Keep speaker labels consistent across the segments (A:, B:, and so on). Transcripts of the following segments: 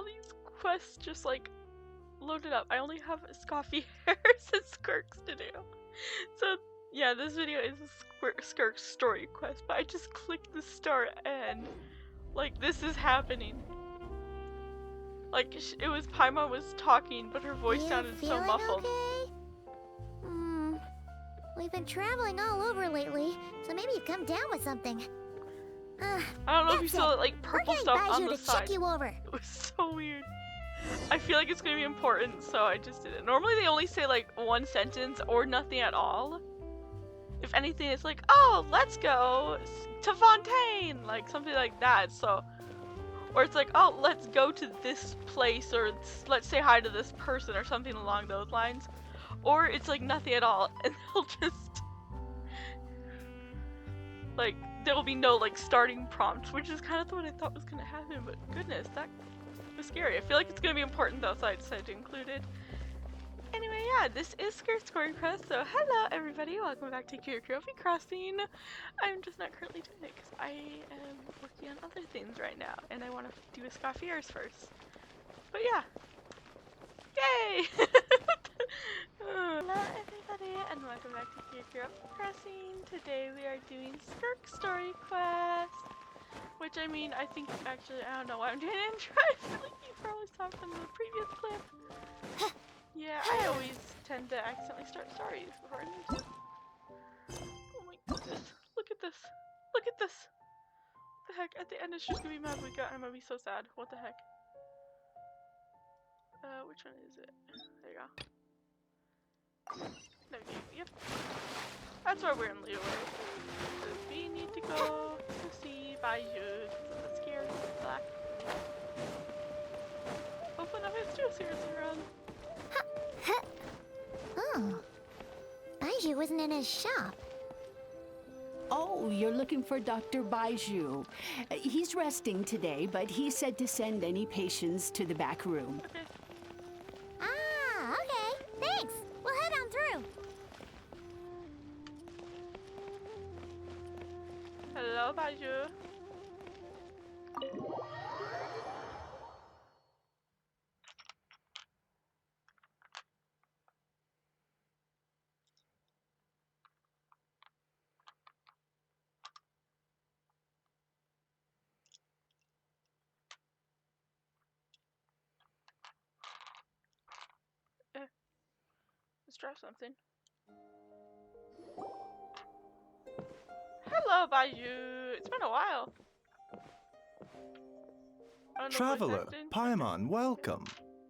A: all these quests just like loaded up. I only have Scoffy Hairs and Skirks to do. So yeah, this video is a Skirk story quest, but I just clicked the start and like this is happening. Like it was Paimon was talking, but her voice sounded so muffled.
B: Okay? We've been traveling all over lately, so maybe you've come down with something.
A: I don't know if you saw that like purple stuff on the side.
B: Check you over.
A: It was so weird. I feel like it's gonna be important, so I just did it. Normally they only say like one sentence or nothing at all. If anything, it's like, oh, let's go to Fontaine, like something like that. So, or it's like, oh, let's go to this place, or let's say hi to this person, or something along those lines. Or it's like nothing at all, and they'll just like there will be no like starting prompts, which is kind of what I thought was gonna happen. But goodness, that was scary. I feel like it's gonna be important though, so I decided to include it. Anyway, yeah, this is Skirk Scoring Quest, so hello everybody, welcome back to Geography Crossing. I'm just not currently doing it because I am working on other things right now, and I want to do a Scoffy Airs first. But yeah, yay! Hello everybody, and welcome back to Geography Crossing. Today we are doing Skirk Story Quest, which I mean, I think actually, I don't know why I'm doing an intro. I feel like you probably saw from the previous clip. Yeah, I always tend to accidentally start stories before I need to. Oh my goodness. Look at this. Look at this. What the heck? At the end it's just gonna be mad we got. I'm gonna be so sad. What the heck? Which one is it? There you go. No, yep. That's why we're in Leeway. We need to go to see Baiju. The scary black. Open up his two seriously run.
B: Oh. Baiju wasn't in his shop.
C: Oh, you're looking for Dr. Baiju. He's resting today, but he said to send any patients to the back room.
A: Okay.
B: Ah, okay. Thanks. We'll head on through.
A: Hello, Baiju. Let's try something. Hello, Baiju. It's been a while.
D: Traveler, Paimon, welcome.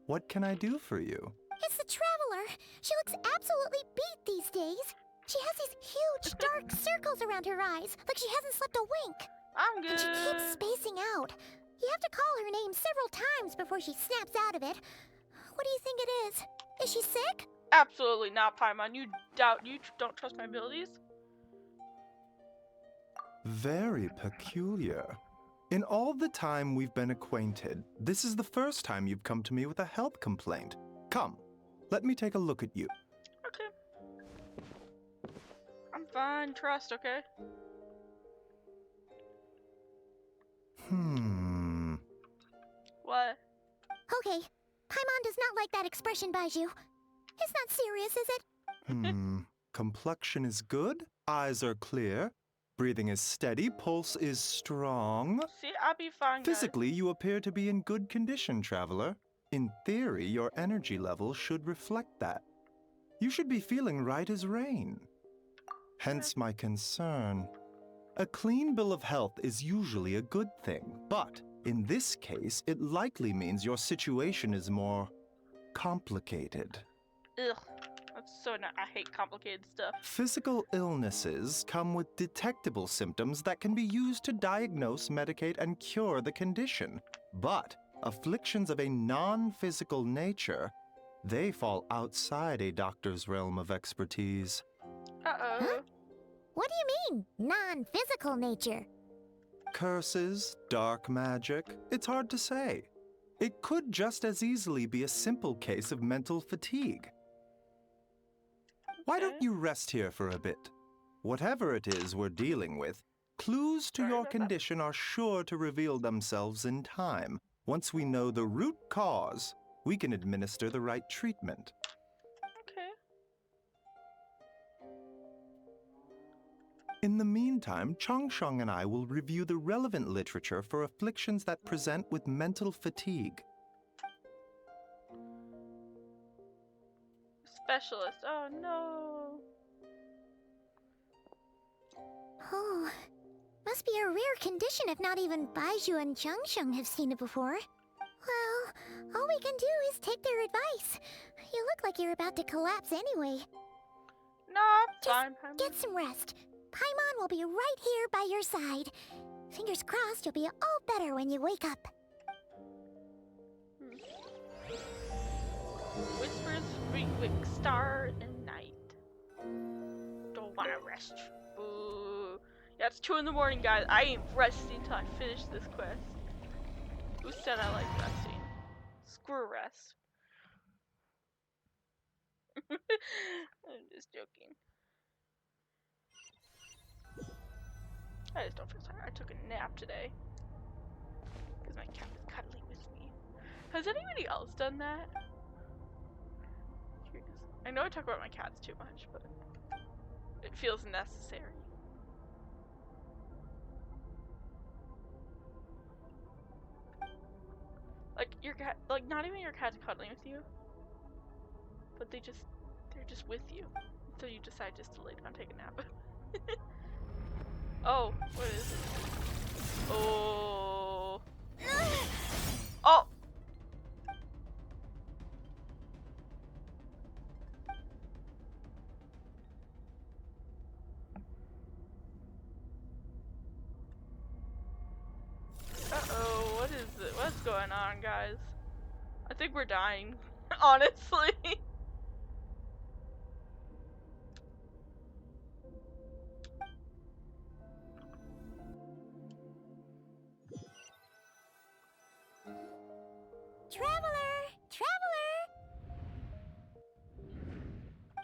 D: What can I do for you?
B: It's the Traveler. She looks absolutely beat these days. She has these huge dark circles around her eyes, like she hasn't slept a wink.
A: I'm good.
B: And she keeps spacing out. You have to call her name several times before she snaps out of it. What do you think it is? Is she sick?
A: Absolutely not, Paimon. You don't trust my abilities?
D: Very peculiar. In all the time we've been acquainted, this is the first time you've come to me with a health complaint. Come, let me take a look at you.
A: Okay. I'm fine. Trust, okay? What?
B: Okay. Paimon does not like that expression, Baiju. It's not serious, is it?
D: Complexion is good, eyes are clear, breathing is steady, pulse is strong.
A: See, I'll be fine, guys.
D: Physically, you appear to be in good condition, Traveler. In theory, your energy level should reflect that. You should be feeling right as rain. Hence my concern. A clean bill of health is usually a good thing, but in this case, it likely means your situation is more complicated.
A: Ugh. That's so not. I hate complicated stuff.
D: Physical illnesses come with detectable symptoms that can be used to diagnose, medicate, and cure the condition. But afflictions of a non-physical nature, they fall outside a doctor's realm of expertise.
A: Uh-oh.
B: Huh? What do you mean, non-physical nature?
D: Curses, dark magic, it's hard to say. It could just as easily be a simple case of mental fatigue. Why don't you rest here for a bit? Whatever it is we're dealing with, clues to your condition are sure to reveal themselves in time. Once we know the root cause, we can administer the right treatment.
A: Okay.
D: In the meantime, Changsheng and I will review the relevant literature for afflictions that present with mental fatigue.
A: Specialist. Oh no.
B: Oh, must be a rare condition if not even Baizhu and Changsheng have seen it before. Well, all we can do is take their advice. You look like you're about to collapse anyway.
A: No, fine.
B: Get some rest. Paimon will be right here by your side. Fingers crossed you'll be all better when you wake up.
A: Whispers, wink, star, and night. Don't wanna rest. Boo. Yeah, it's 2 in the morning, guys. I ain't resting until I finish this quest. Who said I like resting? Screw rest. I'm just joking. I just don't feel tired. I took a nap today. Because my cat was cuddling with me. Has anybody else done that? Curious. I know I talk about my cats too much, but it feels necessary. Like your cat, like not even your cat's cuddling with you, but they're just with you until you decide just to lay down and take a nap. Oh, what is it? Oh. Oh! Uh-oh, what is it? What's going on, guys? I think we're dying, honestly.
B: Traveler!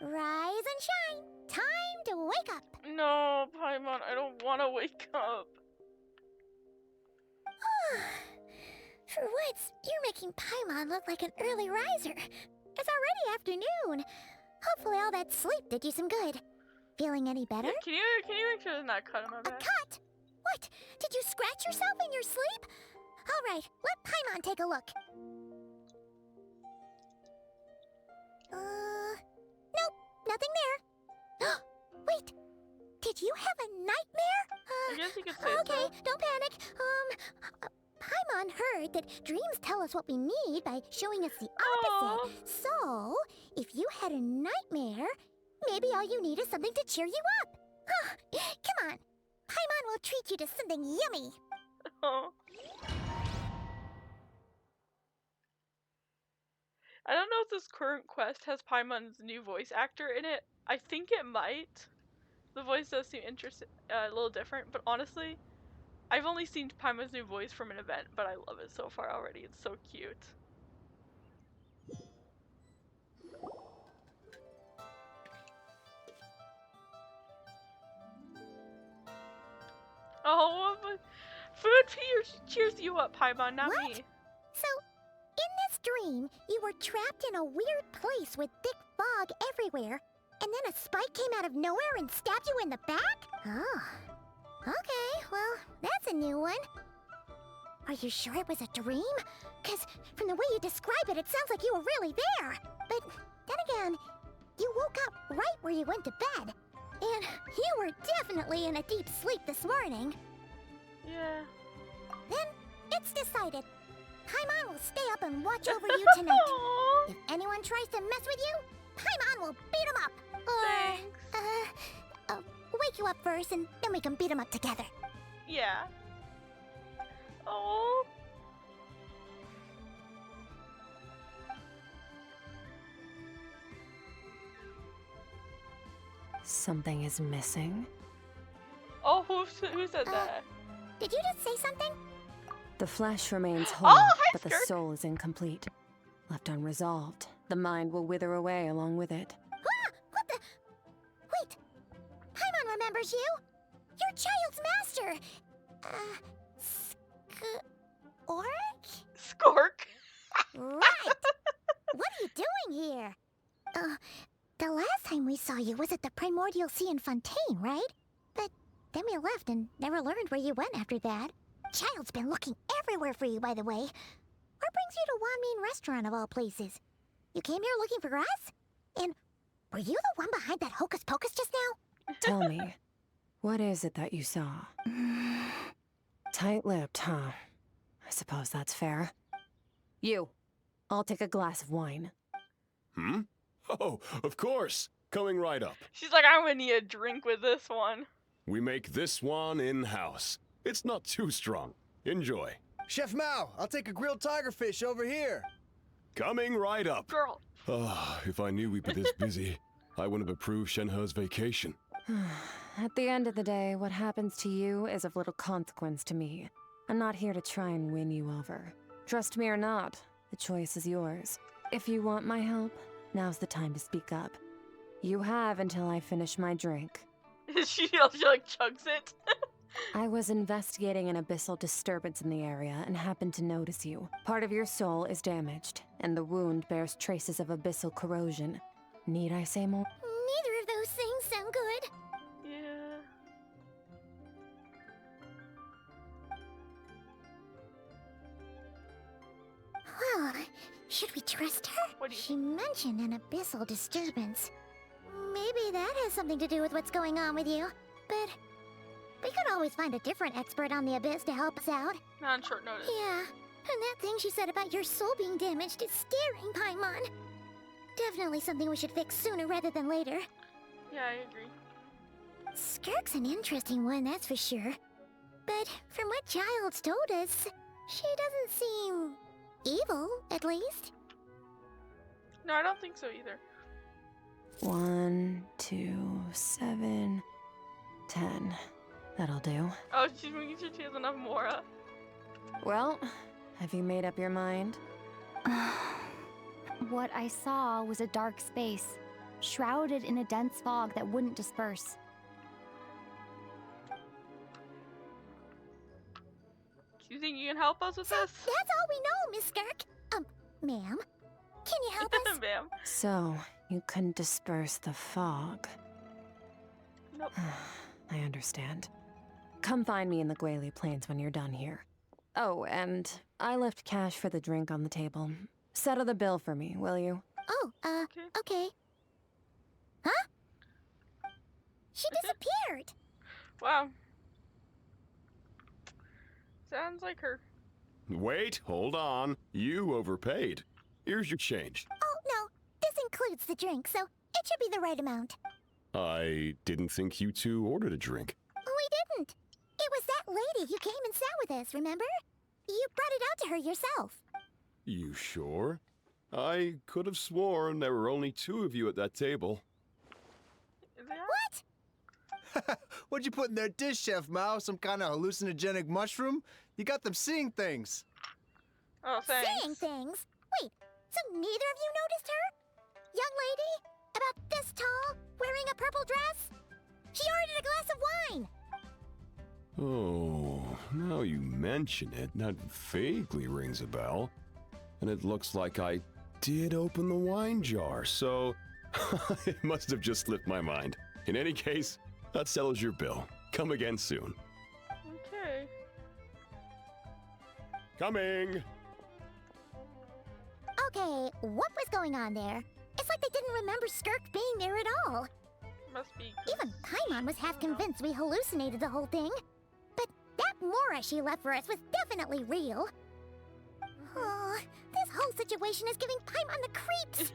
B: Rise and shine! Time to wake up!
A: No, Paimon, I don't want to wake up.
B: For once, you're making Paimon look like an early riser. It's already afternoon. Hopefully all that sleep did you some good. Feeling any better?
A: Can you make sure there's not a cut on my
B: A
A: back?
B: cut? What? Did you scratch yourself in your sleep? All right, let Paimon take a look. Nope, nothing there. Wait, did you have a nightmare?
A: I guess you could say
B: Okay,
A: so.
B: don't panic. Paimon heard that dreams tell us what we need by showing us the opposite. So, if you had a nightmare, maybe all you need is something to cheer you up. Come on, Paimon will treat you to something yummy.
A: Oh. I don't know if this current quest has Paimon's new voice actor in it. I think it might. The voice does seem a little different, but honestly, I've only seen Paimon's new voice from an event, but I love it so far already. It's so cute. Oh, but food cheers you up, Paimon, not
B: What?
A: me.
B: So, in this dream, you were trapped in a weird place with thick fog everywhere, and then a spike came out of nowhere and stabbed you in the back? Oh. Okay, well, that's a new one. Are you sure it was a dream? Because from the way you describe it, it sounds like you were really there. But then again, you woke up right where you went to bed. And you were definitely in a deep sleep this morning.
A: Yeah.
B: Then, it's decided. Paimon will stay up and watch over you tonight.
A: Aw.
B: If anyone tries to mess with you, Paimon will beat him up. Or,
A: Thanks.
B: wake you up first, and then we can beat him up together.
A: Yeah. Oh.
E: Something is missing.
A: Oh, who said that?
B: Did you just say something?
E: The flesh remains whole,
A: Oh, hi,
E: but the
A: Skirk.
E: soul is incomplete. Left unresolved, the mind will wither away along with it.
B: Ah! What the? Wait! Paimon remembers you! Your child's master! Skirk? saw you was at the Primordial Sea in Fontaine, right? But then we left and never learned where you went after that. Child's been looking everywhere for you, by the way. What brings you to Wanmean Restaurant of all places? You came here looking for us? And were you the one behind that hocus pocus just now?
E: Tell me, what is it that you saw? Tight-lipped, huh? I suppose that's fair. You, I'll take a glass of wine.
F: Hmm? Oh, of course. Coming right up.
A: She's like, I'm gonna need a drink with this one.
F: We make this one in-house. It's not too strong. Enjoy.
G: Chef Mao, I'll take a grilled tigerfish over here.
F: Coming right up.
A: Girl.
F: Ah, if I knew we'd be this busy, I wouldn't have approved Shenhe's vacation.
E: At the end of the day, what happens to you is of little consequence to me. I'm not here to try and win you over. Trust me or not, the choice is yours. If you want my help, now's the time to speak up. You have until I finish my drink.
A: she like chugs it.
E: I was investigating an abyssal disturbance in the area and happened to notice you. Part of your soul is damaged, and the wound bears traces of abyssal corrosion. Need I say more?
B: Neither of those things sound good.
A: Yeah.
B: Well, should we trust her?
A: What do you
B: She mentioned an abyssal disturbance. Maybe that has something to do with what's going on with you. But we could always find a different expert on the abyss to help us out.
A: Not on short notice.
B: Yeah, and that thing she said about your soul being damaged is scaring, Paimon. Definitely something we should fix sooner rather than later.
A: Yeah, I agree.
B: Skirk's an interesting one, that's for sure. But from what Child's told us, she doesn't seem evil, at least.
A: No, I don't think so either.
E: 1, 2, 7, 10. That'll do.
A: Oh, she's making sure she has enough Mora.
E: Well, have you made up your mind?
H: What I saw was a dark space, shrouded in a dense fog that wouldn't disperse.
A: Do you think you can help us with this?
B: That's all we know, Miss Skirk. Ma'am, can you help us?
A: Ma'am.
E: So, you couldn't disperse the fog.
A: Nope.
E: I understand. Come find me in the Guili Plains when you're done here. Oh, and I left cash for the drink on the table. Settle the bill for me, will you?
B: Oh, okay. Huh? She disappeared.
A: Wow. Sounds like her.
F: Wait, hold on. You overpaid. Here's your change.
B: Oh, no. This includes the drink, so it should be the right amount.
F: I didn't think you two ordered a drink.
B: We didn't. It was that lady who came and sat with us, remember? You brought it out to her yourself.
F: You sure? I could have sworn there were only 2 of you at that table.
A: Is that?
B: What?
G: What'd you put in their dish, Chef Mao? Some kind of hallucinogenic mushroom? You got them seeing things.
A: Oh, thanks.
B: Seeing things? Wait, so neither of you noticed her? Young lady? About this tall? Wearing a purple dress? She ordered a glass of wine.
F: Oh, now you mention it, that vaguely rings a bell. And it looks like I did open the wine jar, so it must have just slipped my mind. In any case, that settles your bill. Come again soon.
A: Okay.
F: Coming!
B: Okay, what was going on there? It's like they didn't remember Skirk being there at all.
A: Must be. 'Cause-
B: Even Paimon was half convinced we hallucinated the whole thing. But that Mora she left for us was definitely real. Oh, this whole situation is giving Paimon the creeps.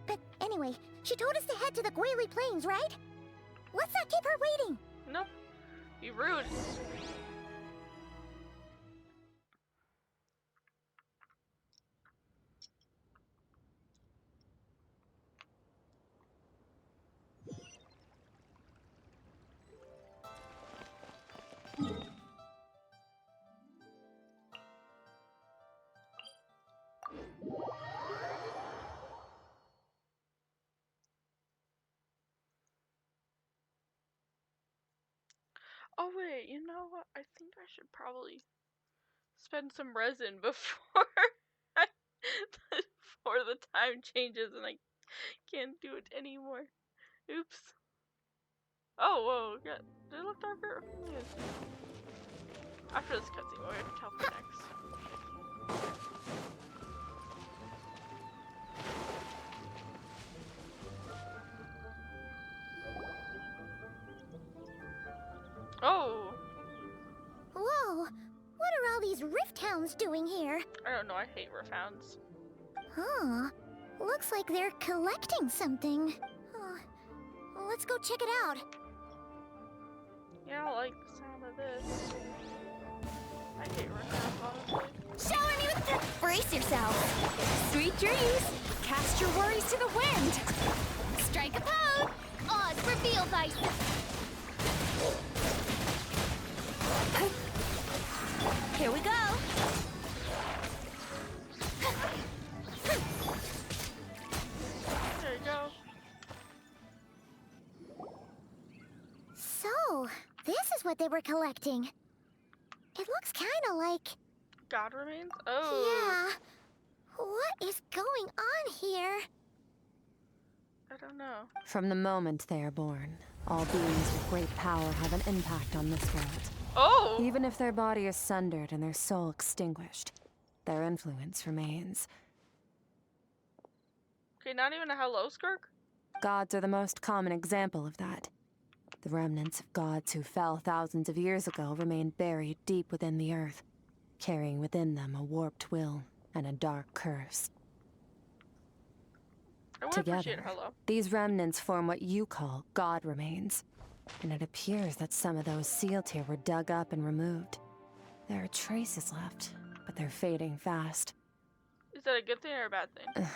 B: But anyway, she told us to head to the Guili Plains, right? Let's not keep her waiting.
A: Nope. Be rude. Oh wait, you know what? I think I should probably spend some resin before before the time changes and I can't do it anymore. Oops. Oh, whoa. Yeah. Did it look darker? Yeah. After this cutscene, what we have to tell for next. Oh!
B: Whoa! What are all these rift hounds doing here?
A: I don't know, I hate rifthounds.
B: Huh. Looks like they're collecting something. Let's go check it out.
A: Yeah, I like the sound of this. I hate rifthounds, honestly.
H: Shower me with the... Brace yourself. Sweet dreams. Cast your worries to the wind. Strike a pose. Oz reveal thyself. Here we go.
A: There you go.
B: So, this is what they were collecting. It looks kinda like...
A: God remains? Oh.
B: Yeah. What is going on here?
A: I don't know.
E: From the moment they are born, all beings with great power have an impact on this world.
A: Oh!
E: Even if their body is sundered and their soul extinguished, their influence remains.
A: Okay, not even a hello, Skirk?
E: Gods are the most common example of that. The remnants of gods who fell thousands of years ago remain buried deep within the earth, carrying within them a warped will and a dark curse.
A: I would appreciate
E: Together,
A: a hello.
E: these remnants form what you call God remains. And it appears that some of those sealed here were dug up and removed. There are traces left, but they're fading fast.
A: Is that a good thing or a bad thing?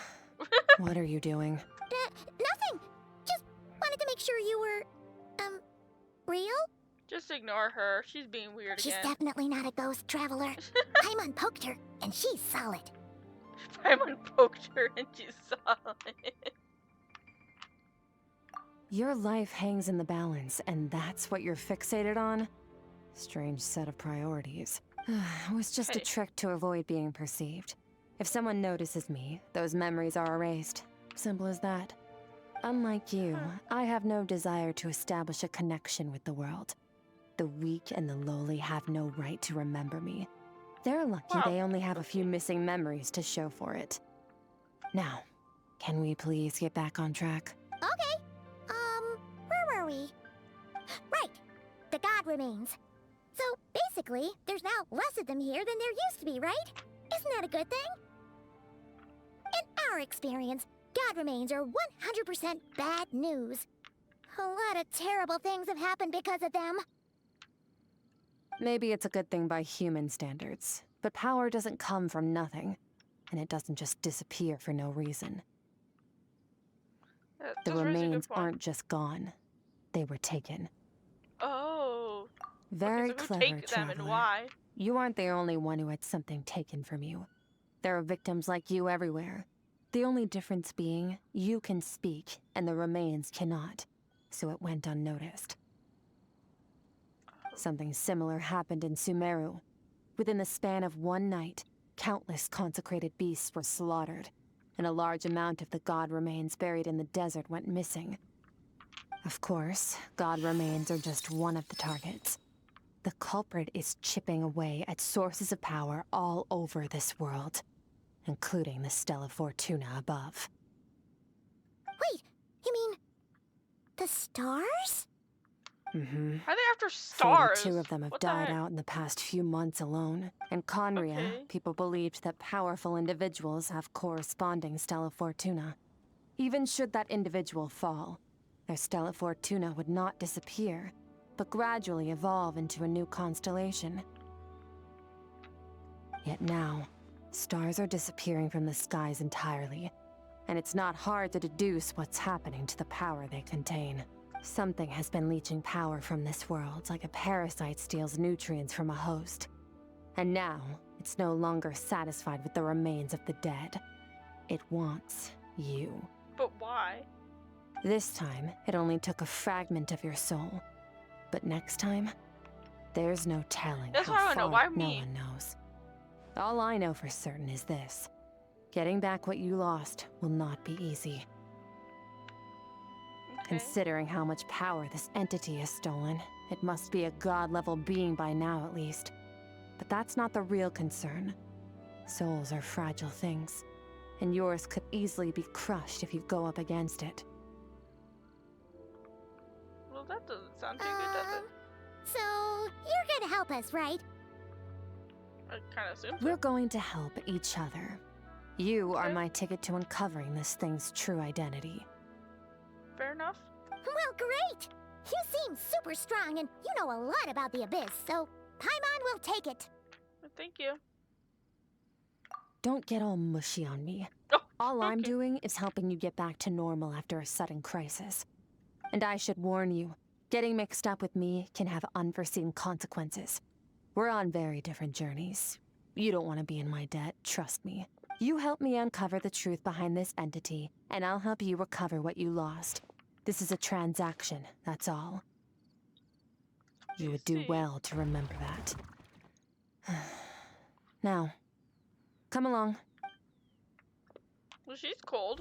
E: What are you doing?
B: Nothing! Just wanted to make sure you were, real?
A: Just ignore her. She's being weird
B: She's
A: again.
B: definitely not a ghost traveler. Paimon poked her, and she's solid.
A: Paimon poked her and she's solid.
E: Your life hangs in the balance, and that's what you're fixated on? Strange set of priorities. It was just a
A: Hey.
E: trick to avoid being perceived. If someone notices me, those memories are erased. Simple as that. Unlike you, I have no desire to establish a connection with the world. The weak and the lowly have no right to remember me. They're lucky
A: Wow.
E: they only have a few missing memories to show for it. Now, can we please get back on track?
B: Okay. Where were we? Right. The God remains. So, basically, there's now less of them here than there used to be, right? Isn't that a good thing? In our experience, God remains are 100% bad news. A lot of terrible things have happened because of them.
E: Maybe it's a good thing by human standards, but power doesn't come from nothing, and it doesn't just disappear for no reason.
A: That
E: The
A: does raise a good
E: remains
A: point.
E: aren't just gone, they were taken.
A: Oh.
E: Very
A: okay, so who
E: clever,
A: take them and
E: traveler.
A: why?
E: You aren't the only one who had something taken from you. There are victims like you everywhere. The only difference being, you can speak, and the remains cannot, so it went unnoticed. Something similar happened in Sumeru. Within the span of one night, countless consecrated beasts were slaughtered, and a large amount of the god remains buried in the desert went missing. Of course, god remains are just one of the targets. The culprit is chipping away at sources of power all over this world, including the Stella Fortuna above.
B: Wait, you mean... the stars?
E: Mm-hmm.
A: How are they after stars?
E: 42 of them have
A: What the
E: died
A: heck?
E: out in the past few months alone. In Conria,
A: Okay.
E: people believed that powerful individuals have corresponding Stella Fortuna. Even should that individual fall, their Stella Fortuna would not disappear, but gradually evolve into a new constellation. Yet now, stars are disappearing from the skies entirely, and it's not hard to deduce what's happening to the power they contain. Something has been leeching power from this world like a parasite steals nutrients from a host. And now, it's no longer satisfied with the remains of the dead. It wants you.
A: But why?
E: This time, it only took a fragment of your soul. But next time, there's no telling
A: That's
E: how
A: what I wanna know.
E: far
A: Why
E: no
A: me?
E: one knows. All I know for certain is this. Getting back what you lost will not be easy. Considering how much power this entity has stolen, it must be a god-level being by now at least. But that's not the real concern. Souls are fragile things, and yours could easily be crushed if you go up against it.
A: Well, that doesn't sound too good, does it?
B: So, you're gonna help us, right?
A: I kind of assume so.
E: We're going to help each other. You are
A: Okay.
E: my ticket to uncovering this thing's true identity.
A: Fair enough.
B: Well, great! You seem super strong and you know a lot about the Abyss, so Paimon will take it.
A: Well, thank you.
E: Don't get all mushy on me.
A: Oh,
E: All I'm
A: okay.
E: doing is helping you get back to normal after a sudden crisis. And I should warn you, getting mixed up with me can have unforeseen consequences. We're on very different journeys. You don't want to be in my debt, trust me. You help me uncover the truth behind this entity, and I'll help you recover what you lost. This is a transaction, that's all. You would do
A: See.
E: well to remember that. Now, come along.
A: Well, she's cold.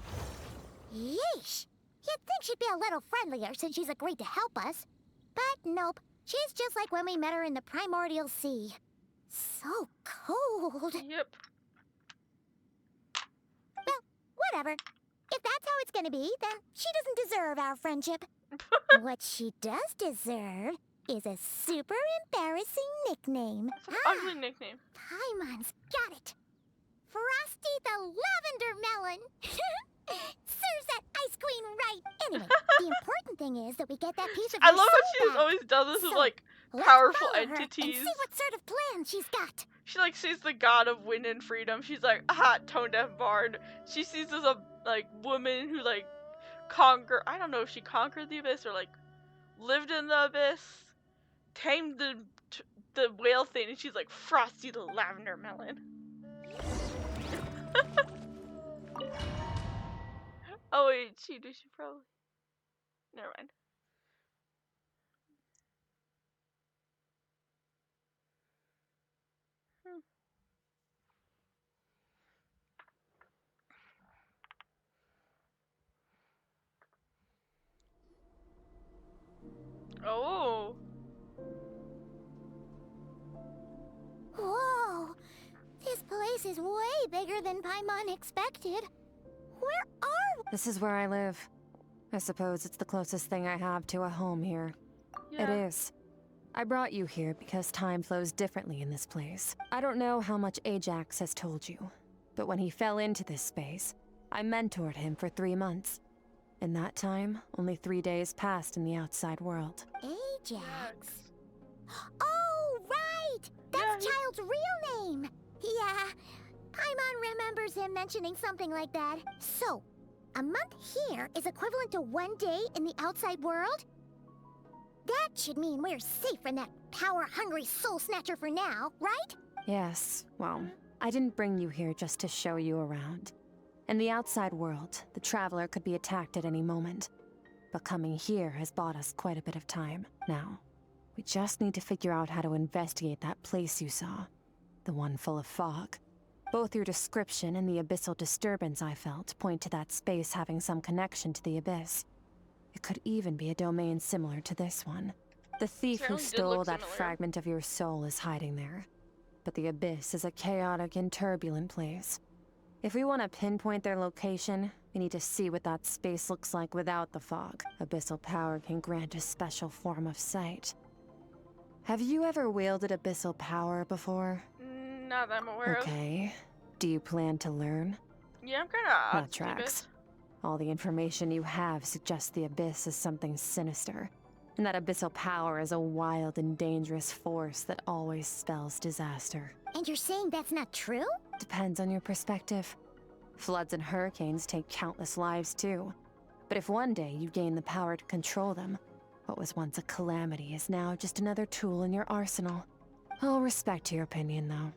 B: Yeesh! You'd think she'd be a little friendlier since she's agreed to help us. But nope, she's just like when we met her in the primordial sea. So cold.
A: Yep.
B: Whatever. If that's how it's gonna be, then she doesn't deserve our friendship. What she does deserve is a super embarrassing nickname.
A: It's an ugly nickname.
B: Paimon's got it. Frosty the Lavender Melon. Serves that ice queen right. Anyway, the important thing is that we get that piece of
A: I
B: your
A: love how
B: soul
A: she
B: back.
A: always does this with
B: So,
A: like
B: Let's
A: powerful
B: follow her
A: entities.
B: And see what sort of plan she's got.
A: She like sees the god of wind and freedom. She's like hot tone deaf bard. She sees this like woman who like I don't know if she conquered the abyss or like lived in the abyss, tamed the whale thing, and she's like Frosty the Lavender Melon. Oh wait, she probably. Never mind. Oh.
B: Whoa! This place is way bigger than Paimon expected. Where are we?
E: This is where I live. I suppose it's the closest thing I have to a home here.
A: Yeah.
E: It is. I brought you here because time flows differently in this place. I don't know how much Ajax has told you, but when he fell into this space, I mentored him for 3 months. In that time, only 3 days passed in the outside world.
B: Ajax. Oh, right! That's
A: Yeah,
B: Child's real name. Yeah, Paimon remembers him mentioning something like that. So, a month here is equivalent to 1 day in the outside world? That should mean we're safe from that power-hungry soul snatcher for now, right?
E: Yes, well, I didn't bring you here just to show you around. In the outside world, the Traveler could be attacked at any moment. But coming here has bought us quite a bit of time. Now, we just need to figure out how to investigate that place you saw. The one full of fog. Both your description and the abyssal disturbance I felt point to that space having some connection to the abyss. It could even be a domain similar to this one. The thief who
A: Certainly did
E: stole
A: look
E: that
A: similar.
E: fragment of your soul is hiding there. But the abyss is a chaotic and turbulent place. If we want to pinpoint their location, we need to see what that space looks like without the fog. Abyssal power can grant a special form of sight. Have you ever wielded abyssal power before?
A: Not that I'm aware of.
E: Okay. Do you plan to learn?
A: Yeah, I'm kind of
E: That tracks. All the information you have suggests the abyss is something sinister, and that abyssal power is a wild and dangerous force that always spells disaster.
B: And you're saying that's not true?
E: Depends on your perspective. Floods and hurricanes take countless lives too. But if one day you gain the power to control them, what was once a calamity is now just another tool in your arsenal. I'll respect your opinion though.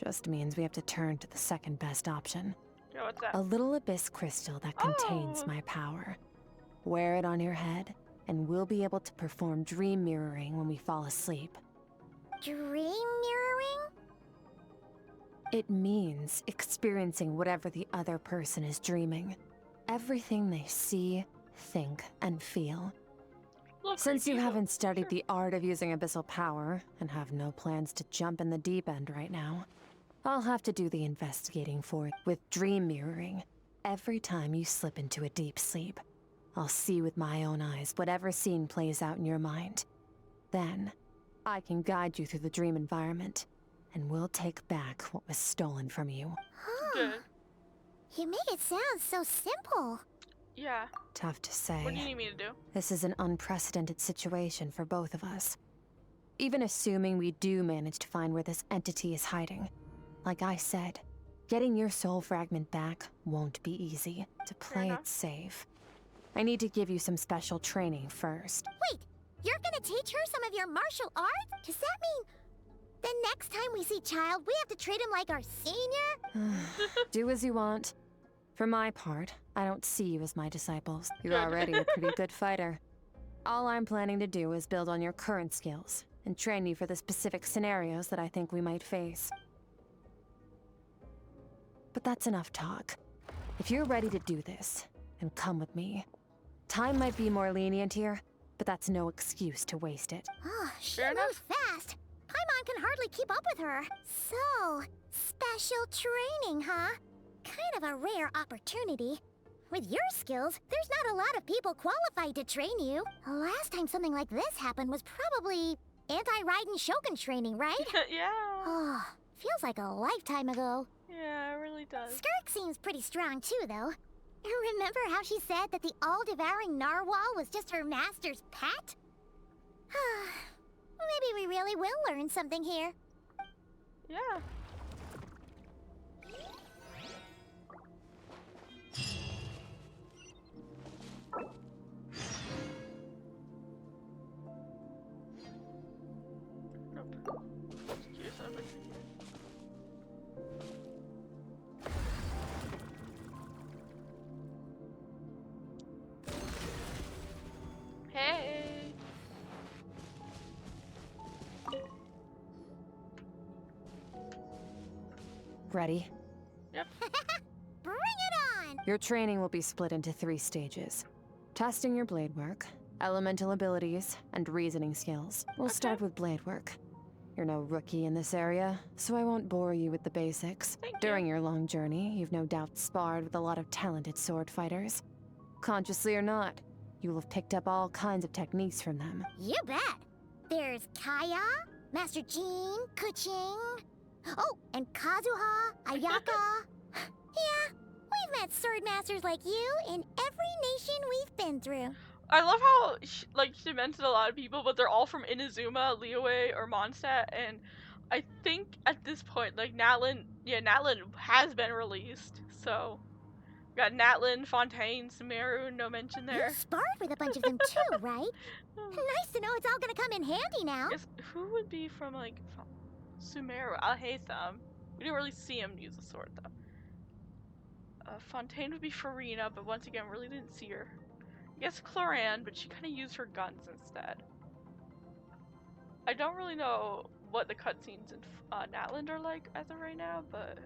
E: Just means we have to turn to the second best option.
A: Yeah, what's that?
E: A little abyss crystal that contains
A: Oh.
E: my power. Wear it on your head, and we'll be able to perform dream mirroring when we fall asleep.
B: Dream mirroring?
E: It means experiencing whatever the other person is dreaming. Everything they see, think, and feel.
A: Look,
E: Since you
A: Ricky,
E: haven't studied the art of using abyssal power and have no plans to jump in the deep end right now, I'll have to do the investigating for you with dream mirroring. Every time you slip into a deep sleep, I'll see with my own eyes whatever scene plays out in your mind. Then, I can guide you through the dream environment, and we'll take back what was stolen from you.
A: good.
B: You make it sound so simple.
A: Yeah.
E: Tough to
A: What do you
E: say.
A: need me to do?
E: This is an unprecedented situation for both of us. Even assuming we do manage to find where this entity is hiding, like I said, getting your soul fragment back won't be easy. To play
A: enough.
E: it safe, I need to give you some special training first.
B: Wait, you're gonna teach her some of your martial arts? Does that mean the next time we see Child, we have to treat him like our senior?
E: Do as you want. For my part, I don't see you as my disciples. You're
A: Good.
E: already a pretty good fighter. All I'm planning to do is build on your current skills and train you for the specific scenarios that I think we might face. But that's enough talk. If you're ready to do this, then come with me. Time might be more lenient here, but that's no excuse to waste it.
B: Oh, she
A: Fair enough.
B: moves fast. Paimon can hardly keep up with her. So, special training, huh? Kind of a rare opportunity. With your skills, there's not a lot of people qualified to train you. The last time something like this happened was probably anti-Raiden Shogun training, right?
A: Yeah.
B: Oh, feels like a lifetime ago.
A: Yeah, it really does.
B: Skirk seems pretty strong too, though. Remember how she said that the all-devouring narwhal was just her master's pet? Maybe we really will learn something here.
A: Yeah. Nope. Excuse me. Hey.
E: Ready?
B: Bring it on!
E: Your training will be split into 3 stages. Testing your blade work, elemental abilities, and reasoning skills. We'll start with blade work. You're no rookie in this area, so I won't bore you with the basics.
A: Thank you.
E: During your long journey, you've no doubt sparred with a lot of talented sword fighters. Consciously or not, you will have picked up all kinds of techniques from them.
B: You bet! There's Kaya, Master Jean, Kuching. Oh, and Kazuha, Ayaka. Yeah, we've met sword masters like you in every nation we've been through.
A: I love how she mentioned a lot of people, but they're all from Inazuma, Liyue, or Mondstadt, and I think at this point, like Natlin has been released, so we got Natlin, Fontaine, Sumeru, no mention there.
B: You sparred with a bunch of them too, right? Nice to know it's all gonna come in handy now.
A: Guess who would be from like Sumeru? Alhaitham. We didn't really see him use a sword though. Fontaine would be Farina, but once again, really didn't see her. I guess Cloran, but she kind of used her guns instead. I don't really know what the cutscenes in Natland are like as of right now, but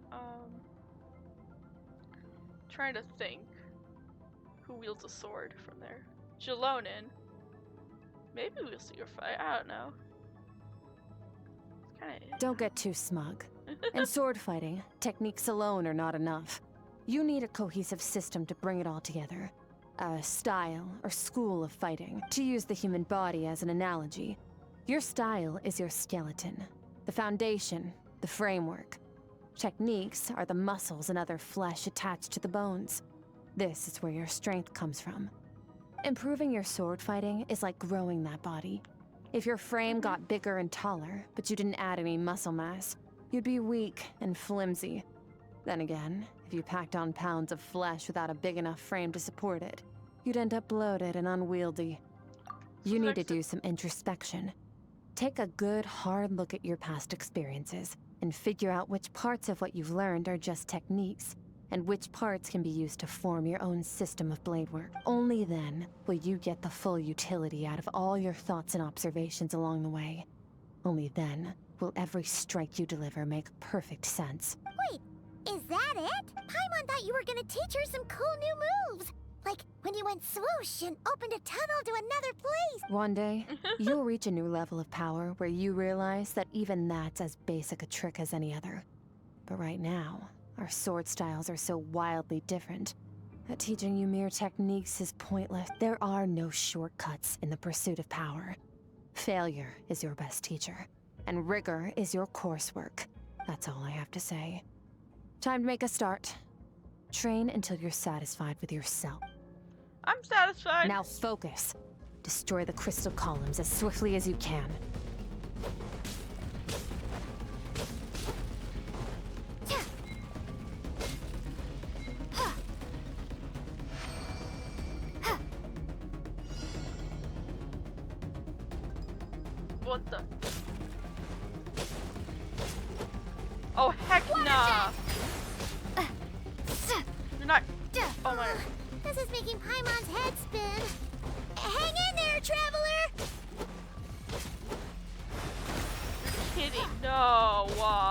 A: trying to think who wields a sword from there. Jalonin. Maybe we'll see her fight. I don't know. It's kind of.
E: Don't get too smug. In sword fighting, techniques alone are not enough. You need a cohesive system to bring it all together. A style or school of fighting. To use the human body as an analogy, your style is your skeleton, the foundation, the framework. Techniques are the muscles and other flesh attached to the bones. This is where your strength comes from. Improving your sword fighting is like growing that body. If your frame got bigger and taller, but you didn't add any muscle mass, you'd be weak and flimsy. Then again, if you packed on pounds of flesh without a big enough frame to support it, you'd end up bloated and unwieldy. You need to do some introspection. Take a good, hard look at your past experiences and figure out which parts of what you've learned are just techniques, and which parts can be used to form your own system of blade work. Only then will you get the full utility out of all your thoughts and observations along the way. Only then will every strike you deliver make perfect sense.
B: Wait, is that it? Paimon thought you were gonna teach her some cool new moves. Like when you went swoosh and opened a tunnel to another place.
E: One day, you'll reach a new level of power where you realize that even that's as basic a trick as any other. But right now, our sword styles are so wildly different that teaching you mere techniques is pointless. There are no shortcuts in the pursuit of power. Failure is your best teacher, and rigor is your coursework. That's all I have to say. Time to make a start. Train until you're satisfied with yourself.
A: I'm satisfied.
E: Now focus. Destroy the crystal columns as swiftly as you can.
A: What the? Oh, heck nah. You're not. Oh my.
B: This is making Paimon's head spin. Hang in there, traveler!
A: You're kidding. No.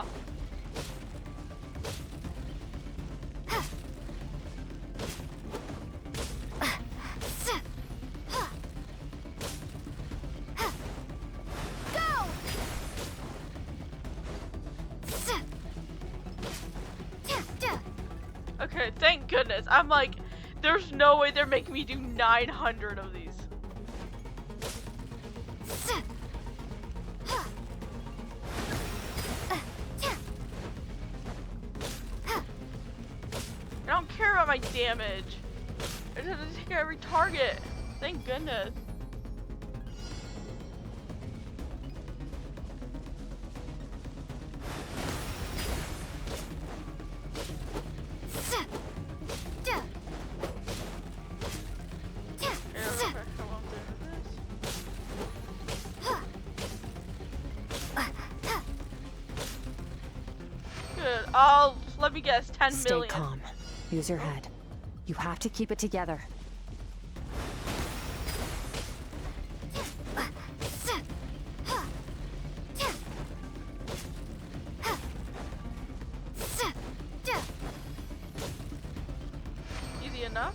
A: Okay, thank goodness. I'm like, there's no way they're making me do 900 of these. I don't care about my damage. I just have to take out every target. Thank goodness. Let me guess, 10
E: Stay
A: million.
E: calm. Use your head. You have to keep it together.
A: Easy enough?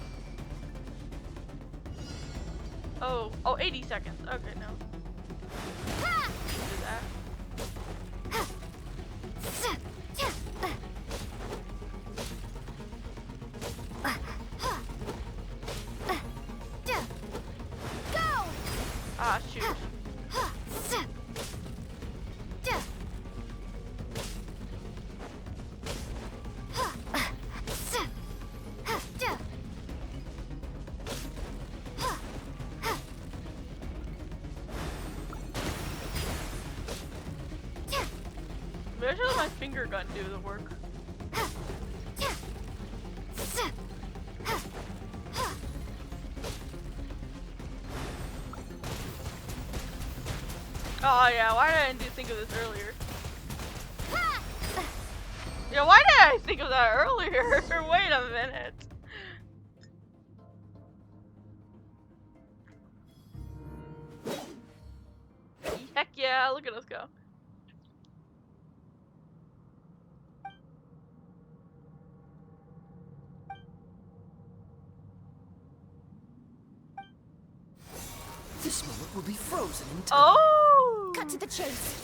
A: Oh, 80 seconds. Okay, no. Do that. Ah, shoot. Maybe I should let my finger gun do the work. Oh yeah, why did I didn't think of this earlier? Yeah, why did I think of that earlier? Wait a minute. Heck yeah, look at us go.
I: This moment will be frozen in time.
A: Oh!
B: Cut to the chase.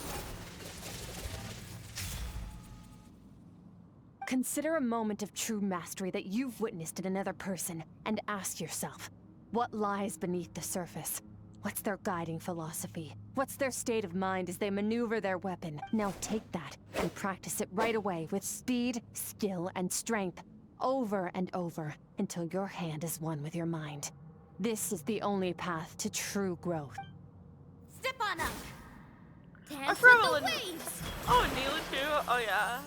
E: Consider a moment of true mastery that you've witnessed in another person, and ask yourself, what lies beneath the surface? What's their guiding philosophy? What's their state of mind as they maneuver their weapon? Now take that and practice it right away with speed, skill, and strength, over and over, until your hand is one with your mind. This is the only path to true growth.
H: Step on up.
A: I
H: Dance
A: forgot
H: with the
A: what
H: waves.
A: Oh, Neela too? Oh yeah.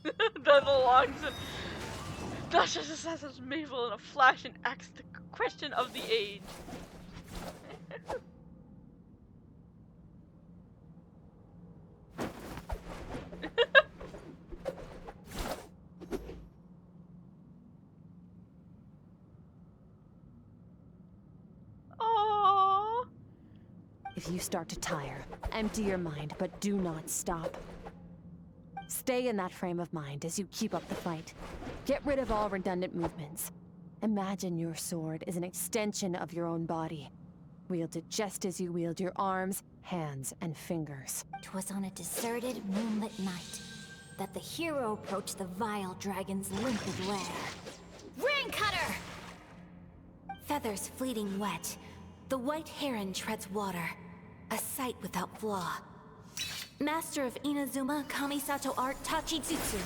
A: The longs and Duchess assassins Mabel in a flash and asks the question of the age. Aww.
E: If you start to tire, empty your mind, but do not stop. Stay in that frame of mind as you keep up the fight. Get rid of all redundant movements. Imagine your sword is an extension of your own body. Wield it just as you wield your arms, hands, and fingers.
H: 'Twas on a deserted, moonlit night that the hero approached the vile dragon's limpid lair. Ring cutter! Feathers fleeting wet, the white heron treads water, a sight without flaw. Master of Inazuma Kamisato art Tachijutsu.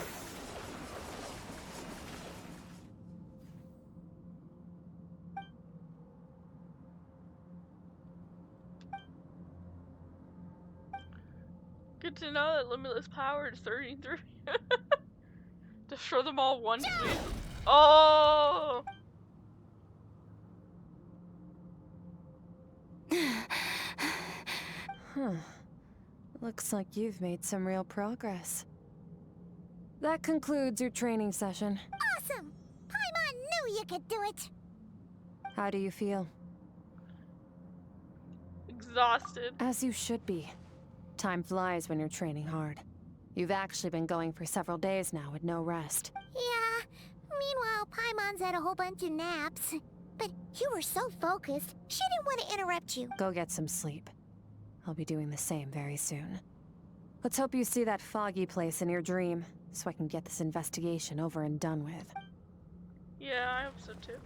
A: Good to know that limitless power is 33. Destroy them all one day. Oh!
E: Huh. Looks like you've made some real progress. That concludes your training session.
B: Awesome! Paimon knew you could do it!
E: How do you feel?
A: Exhausted.
E: As you should be. Time flies when you're training hard. You've actually been going for several days now with no rest.
B: Yeah, meanwhile Paimon's had a whole bunch of naps. But you were so focused, she didn't want to interrupt you.
E: Go get some sleep. I'll be doing the same very soon. Let's hope you see that foggy place in your dream, so I can get this investigation over and done with.
A: Yeah, I hope so too.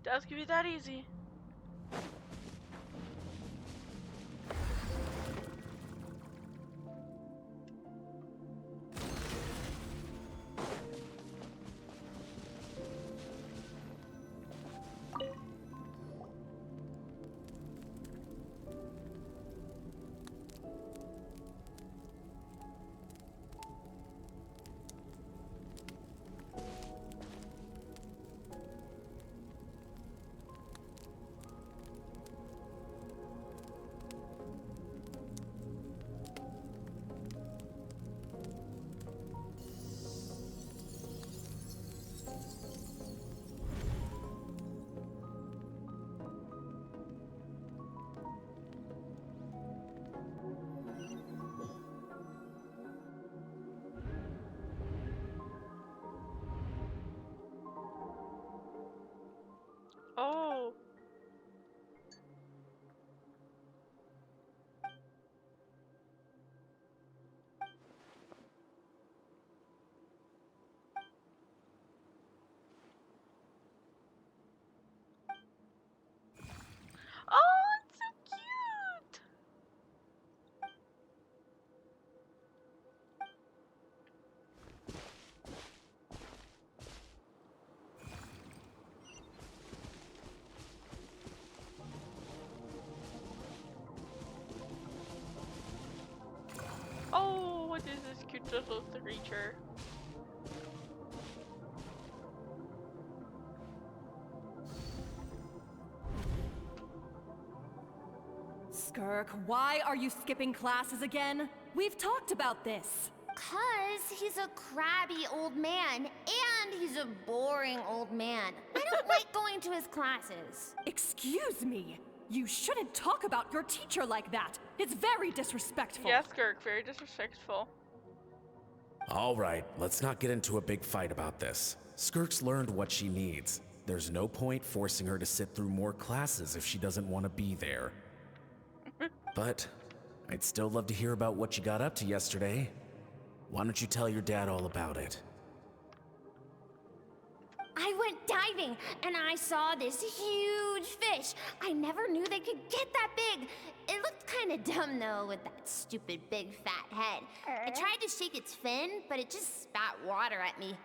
A: That's gonna be that easy. Oh. Oh, it's so cute. Oh, what is this cute little creature?
J: Skirk, why are you skipping classes again? We've talked about this.
H: 'Cause he's a crabby old man, and he's a boring old man. I don't like going to his classes.
J: Excuse me. You shouldn't talk about your teacher like that. It's very disrespectful.
A: Yes, Skirk, very disrespectful.
K: All right, let's not get into a big fight about this. Skirk's learned what she needs. There's no point forcing her to sit through more classes if she doesn't want to be there. But I'd still love to hear about what you got up to yesterday. Why don't you tell your dad all about it?
H: I went diving, and I saw this huge fish. I never knew they could get that big. It looked kind of dumb, though, with that stupid big fat head. I tried to shake its fin, but it just spat water at me.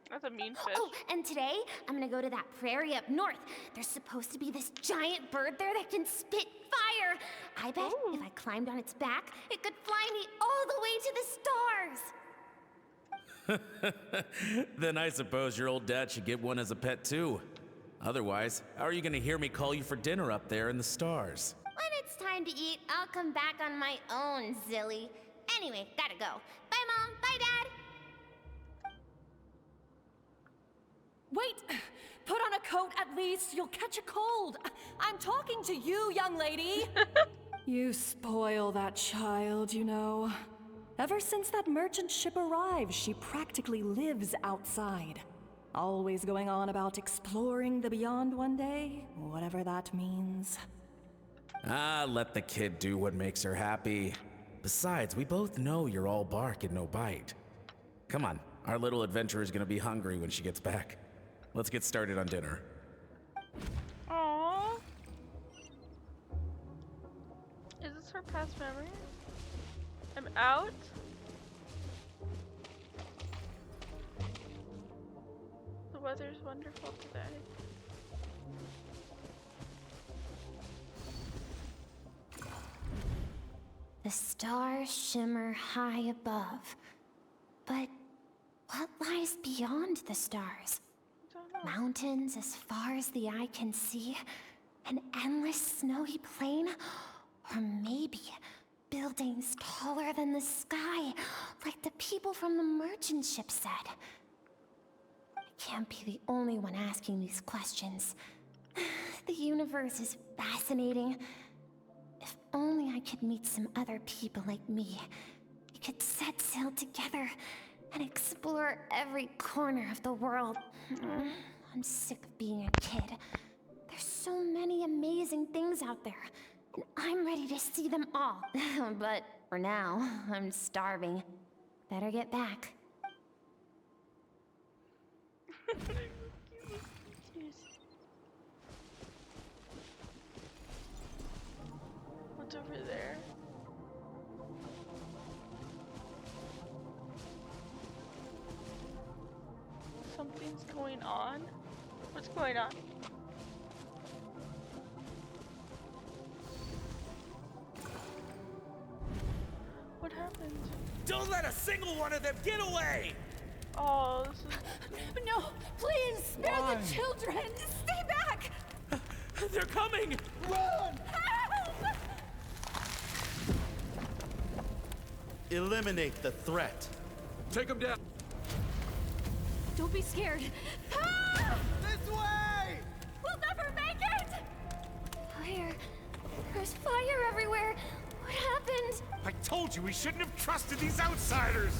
A: That's a mean fish.
H: Oh, and today, I'm gonna go to that prairie up north. There's supposed to be this giant bird there that can spit fire. I bet if I climbed on its back, it could fly me all the way to the stars.
K: Then I suppose your old dad should get one as a pet too. Otherwise, how are you gonna hear me call you for dinner up there in the stars?
H: When it's time to eat, I'll come back on my own, Zilly. Anyway, gotta go. Bye, Mom. Bye, Dad.
J: Wait! Put on a coat at least. You'll catch a cold. I'm talking to you, young lady. You spoil that child, you know. Ever since that merchant ship arrived, she practically lives outside. Always going on about exploring the beyond one day, whatever that means.
K: Ah, let the kid do what makes her happy. Besides, we both know you're all bark and no bite. Come on, our little adventurer's gonna be hungry when she gets back. Let's get started on dinner.
A: Aww. Is this her past memory? I'm out? The weather's wonderful today.
H: The stars shimmer high above. But what lies beyond the stars?
A: Don't know.
H: Mountains as far as the eye can see? An endless snowy plain? Or maybe buildings taller than the sky, like the people from the merchant ship said? I can't be the only one asking these questions. The universe is fascinating. If only I could meet some other people like me. We could set sail together and explore every corner of the world. I'm sick of being a kid. There's so many amazing things out there, and I'm ready to see them all. But for now, I'm starving. Better get back.
A: What's over there? Something's going on? What's going on? What happened?
I: Don't let a single one of them get away!
A: Oh, this is...
J: No, please, spare the children! Stay back!
I: They're coming! Run!
J: Help!
L: Eliminate the threat.
I: Take them down.
J: Don't be scared.
G: This way!
J: We'll never make it!
H: Fire. There's fire everywhere. What happened?
I: I told you we shouldn't have trusted these outsiders!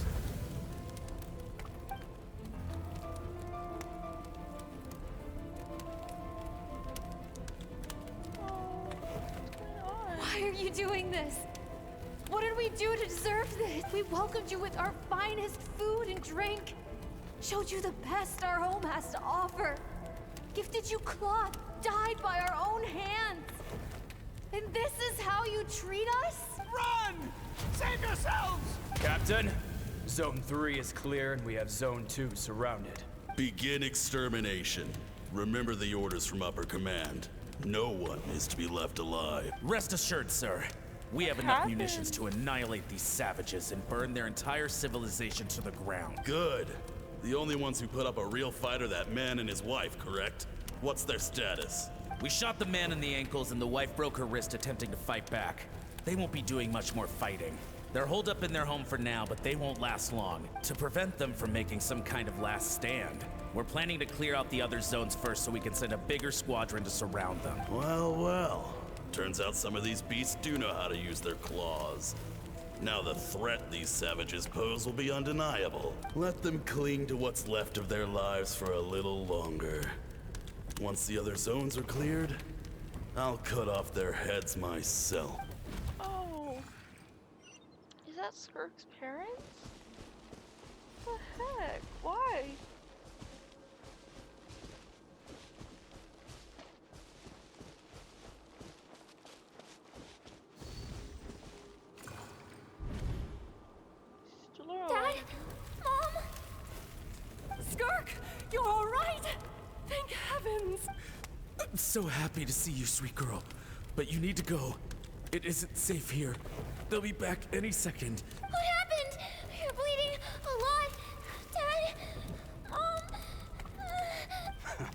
J: Why are you doing this? What did we do to deserve this? We welcomed you with our finest food and drink. Showed you the best our home has to offer. Gifted you cloth dyed by our own hands. And this is how you treat us?
I: Run! Save yourselves!
M: Captain, Zone 3 is clear and we have Zone 2 surrounded.
L: Begin extermination. Remember the orders from upper command. No one is to be left alive.
K: Rest assured, sir. We have enough munitions to annihilate these savages and burn their entire civilization to the ground.
L: Good. The only ones who put up a real fight are that man and his wife, correct? What's their status?
K: We shot the man in the ankles and the wife broke her wrist attempting to fight back. They won't be doing much more fighting. They're holed up in their home for now, but they won't last long. To prevent them from making some kind of last stand, we're planning to clear out the other zones first so we can send a bigger squadron to surround them.
L: Well, well. Turns out some of these beasts do know how to use their claws. Now the threat these savages pose will be undeniable. Let them cling to what's left of their lives for a little longer. Once the other zones are cleared, I'll cut off their heads myself.
A: Oh. Is that Skirk's parents? What the heck? Why?
H: Dad? Mom?
J: Skirk, you're all right? Thank heavens.
K: I'm so happy to see you, sweet girl. But you need to go. It isn't safe here. They'll be back any second.
H: What happened? You're bleeding a lot. Dad? Mom?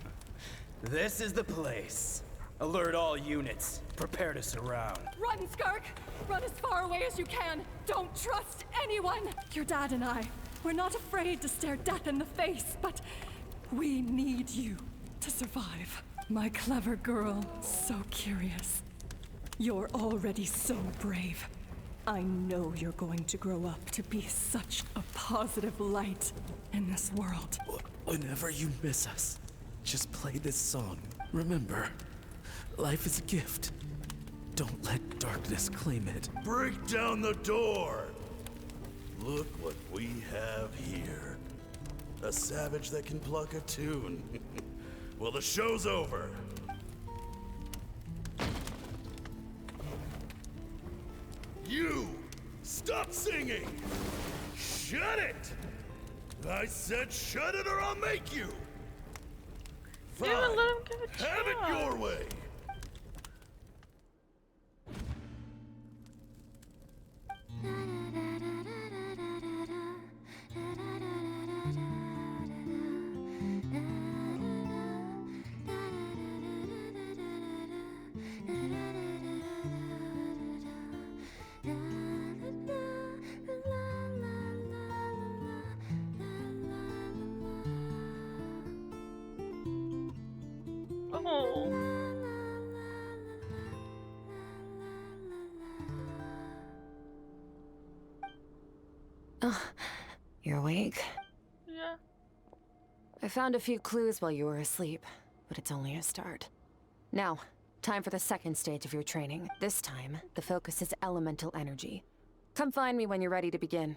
M: This is the place. Alert all units. Prepare to surround.
J: Run, Skirk! Run as far away as you can. Don't trust anyone. Your dad and I, we're not afraid to stare death in the face, but we need you to survive. My clever girl, so curious. You're already so brave.
N: I know you're going to grow up to be such a positive light in this world.
K: Whenever you miss us, just play this song. Remember, life is a gift. Don't let darkness claim it.
L: Break down the door! Look what we have here. A savage that can pluck a tune. Well, the show's over. You! Stop singing! Shut it! I said shut it or I'll make you! Fine.
A: Even let him give a
L: Have it
A: try.
L: your way!
A: Oh.
E: Oh, you're awake.
A: Yeah.
E: I found a few clues while you were asleep, but it's only a start. Now, time for the second stage of your training. This time, the focus is elemental energy. Come find me when you're ready to begin.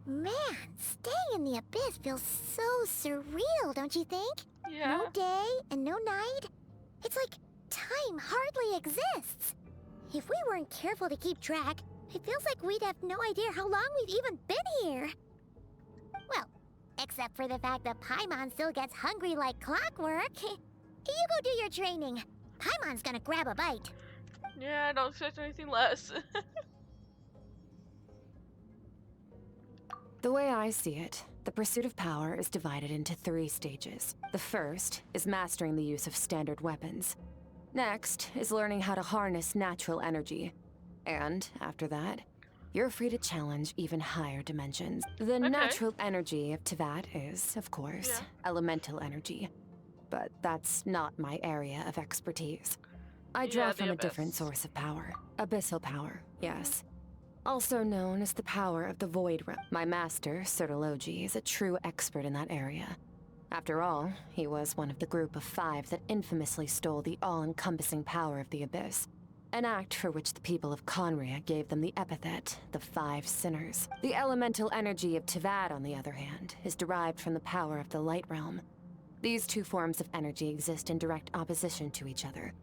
B: Man, staying in the abyss feels so surreal, don't you think?
A: Yeah.
B: No day and no night. It's like time hardly exists. If we weren't careful to keep track, it feels like we'd have no idea how long we've even been here. Well, except for the fact that Paimon still gets hungry like clockwork. You go do your training. Paimon's gonna grab a bite.
A: Yeah, I don't expect anything less.
E: The way I see it, the pursuit of power is divided into 3 stages. The first is mastering the use of standard weapons. Next is learning how to harness natural energy. And after that, you're free to challenge even higher dimensions. The natural energy of Teyvat is, of course, elemental energy. But that's not my area of expertise. I draw from a different source of power. Abyssal power, yes. Also known as the power of the Void Realm. My master, Sertologi, is a true expert in that area. After all, he was one of the group of 5 that infamously stole the all-encompassing power of the Abyss. An act for which the people of Conria gave them the epithet, the 5 Sinners. The elemental energy of Teyvat, on the other hand, is derived from the power of the Light Realm. These 2 forms of energy exist in direct opposition to each other.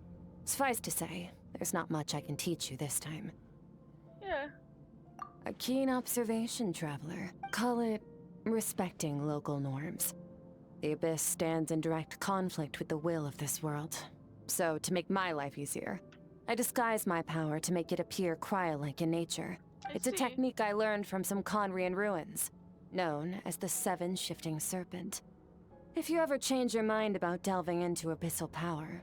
E: Suffice to say, there's not much I can teach you this time.
A: Yeah.
E: A keen observation, traveler. Call it respecting local norms. The Abyss stands in direct conflict with the will of this world. So, to make my life easier, I disguise my power to make it appear cryo-like in nature. It's a technique I learned from some Conrian ruins, known as the 7 Shifting Serpent. If you ever change your mind about delving into abyssal power,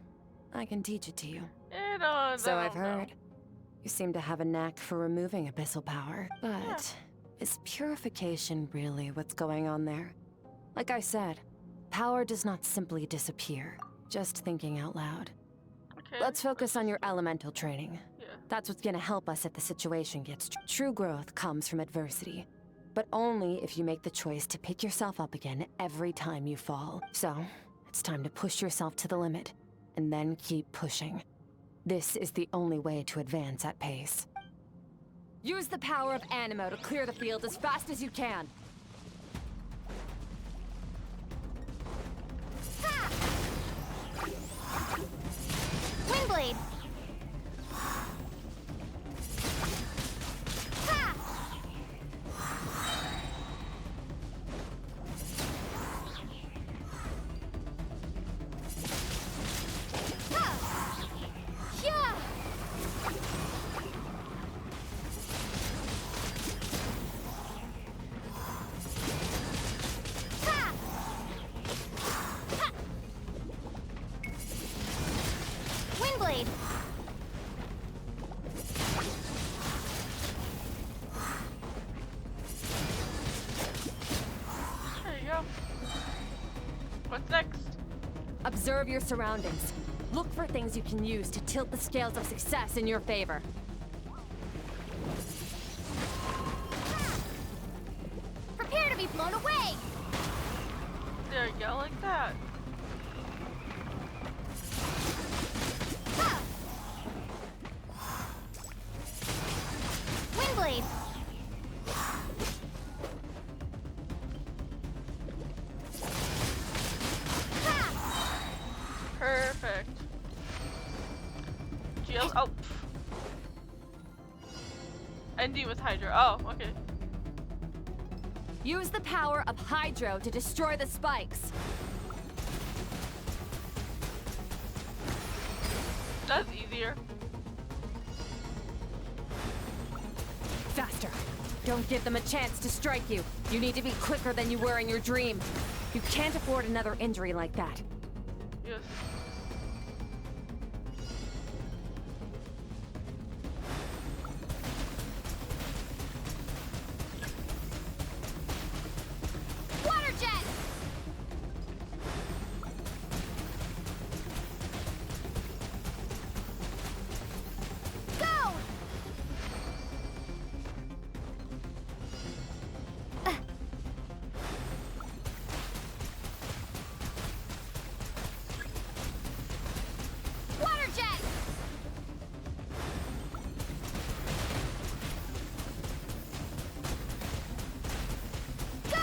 E: I can teach it to you. So I've heard. You seem to have a knack for removing abyssal power, but is purification really what's going on there? Like I said, power does not simply disappear, just thinking out loud. Let's focus on your elemental training. That's what's gonna help us if the situation gets true growth comes from adversity. But only if you make the choice to pick yourself up again every time you fall. So, it's time to push yourself to the limit, and then keep pushing. This is the only way to advance at pace. Use the power of Animo to clear the field as fast as you can.
B: Windblade! Windblade!
A: What's next?
E: Observe your surroundings. Look for things you can use to tilt the scales of success in your favor.
H: Prepare to be blown away!
A: There you go, like that.
H: Windblade!
A: Perfect. Geos. Oh. ND with Hydra. Oh, okay.
E: Use the power of Hydro to destroy the spikes.
A: That's easier.
E: Faster. Don't give them a chance to strike you. You need to be quicker than you were in your dream. You can't afford another injury like that.
A: Yes.
H: Water jet! Go! Water jet! Go!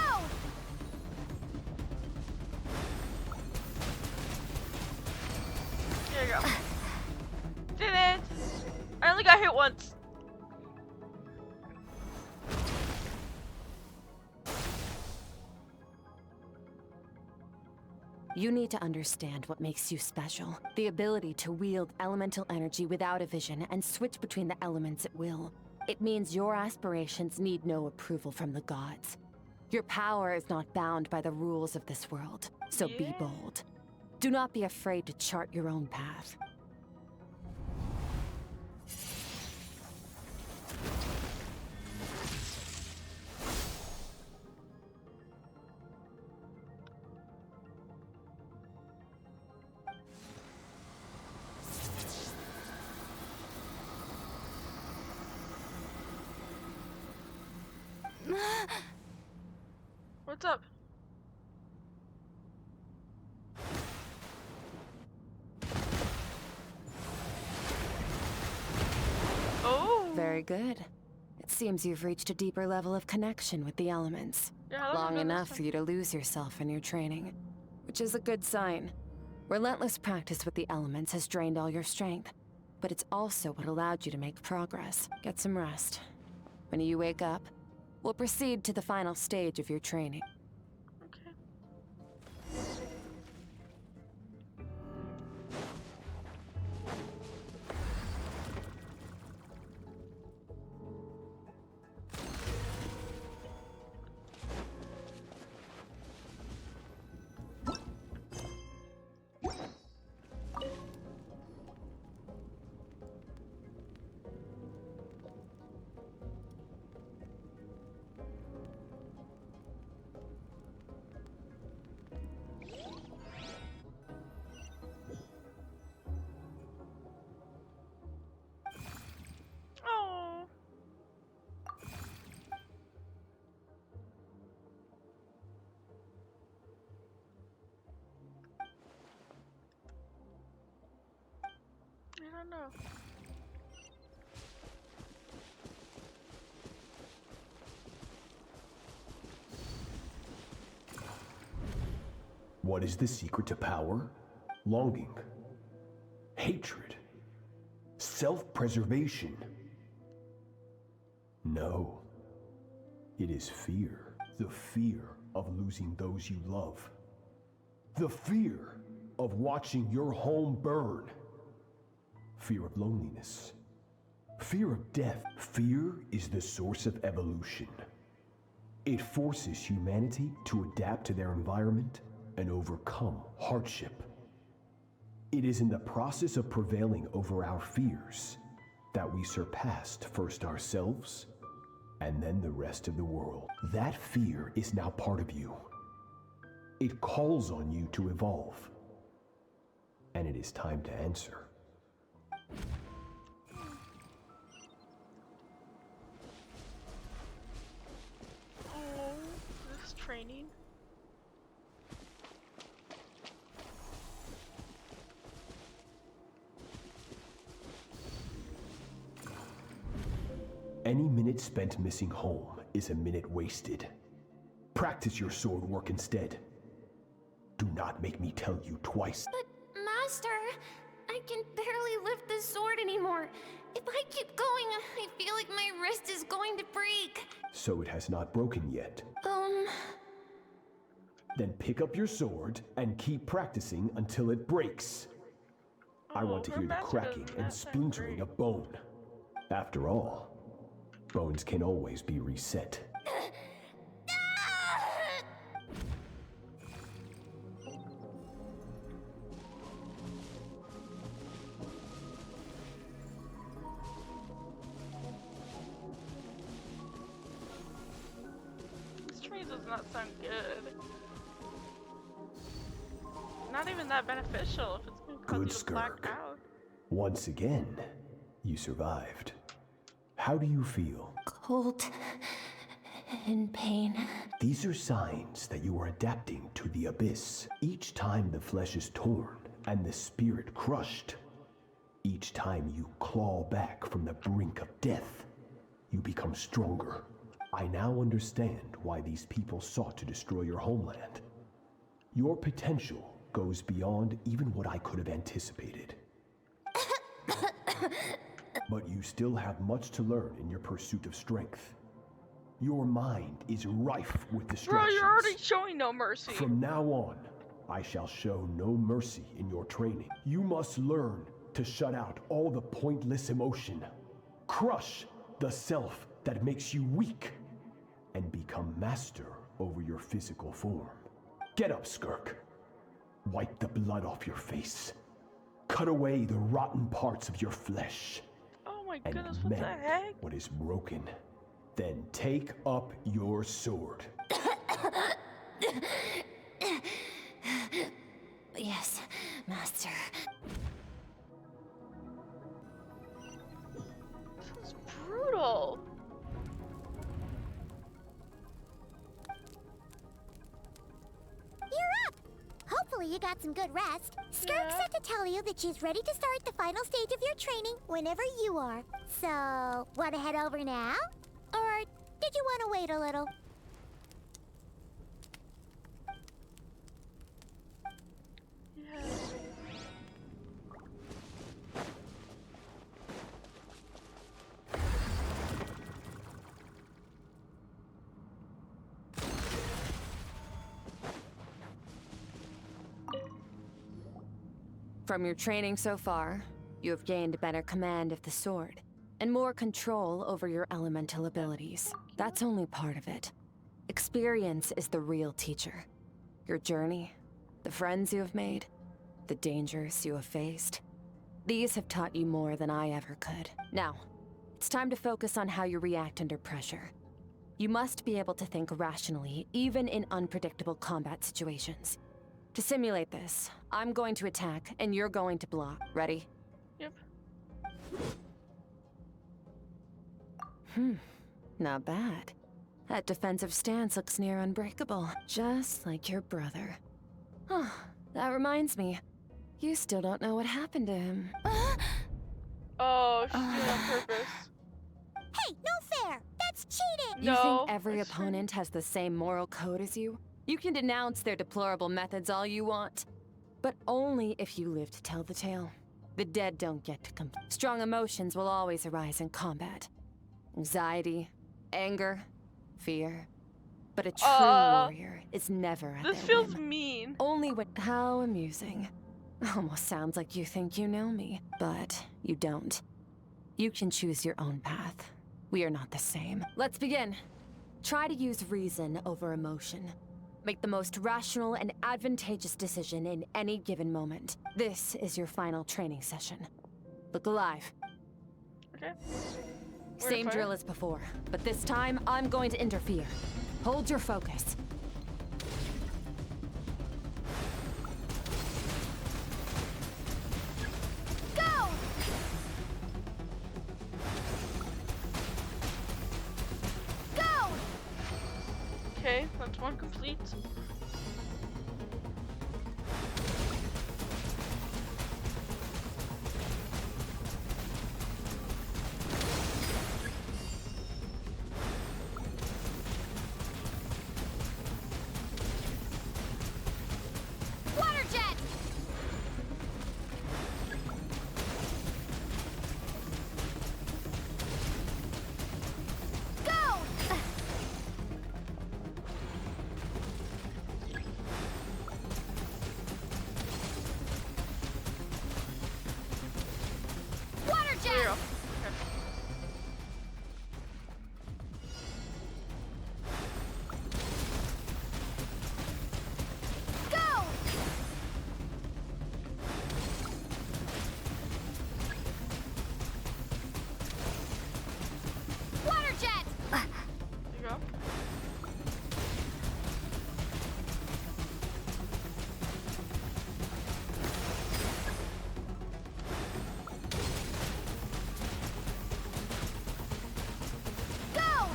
A: There you go. Did it! I only got hit once.
E: You need to understand what makes you special. The ability to wield elemental energy without a vision and switch between the elements at will. It means your aspirations need no approval from the gods. Your power is not bound by the rules of this world, so be bold. Do not be afraid to chart your own path.
A: What's up? Oh!
E: Very good. It seems you've reached a deeper level of connection with the elements.
A: Yeah, how long
E: Long
A: have you done
E: enough
A: this
E: for you to lose yourself in your training. Which is a good sign. Relentless practice with the elements has drained all your strength. But it's also what allowed you to make progress. Get some rest. When you wake up, we'll proceed to the final stage of your training.
A: Oh. I don't know.
O: What is the secret to power? Longing, hatred, self-preservation. No, it is fear. The fear of losing those you love. The fear of watching your home burn. Fear of loneliness. Fear of death. Fear is the source of evolution. It forces humanity to adapt to their environment and overcome hardship. It is in the process of prevailing over our fears that we surpassed first ourselves and then the rest of the world. That fear is now part of you. It calls on you to evolve. And it is time to answer.
A: Oh, this training.
O: Any minute spent missing home is a minute wasted. Practice your sword work instead. Do not make me tell you twice.
H: But, Master, I can barely lift the sword anymore. If I keep going, I feel like my wrist is going to break.
O: So it has not broken yet. Then pick up your sword and keep practicing until it breaks. I want to hear the cracking and splintering of bone. After all, bones can always be reset.
A: This training does not sound good. Not even that beneficial if it's going to cause
O: Good
A: you to black
O: Skirk.
A: out.
O: Once again, you survived. How do you feel?
H: Cold. In pain.
O: These are signs that you are adapting to the abyss. Each time the flesh is torn and the spirit crushed, each time you claw back from the brink of death, you become stronger. I now understand why these people sought to destroy your homeland. Your potential goes beyond even what I could have anticipated. But you still have much to learn in your pursuit of strength. Your mind is rife with distractions.
A: Bro, you're already showing no mercy.
O: From now on, I shall show no mercy in your training. You must learn to shut out all the pointless emotion. Crush the self that makes you weak. And become master over your physical form. Get up, Skirk. Wipe the blood off your face. Cut away the rotten parts of your flesh.
A: Oh my
O: And
A: goodness, what
O: mend
A: the heck?
O: what is broken. Then take up your sword.
H: Yes, Master.
A: This is brutal.
B: You're up! Hopefully you got some good rest. Skirk said to tell you that she's ready to start the final stage of your training whenever you are. So, wanna head over now? Or did you wanna wait a little?
E: From your training so far, you have gained better command of the sword, and more control over your elemental abilities. That's only part of it. Experience is the real teacher. Your journey, the friends you have made, the dangers you have faced. These have taught you more than I ever could. Now, it's time to focus on how you react under pressure. You must be able to think rationally, even in unpredictable combat situations. To simulate this, I'm going to attack, and you're going to block. Ready?
A: Yep.
E: Not bad. That defensive stance looks near unbreakable, just like your brother. Oh, that reminds me. You still don't know what happened to him.
A: Oh, she's doing it on purpose.
B: Hey, no fair! That's cheating!
E: You think every opponent has the same moral code as you? You can denounce their deplorable methods all you want, but only if you live to tell the tale. The dead don't get to complain. Strong emotions will always arise in combat. Anxiety, anger, fear. But a true warrior is never at
A: This
E: their
A: feels
E: whim.
A: mean.
E: Only when— How amusing. Almost sounds like you think you know me, but you don't. You can choose your own path. We are not the same. Let's begin. Try to use reason over emotion. Make the most rational and advantageous decision in any given moment. This is your final training session. Look alive.
A: Okay.
E: Same drill as before, but this time I'm going to interfere. Hold your focus.
A: Okay, that's one complete.
H: Water jet! Go! Water jet!
A: There you go.
H: Go! Water jet!
A: There you go.
H: Go!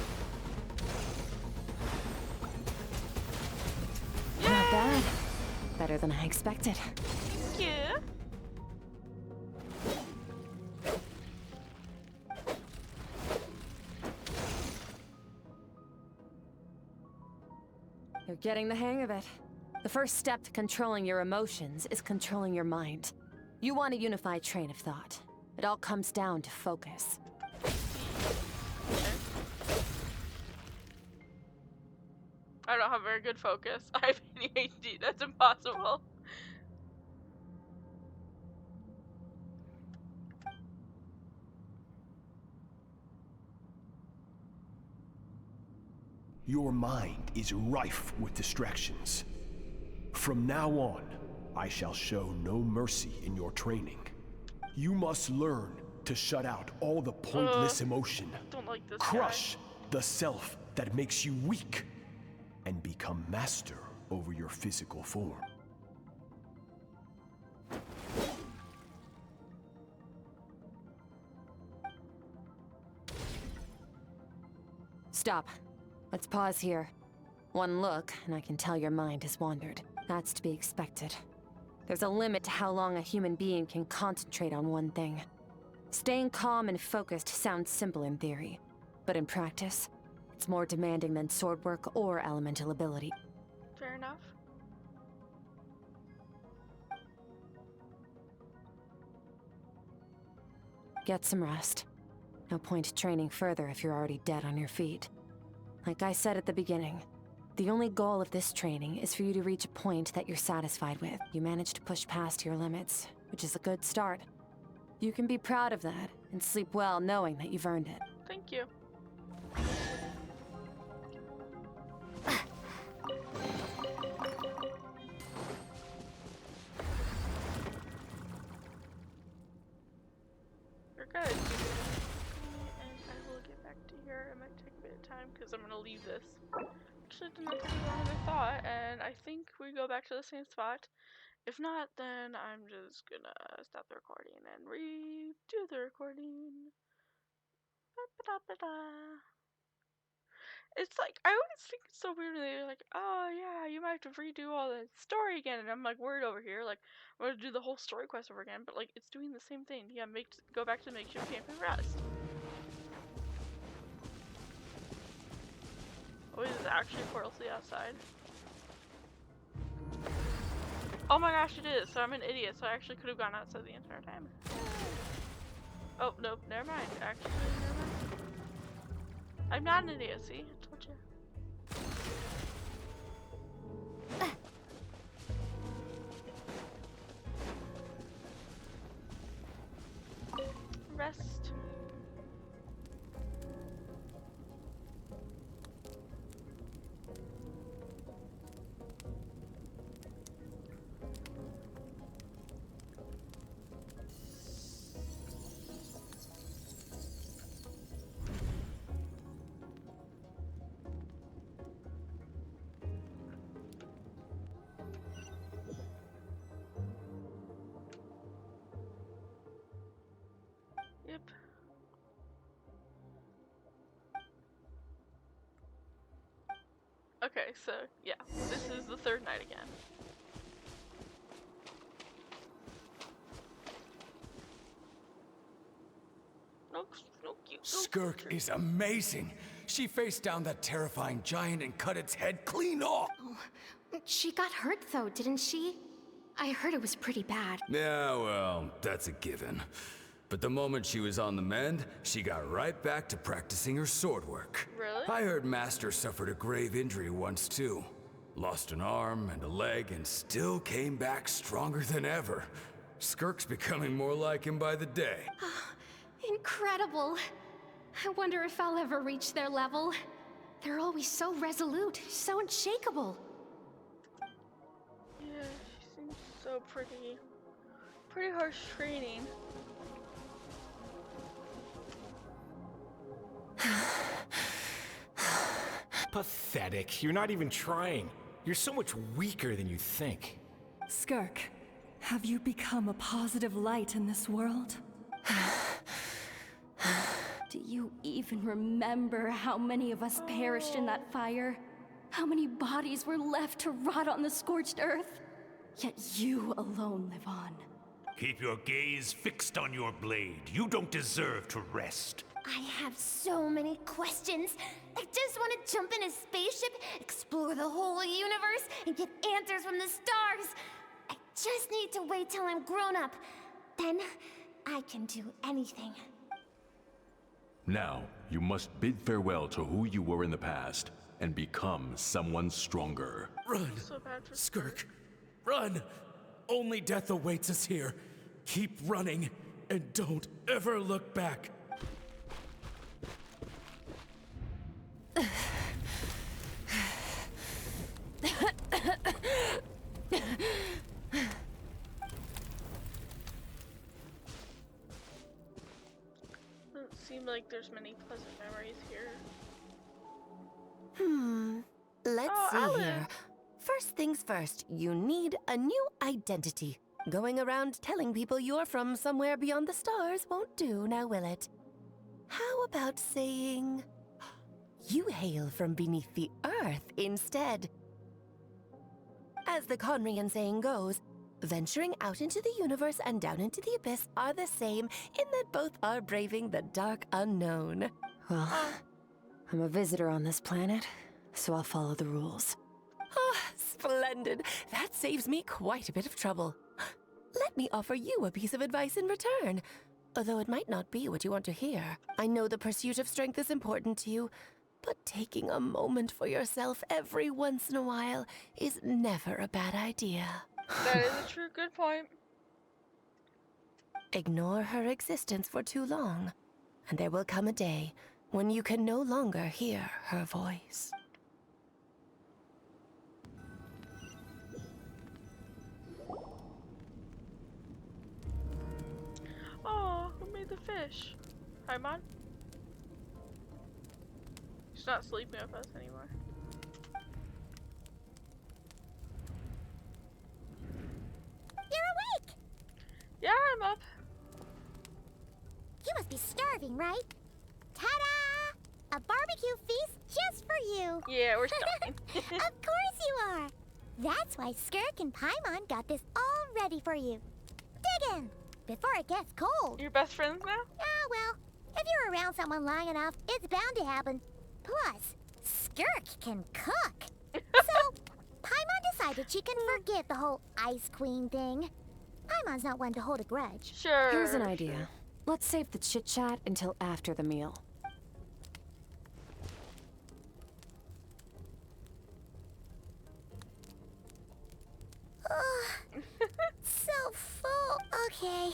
E: Not bad. Better than I expected.
A: Thank you.
E: You're getting the hang of it. The first step to controlling your emotions is controlling your mind. You want a unified train of thought. It all comes down to focus.
A: I don't have very good focus. I have ADHD. That's impossible.
O: Your mind is rife with distractions. From now on, I shall show no mercy in your training. You must learn to shut out all the pointless emotion.
A: Don't like this
O: Crush the self that makes you weak, and become master over your physical form.
E: Stop. Let's pause here. One look, and I can tell your mind has wandered. That's to be expected. There's a limit to how long a human being can concentrate on one thing. Staying calm and focused sounds simple in theory, but in practice, it's more demanding than sword work or elemental ability.
A: Fair enough.
E: Get some rest. No point training further if you're already dead on your feet. Like I said at the beginning, the only goal of this training is for you to reach a point that you're satisfied with. You managed to push past your limits, which is a good start. You can be proud of that and sleep well knowing that you've earned it.
A: Thank you. You're good. And I will get back to here. It might take a bit of time because I'm gonna leave this. Actually, did not take as long as I thought, and I think we go back to the same spot. If not, then I'm just gonna stop the recording and redo the recording. Ba-ba-da-ba-da. It's like, I always think it's so weird when they're like, oh yeah, you might have to redo all the story again, and I'm like worried over here, like, I'm gonna do the whole story quest over again, but like, it's doing the same thing. Yeah, go back to makeshift camp and rest. Oh, is it actually a portal to the outside? Oh my gosh, it is. So I'm an idiot, so I actually could have gone outside the entire time. Oh, nope, never mind. Actually, never mind. I'm not an idiot, see? I told you. Rest. Okay, so yeah, this is the third night again.
P: Skirk is amazing. She faced down that terrifying giant and cut its head clean off.
H: Oh, she got hurt though, didn't she? I heard it was pretty bad.
P: Yeah, well, that's a given. But the moment she was on the mend, she got right back to practicing her sword work.
A: Really?
P: I heard Master suffered a grave injury once too. Lost an arm and a leg and still came back stronger than ever. Skirk's becoming more like him by the day.
H: Incredible. I wonder if I'll ever reach their level. They're always so resolute, so unshakable.
A: Yeah, she seems so pretty. Pretty harsh training.
Q: Pathetic. You're not even trying. You're so much weaker than you think.
N: Skirk, have you become a positive light in this world?
J: Do you even remember how many of us perished in that fire? How many bodies were left to rot on the scorched earth? Yet you alone live on.
R: Keep your gaze fixed on your blade. You don't deserve to rest.
B: I have so many questions. I just want to jump in a spaceship, explore the whole universe, and get answers from the stars. I just need to wait till I'm grown up. Then I can do anything.
S: Now, you must bid farewell to who you were in the past and become someone stronger.
K: Run! Skirk! Run! Only death awaits us here. Keep running, and don't ever look back.
A: Doesn't seem like there's many pleasant memories here.
T: Let's
A: Oh,
T: see
A: Alan.
T: here. First things first, you need a new identity. Going around telling people you're from somewhere beyond the stars won't do, now will it? How about saying you hail from beneath the earth instead? As the Conrian saying goes, venturing out into the universe and down into the abyss are the same in that both are braving the dark unknown.
E: Well, I'm a visitor on this planet, so I'll follow the rules.
T: Ah, splendid. That saves me quite a bit of trouble. Let me offer you a piece of advice in return. Although it might not be what you want to hear. I know the pursuit of strength is important to you, but taking a moment for yourself every once in a while is never a bad idea.
A: That is a true good point.
T: Ignore her existence for too long, and there will come a day when you can no longer hear her voice.
A: Oh, who made the fish? Hi, Mon. She's not sleeping with us anymore.
B: You're awake!
A: Yeah, I'm up.
B: You must be starving, right? Ta-da! A barbecue feast just for you!
A: Yeah, we're starving.
B: Of course you are! That's why Skirk and Paimon got this all ready for you. Dig in! Before it gets cold.
A: You're best friends now?
B: Ah, well, if you're around someone long enough, it's bound to happen. Plus, Skirk can cook. So, Paimon decided she can forget the whole Ice Queen thing. Paimon's not one to hold a grudge.
A: Sure.
E: Here's an idea. Let's save the chit-chat until after the meal.
B: So full. Okay,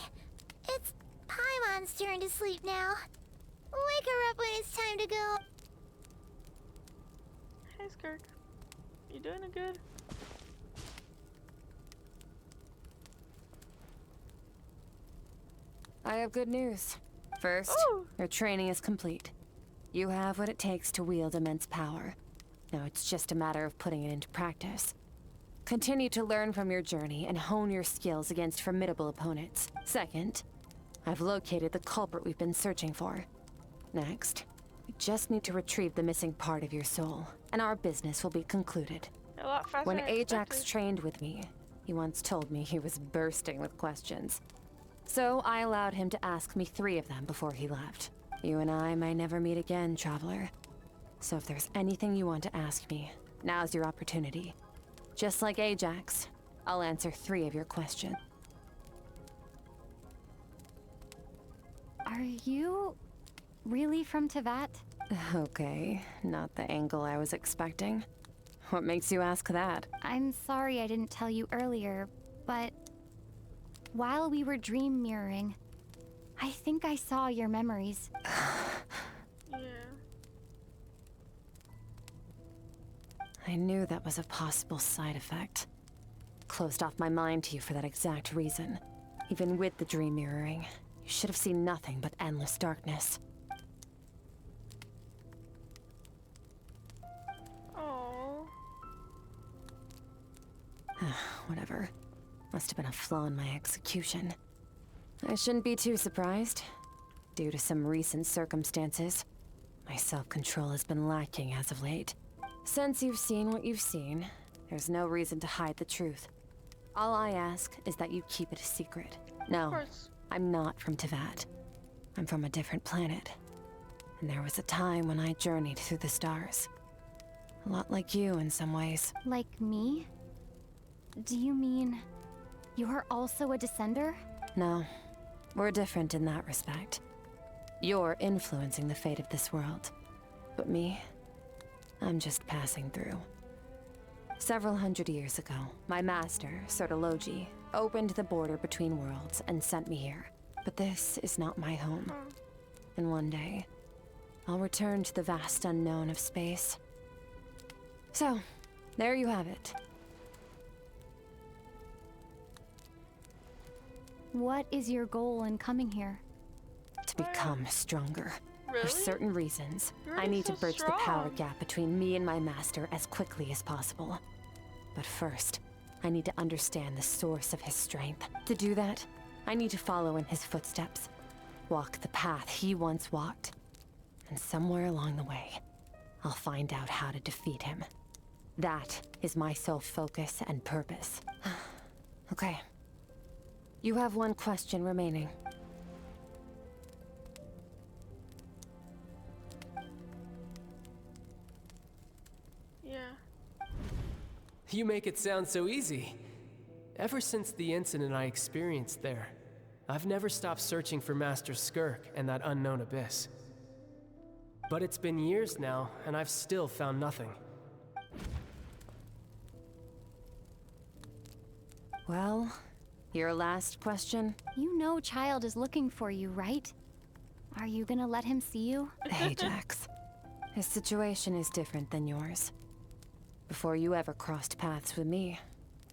B: it's Paimon's turn to sleep now. Wake her up when it's time to go.
A: Hey, Skirk. You doing it good?
E: I have good news. First, your training is complete. You have what it takes to wield immense power. Now it's just a matter of putting it into practice. Continue to learn from your journey and hone your skills against formidable opponents. Second, I've located the culprit we've been searching for. Next, You just need to retrieve the missing part of your soul, and our business will be concluded.
A: A lot faster
E: When
A: than I
E: Ajax
A: expected.
E: trained with me, he once told me he was bursting with questions. So I allowed him to ask me 3 of them before he left. You and I may never meet again, Traveler. So if there's anything you want to ask me, now's your opportunity. Just like Ajax, I'll answer 3 of your questions.
J: Are you really from Teyvat?
E: Okay, not the angle I was expecting. What makes you ask that?
J: I'm sorry I didn't tell you earlier, but while we were dream mirroring, I think I saw your memories.
A: Yeah.
E: I knew that was a possible side effect. Closed off my mind to you for that exact reason. Even with the dream mirroring, you should have seen nothing but endless darkness.
A: Oh.
E: Whatever. Must have been a flaw in my execution. I shouldn't be too surprised. Due to some recent circumstances, my self-control has been lacking as of late. Since you've seen what you've seen, there's no reason to hide the truth. All I ask is that you keep it a secret. No, I'm not from Teyvat. I'm from a different planet. And there was a time when I journeyed through the stars. A lot like you in some ways.
J: Like me? Do you mean you're also a descender?
E: No, we're different in that respect. You're influencing the fate of this world. But me, I'm just passing through. Several hundred years ago, my master, Sertologi, opened the border between worlds and sent me here. But this is not my home. And one day, I'll return to the vast unknown of space. So, there you have it.
J: What is your goal in coming here?
E: To become stronger.
A: Really?
E: For certain reasons,
A: You're
E: I need
A: so
E: to bridge the power
A: strong.
E: gap between me and my master as quickly as possible. But first, I need to understand the source of his strength. To do that, I need to follow in his footsteps. Walk the path he once walked. And somewhere along the way, I'll find out how to defeat him. That is my sole focus and purpose. Okay. You have one question remaining.
A: Yeah.
U: You make it sound so easy. Ever since the incident I experienced there, I've never stopped searching for Master Skirk and that unknown abyss. But it's been years now, and I've still found nothing.
E: Well, your last question?
J: You know Child is looking for you, right? Are you gonna let him see you?
E: Ajax. His situation is different than yours. Before you ever crossed paths with me,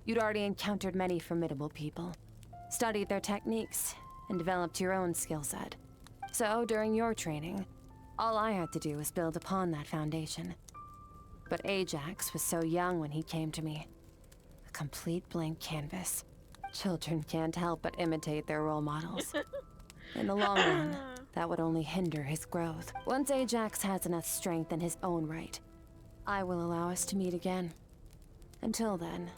E: you'd already encountered many formidable people, studied their techniques, and developed your own skill set. So, during your training, all I had to do was build upon that foundation. But Ajax was so young when he came to me. A complete blank canvas. Children can't help but imitate their role models. In the long run, that would only hinder his growth. Once Ajax has enough strength in his own right, I will allow us to meet again. Until then,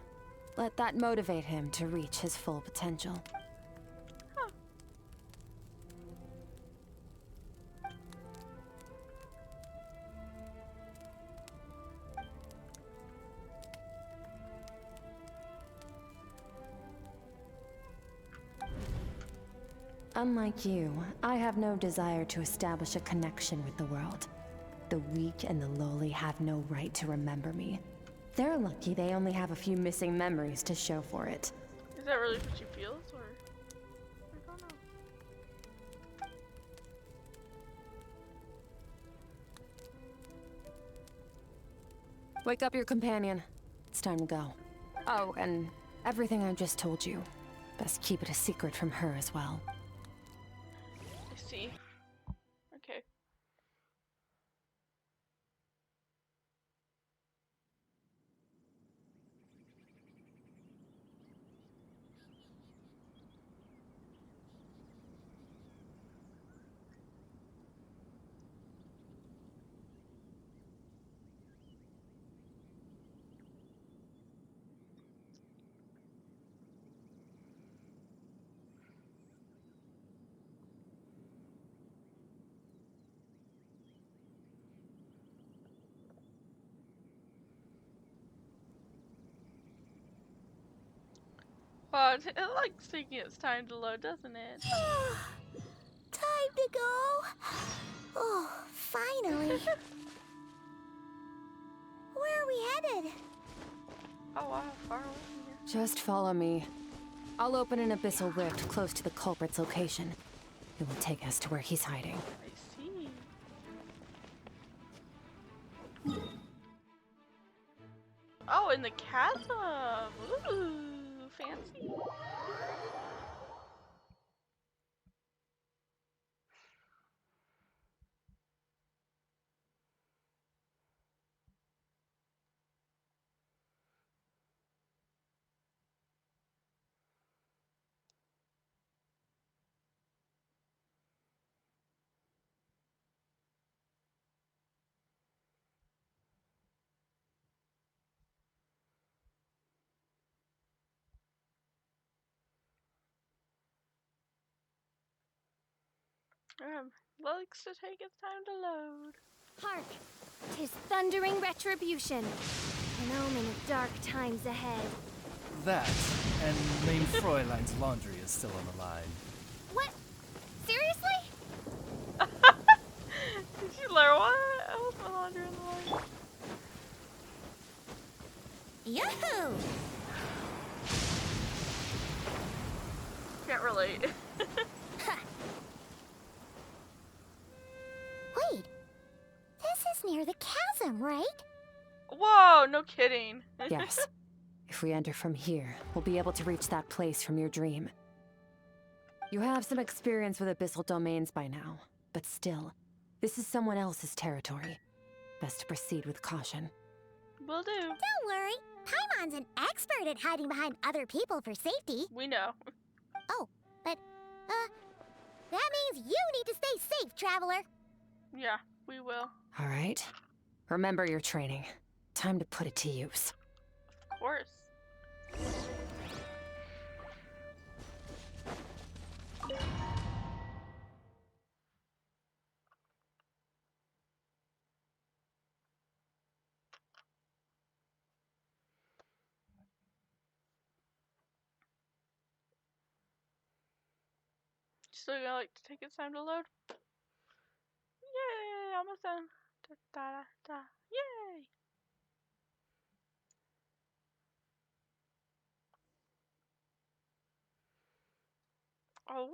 E: let that motivate him to reach his full potential. Unlike you, I have no desire to establish a connection with the world. The weak and the lowly have no right to remember me. They're lucky they only have a few missing memories to show for it.
A: Is that really what you feel, or? I don't know.
E: Wake up your companion. It's time to go. Oh, and everything I just told you. Best keep it a secret from her as well.
A: I see. Okay. Wow, it likes taking its time to load, doesn't it?
B: Time to go. Oh, finally. Where are we headed?
A: Oh wow, far away from here.
E: Just follow me. I'll open an abyssal rift close to the culprit's location. It will take us to where he's hiding.
A: I see. Oh, in the chasm! Ooh, fancy. Likes to take its time to load.
H: Hark! 'Tis thundering retribution. An omen of dark times ahead.
M: That, and Lame Fräulein's laundry is still on the line.
H: What? Seriously?
A: Did you learn what? I was my laundry in the line.
B: Yahoo!
A: Can't relate.
B: Wait, this is near the chasm, right?
A: Whoa, no kidding.
E: Yes. If we enter from here, we'll be able to reach that place from your dream. You have some experience with abyssal domains by now, but still, this is someone else's territory. Best to proceed with caution.
A: Will do.
B: Don't worry. Paimon's an expert at hiding behind other people for safety.
A: We know.
B: Oh, but, that means you need to stay safe, traveler.
A: Yeah, we will.
E: All right. Remember your training. Time to put it to use.
A: Of course. Still gonna like to take its time to load? Yay! Almost done. Da, da, da, da. Yay! Oh.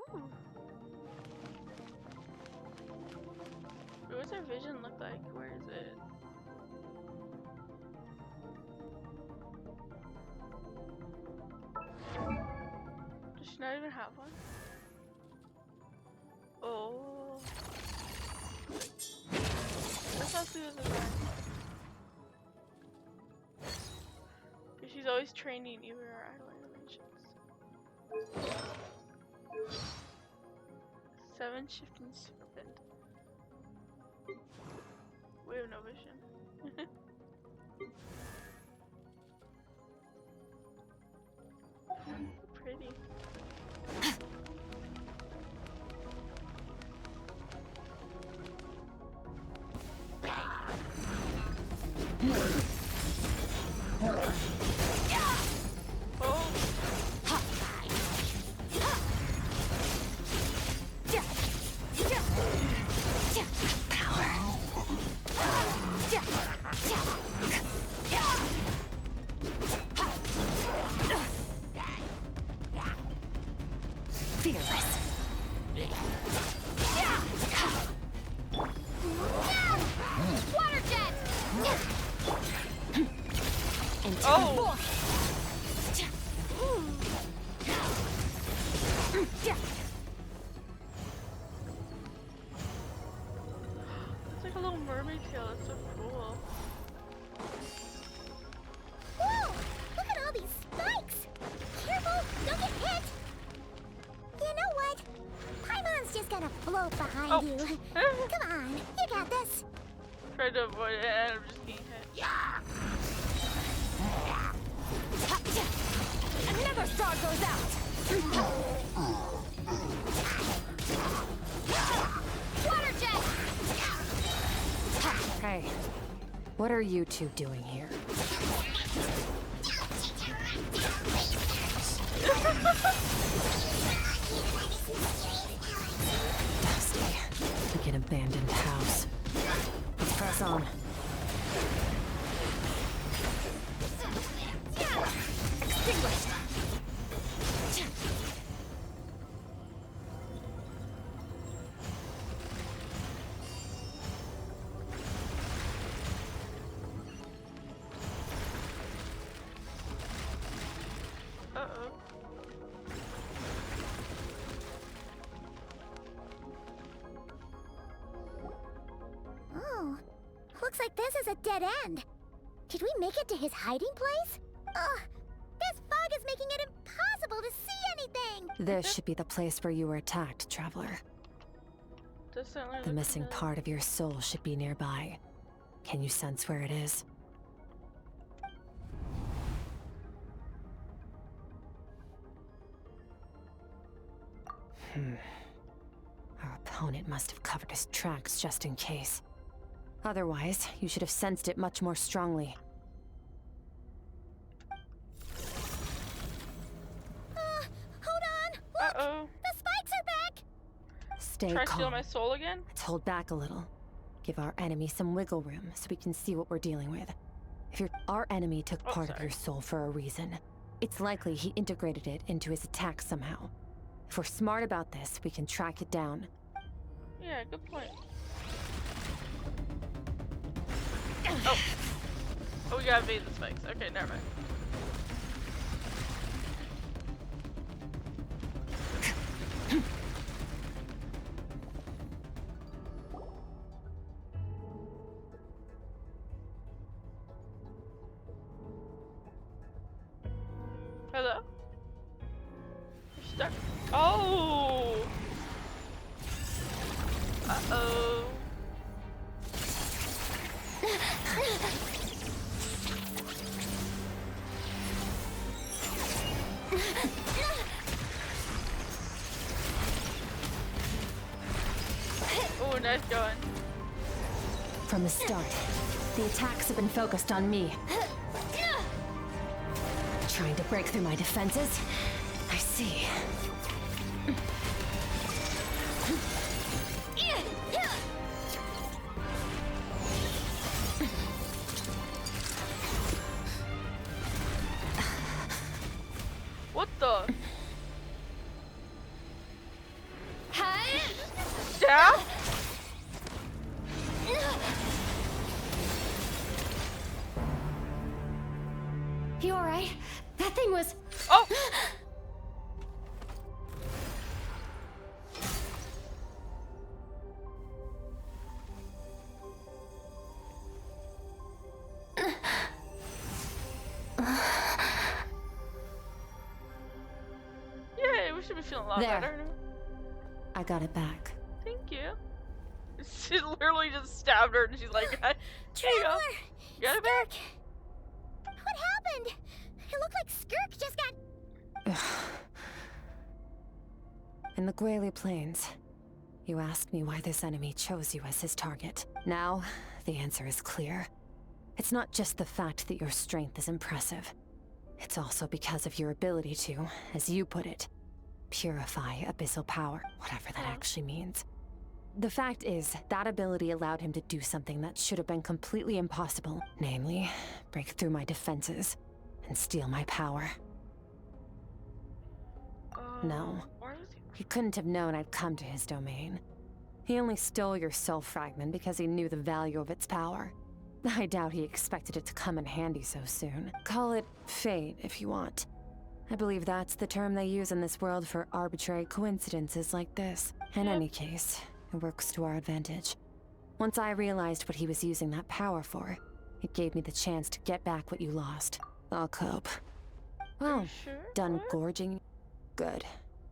A: What does our vision look like? Where is it? Does she not even have one? Oh. Let's not see what's in there. She's always training even her idle animations. 7 shifting serpent. We have no vision. Pretty. Oh! It's like a little mermaid tail, it's so cool.
B: Whoa! Look at all these spikes! Careful! Don't get hit! You know what? Paimon's just gonna float behind you. Come on, you got this.
A: Tried to avoid it and I'm just getting hit.
B: Yeah!
H: Another straw goes out! Water jet!
E: Hey, what are you two doing here?
A: Uh-oh.
B: Oh, looks like this is a dead end. Did we make it to his hiding place? Ugh, this fog is making it impossible to see anything!
E: This should be the place where you were attacked, Traveler. The missing part of your soul should be nearby. Can you sense where it is? Our opponent must have covered his tracks just in case. Otherwise, you should have sensed it much more strongly.
B: Hold on! Look!
A: Uh-oh.
B: The spikes are back!
E: Stay
A: Try to
E: calm.
A: steal my soul again?
E: Let's hold back a little. Give our enemy some wiggle room so we can see what we're dealing with. If our enemy took part of your soul for a reason, it's likely he integrated it into his attack somehow. If we're smart about this, we can track it down.
A: Yeah, good point. Oh. Oh, we gotta evade the spikes. Okay, never mind. Hello? You're stuck. Oh! Uh-oh. Oh, nice going.
E: From the start, the attacks have been focused on me. Trying to break through my defenses? I see.
A: What the? Stab?
J: You alright? That thing was...
A: Oh! Yay, we should be feeling a lot
E: There.
A: better.
E: I got it back.
A: Thank you. She literally just stabbed her and she's like, here you go. Got it back.
B: What happened? It looked like Skirk just got...
E: In the Gueli Plains, you asked me why this enemy chose you as his target. Now, the answer is clear. It's not just the fact that your strength is impressive. It's also because of your ability to, as you put it, purify abyssal power, whatever that actually means. The fact is, that ability allowed him to do something that should have been completely impossible, namely, break through my defenses and steal my power. No, he couldn't have known I'd come to his domain. He only stole your soul fragment because he knew the value of its power. I doubt he expected it to come in handy so soon. Call it fate, if you want. I believe that's the term they use in this world for arbitrary coincidences like this. In any case, it works to our advantage. Once I realized what he was using that power for, it gave me the chance to get back what you lost. I'll cope. Well, done gorging? Good.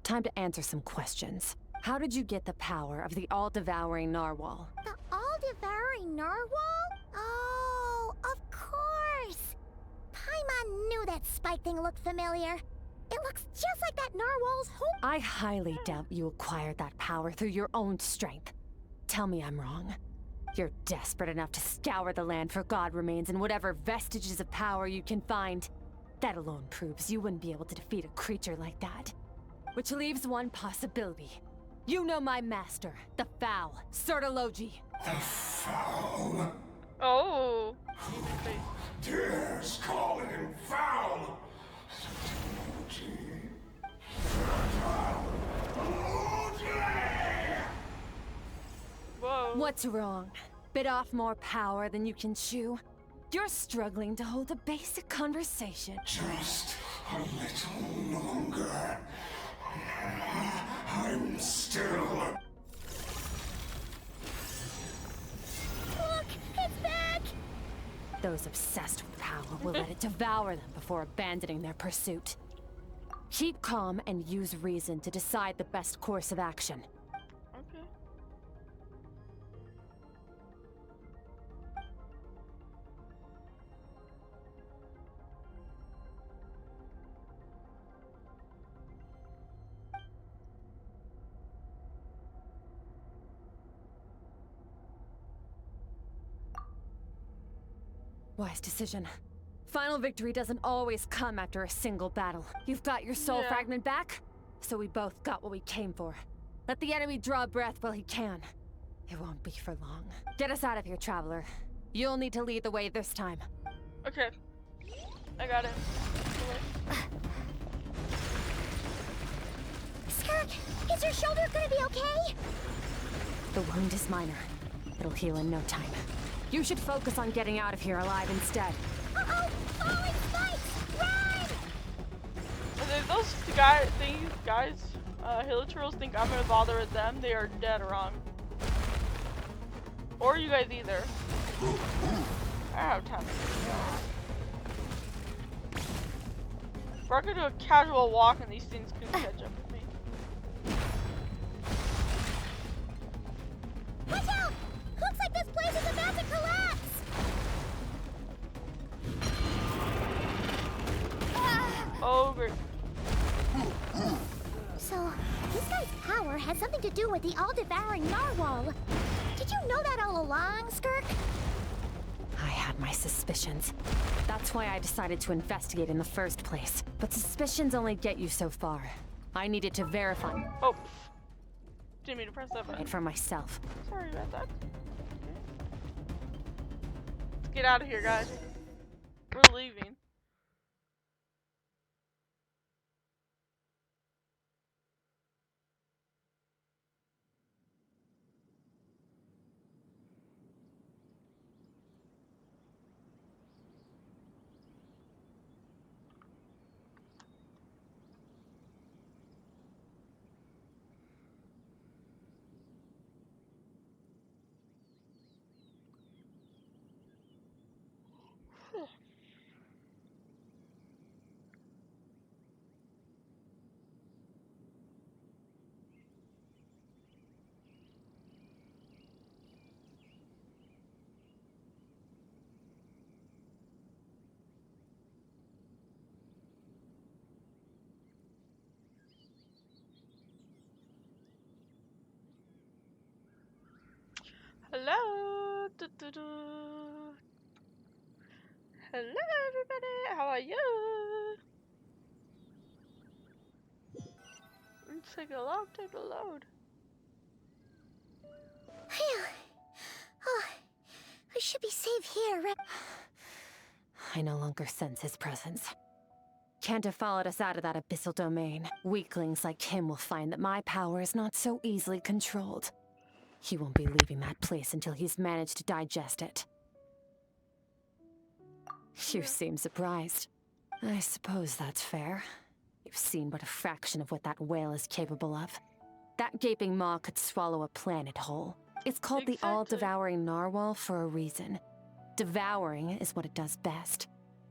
E: Time to answer some questions. How did you get the power of the all-devouring narwhal?
B: The all-devouring narwhal? Oh, of course! Paimon knew that spike thing looked familiar. It looks just like that narwhal's whole...
E: I highly doubt you acquired that power through your own strength. Tell me I'm wrong. You're desperate enough to scour the land for god remains and whatever vestiges of power you can find. That alone proves you wouldn't be able to defeat a creature like that. Which leaves one possibility. You know my master, the Foul, Sertologi.
C: The Foul?
A: Oh.
C: Dares call him foul?
E: What's wrong? Bit off more power than you can chew? You're struggling to hold a basic conversation.
C: Just a little longer. I'm still...
B: Look, it's back!
E: Those obsessed with power will let it devour them before abandoning their pursuit. Keep calm and use reason to decide the best course of action.
A: Okay.
E: Wise decision. Final victory doesn't always come after a single battle. You've got your soul fragment back, so we both got what we came for. Let the enemy draw breath while he can. It won't be for long. Get us out of here, Traveler. You'll need to lead the way this time.
A: Okay. I got it.
B: Skirk, is your shoulder gonna be okay?
E: The wound is minor. It'll heal in no time. You should focus on getting out of here alive instead.
B: Uh-oh! Falling spikes! Run!
A: And if those guys, Hilichurls think I'm gonna bother with them, they are dead wrong. Or you guys either. I don't have time. We're gonna do a casual walk and these things can catch up with me.
B: Watch out! Looks like this place is about to collapse!
A: Oh, great.
B: So, this guy's power has something to do with the all-devouring narwhal. Did you know that all along, Skirk?
E: I had my suspicions. That's why I decided to investigate in the first place. But suspicions only get you so far. I needed to verify.
A: Oh. Didn't mean to press that button.
E: It for myself.
A: Sorry about that. Let's get out of here, guys. We're leaving. Hello. Hello, everybody. How are you? Let's take a load.
B: Phew. Oh, we should be safe here, right?
E: I no longer sense his presence. Can't have followed us out of that abyssal domain. Weaklings like him will find that my power is not so easily controlled. He won't be leaving that place until he's managed to digest it. You seem surprised. I suppose that's fair. You've seen but a fraction of what that whale is capable of. That gaping maw could swallow a planet whole. It's called the all-devouring narwhal for a reason. Devouring is what it does best.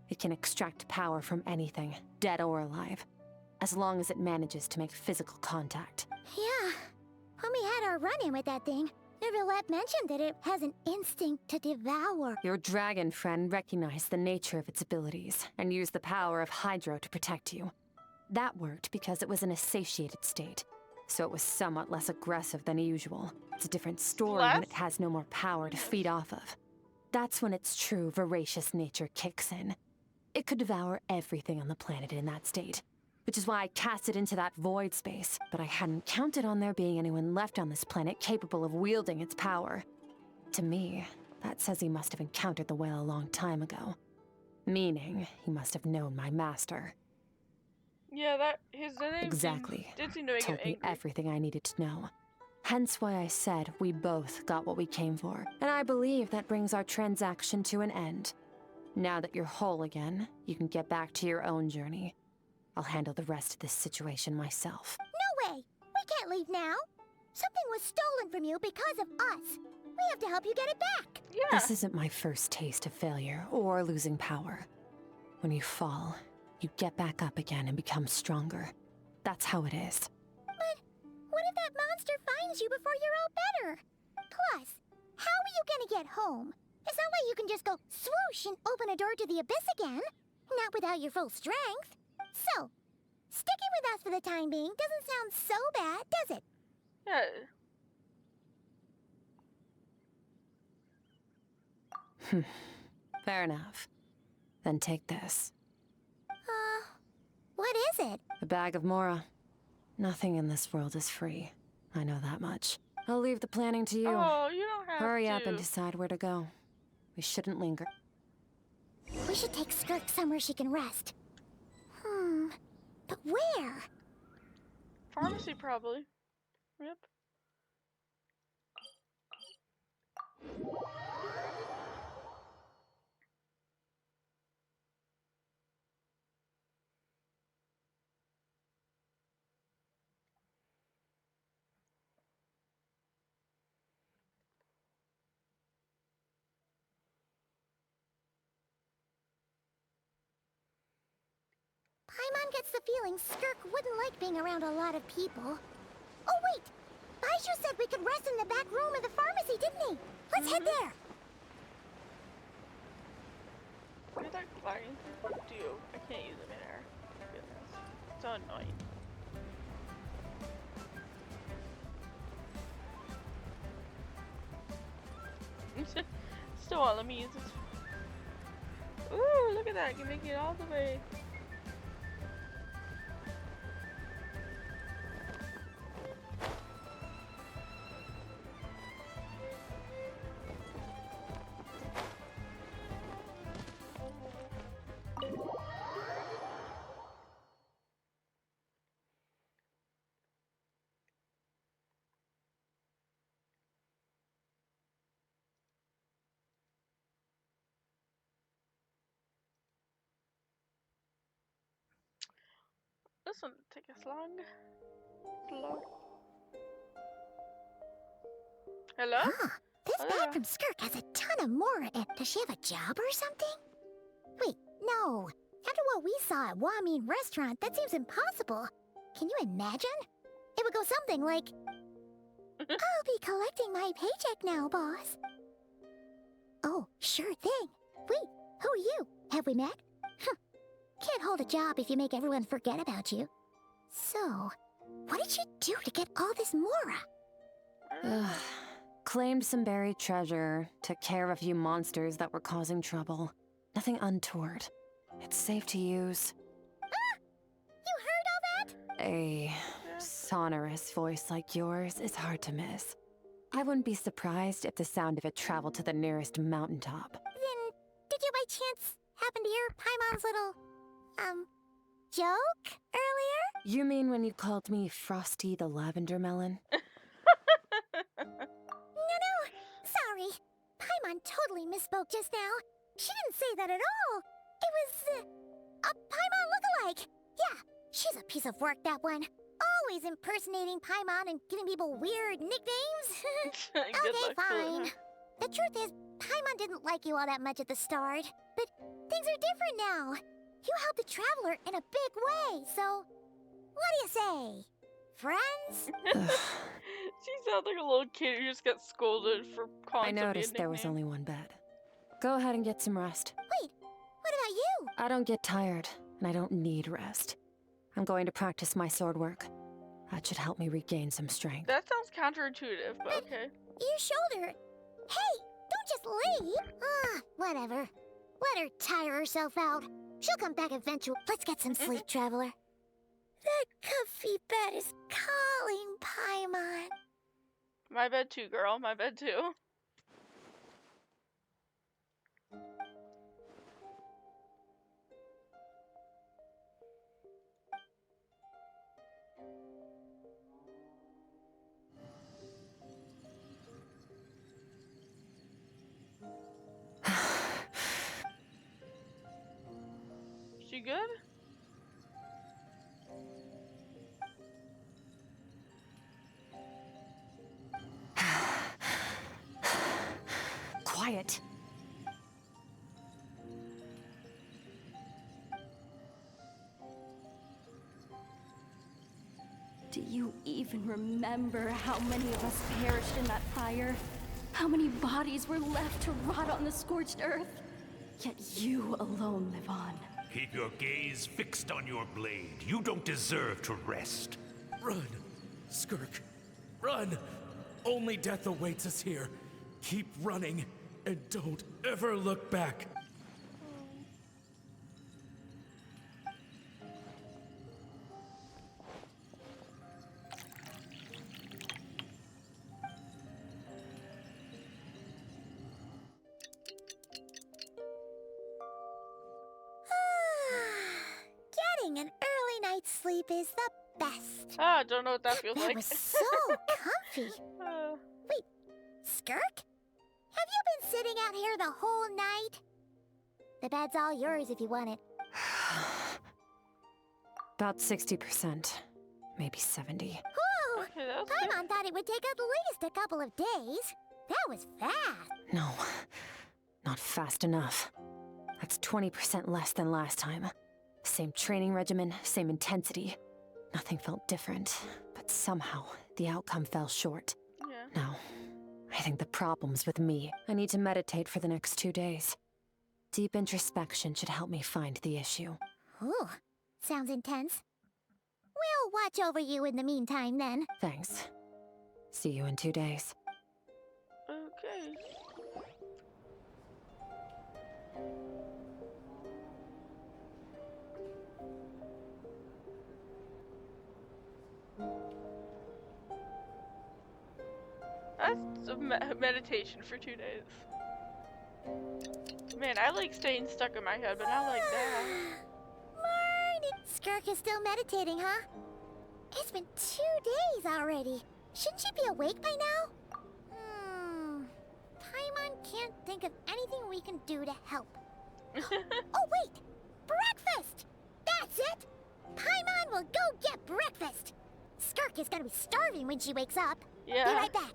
E: It can extract power from anything, dead or alive, as long as it manages to make physical contact.
B: Yeah. When we had our run-in with that thing, Neverlet mentioned that it has an instinct to devour.
E: Your dragon friend recognized the nature of its abilities and used the power of Hydro to protect you. That worked because it was in a satiated state, so it was somewhat less aggressive than usual. It's a different story when it has no more power to feed off of. That's when its true voracious nature kicks in. It could devour everything on the planet in that state, which is why I cast it into that void space, but I hadn't counted on there being anyone left on this planet capable of wielding its power. To me, that says he must have encountered the whale a long time ago. Meaning, he must have known my master.
A: Yeah, his name
E: Exactly.
A: did seem to make
E: Told
A: him
E: me
A: angry.
E: everything I needed to know. Hence why I said we both got what we came for. And I believe that brings our transaction to an end. Now that you're whole again, you can get back to your own journey. I'll handle the rest of this situation myself.
B: No way! We can't leave now. Something was stolen from you because of us. We have to help you get it back.
A: Yeah.
E: This isn't my first taste of failure or losing power. When you fall, you get back up again and become stronger. That's how it is.
B: But what if that monster finds you before you're all better? Plus, how are you gonna get home? It's not like you can just go swoosh and open a door to the abyss again. Not without your full strength. So, sticking with us for the time being doesn't sound so bad, does it?
A: Yeah.
E: Fair enough. Then take this.
B: What is it?
E: A bag of Mora. Nothing in this world is free. I know that much. I'll leave the planning to you.
A: Oh, you don't have
E: Hurry
A: to.
E: up and decide where to go. We shouldn't linger.
B: We should take Skirk somewhere she can rest. But where?
A: Pharmacy, probably. Yep.
B: Paimon gets the feeling Skirk wouldn't like being around a lot of people. Oh wait! Baishu said we could rest in the back room of the pharmacy, didn't he? Let's head there!
A: What did that gliding thing do? I can't use it in air. Goodness. So annoying. Still won't let me use it. Ooh, look at that. I can make it all the way. This one take us long. Slow. Hello?
B: This bag from Skirk has a ton of Mora in it. Does she have a job or something? Wait, no. After what we saw at Wamin Restaurant, that seems impossible. Can you imagine? It would go something like, I'll be collecting my paycheck now, boss. Oh, sure thing. Wait, who are you? Have we met? Can't hold a job if you make everyone forget about you. So, what did you do to get all this Mora?
E: Claimed some buried treasure, took care of a few monsters that were causing trouble. Nothing untoward. It's safe to use.
B: You heard all that?
E: A sonorous voice like yours is hard to miss. I wouldn't be surprised if the sound of it traveled to the nearest mountaintop.
B: Then, did you by chance happen to hear Paimon's little, joke earlier?
E: You mean when you called me Frosty the Lavender Melon?
B: No, sorry. Paimon totally misspoke just now. She didn't say that at all. It was, a Paimon lookalike. Yeah, she's a piece of work, that one. Always impersonating Paimon and giving people weird nicknames. Okay, fine. The truth is, Paimon didn't like you all that much at the start. But things are different now. You helped the Traveler in a big way, so... What do you say? Friends?
A: She sounds like a little kid who just got scolded for calling
E: I noticed there was only one bed. Go ahead and get some rest.
B: Wait, what about you?
E: I don't get tired, and I don't need rest. I'm going to practice my sword work. That should help me regain some strength.
A: That sounds counterintuitive, but okay.
B: Your shoulder. Hey, don't just leave. Whatever. Let her tire herself out. She'll come back eventually. Let's get some sleep, Traveler. That comfy bed is calling, Paimon.
A: My bed too, girl. My bed too. You good?
E: Quiet.
J: Do you even remember how many of us perished in that fire? How many bodies were left to rot on the scorched earth? Yet you alone live on.
R: Keep your gaze fixed on your blade. You don't deserve to rest.
K: Run, Skirk. Run! Only death awaits us here. Keep running, and don't ever look back.
B: Getting an early night's sleep is the best.
A: Ah, I don't know what that feels
B: That
A: like.
B: was so comfy. Wait, Skirk? Have you been sitting out here the whole night? The bed's all yours if you want it.
E: About 60%. Maybe 70.
B: Whew!
A: Okay, that was good.
B: Paimon thought it would take at least a couple of days. That was fast.
E: No, not fast enough. That's 20% less than last time. Same training regimen, same intensity. Nothing felt different, but somehow the outcome fell short.
A: Yeah.
E: Now, I think the problem's with me. I need to meditate for the next 2 days. Deep introspection should help me find the issue.
B: Ooh, sounds intense. We'll watch over you in the meantime then.
E: Thanks. See you in 2 days.
A: Okay. That's a meditation for 2 days. Man, I like staying stuck in my head, but not like that.
B: Morning! Skirk is still meditating, huh? It's been 2 days already. Shouldn't she be awake by now? Paimon can't think of anything we can do to help. Oh, wait! Breakfast! That's it! Paimon will go get breakfast! Skirk is gonna be starving when she wakes up.
A: Yeah.
B: Be right back.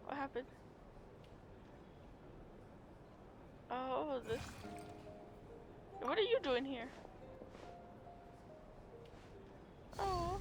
A: What happened? Oh, this. What are you doing here? Oh.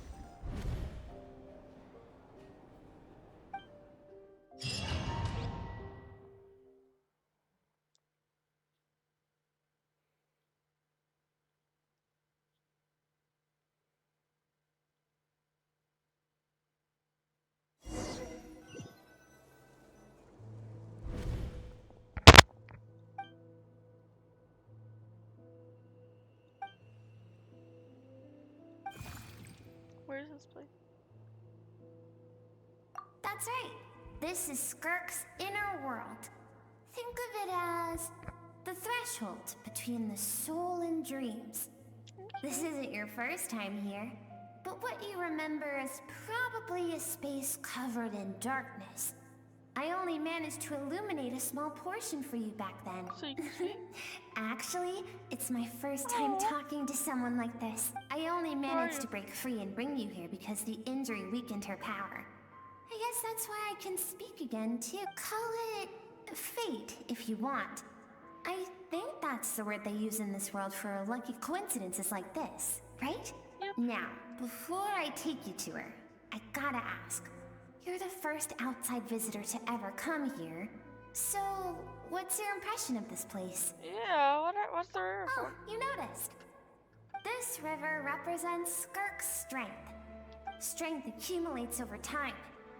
A: Where's this place?
H: That's right. This is Skirk's inner world. Think of it as the threshold between the soul and dreams. This isn't your first time here, but what you remember is probably a space covered in darkness. I only managed to illuminate a small portion for you back then.
A: So you can see?
H: Actually, it's my first time talking to someone like this. I only managed to break free and bring you here because the injury weakened her power. I guess that's why I can speak again, too. Call it fate, if you want. I think that's the word they use in this world for lucky coincidences like this, right?
A: Yep.
H: Now, before I take you to her, I gotta ask. You're the first outside visitor to ever come here. So, what's your impression of this place?
A: Yeah, what's the river
H: Oh,
A: for?
H: you noticed. This river represents Skirk's strength. Strength accumulates over time.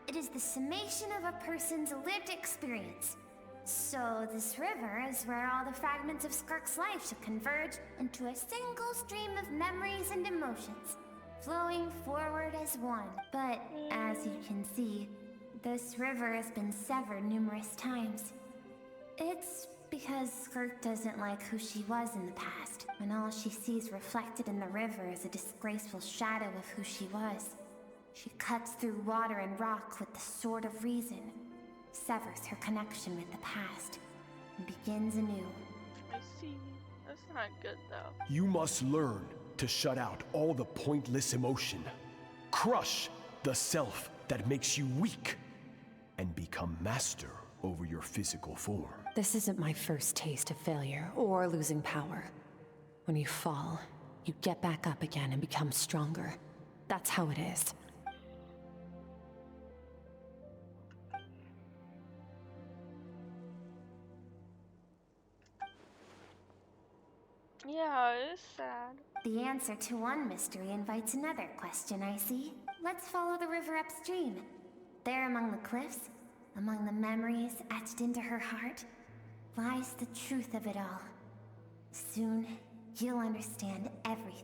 H: It is the summation of a person's lived experience. So, this river is where all the fragments of Skirk's life should converge into a single stream of memories and emotions, flowing forward as one. But, as you can see, this river has been severed numerous times. It's Because Skirk doesn't like who she was in the past, when all she sees reflected in the river is a disgraceful shadow of who she was. She cuts through water and rock with the sword of reason, severs her connection with the past, and begins anew.
A: I see. That's not good though.
O: You must learn to shut out all the pointless emotion. Crush the self that makes you weak, and become master over your physical form.
E: This isn't my first taste of failure or losing power. When you fall, you get back up again and become stronger. That's how it is.
A: Yeah, it is sad.
H: The answer to one mystery invites another question, I see. Let's follow the river upstream. There among the cliffs, among the memories etched into her heart, lies the truth of it all. Soon, you'll understand everything.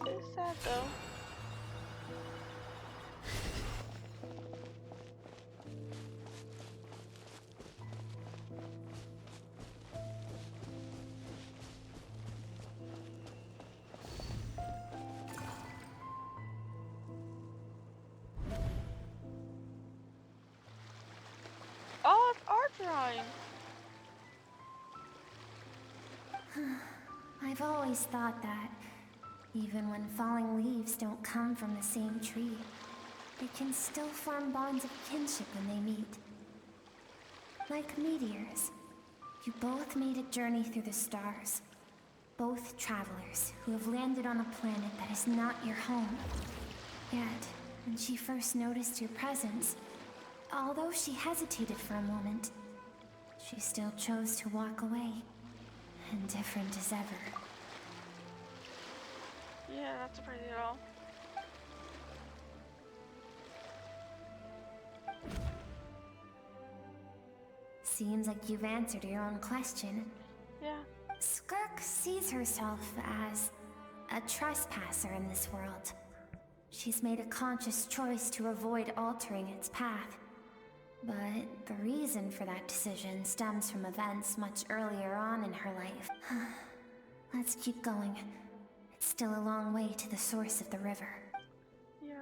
A: It's sad though. Oh, it's art drawing.
H: I've always thought that, even when falling leaves don't come from the same tree, they can still form bonds of kinship when they meet. Like meteors, you both made a journey through the stars. Both travelers who have landed on a planet that is not your home. Yet, when she first noticed your presence, although she hesitated for a moment, she still chose to walk away, indifferent as ever.
A: Yeah, not surprising at all.
H: Seems like you've answered your own question.
A: Yeah.
H: Skirk sees herself as a trespasser in this world. She's made a conscious choice to avoid altering its path. But the reason for that decision stems from events much earlier on in her life. Let's keep going. It's still a long way to the source of the river.
A: Yeah.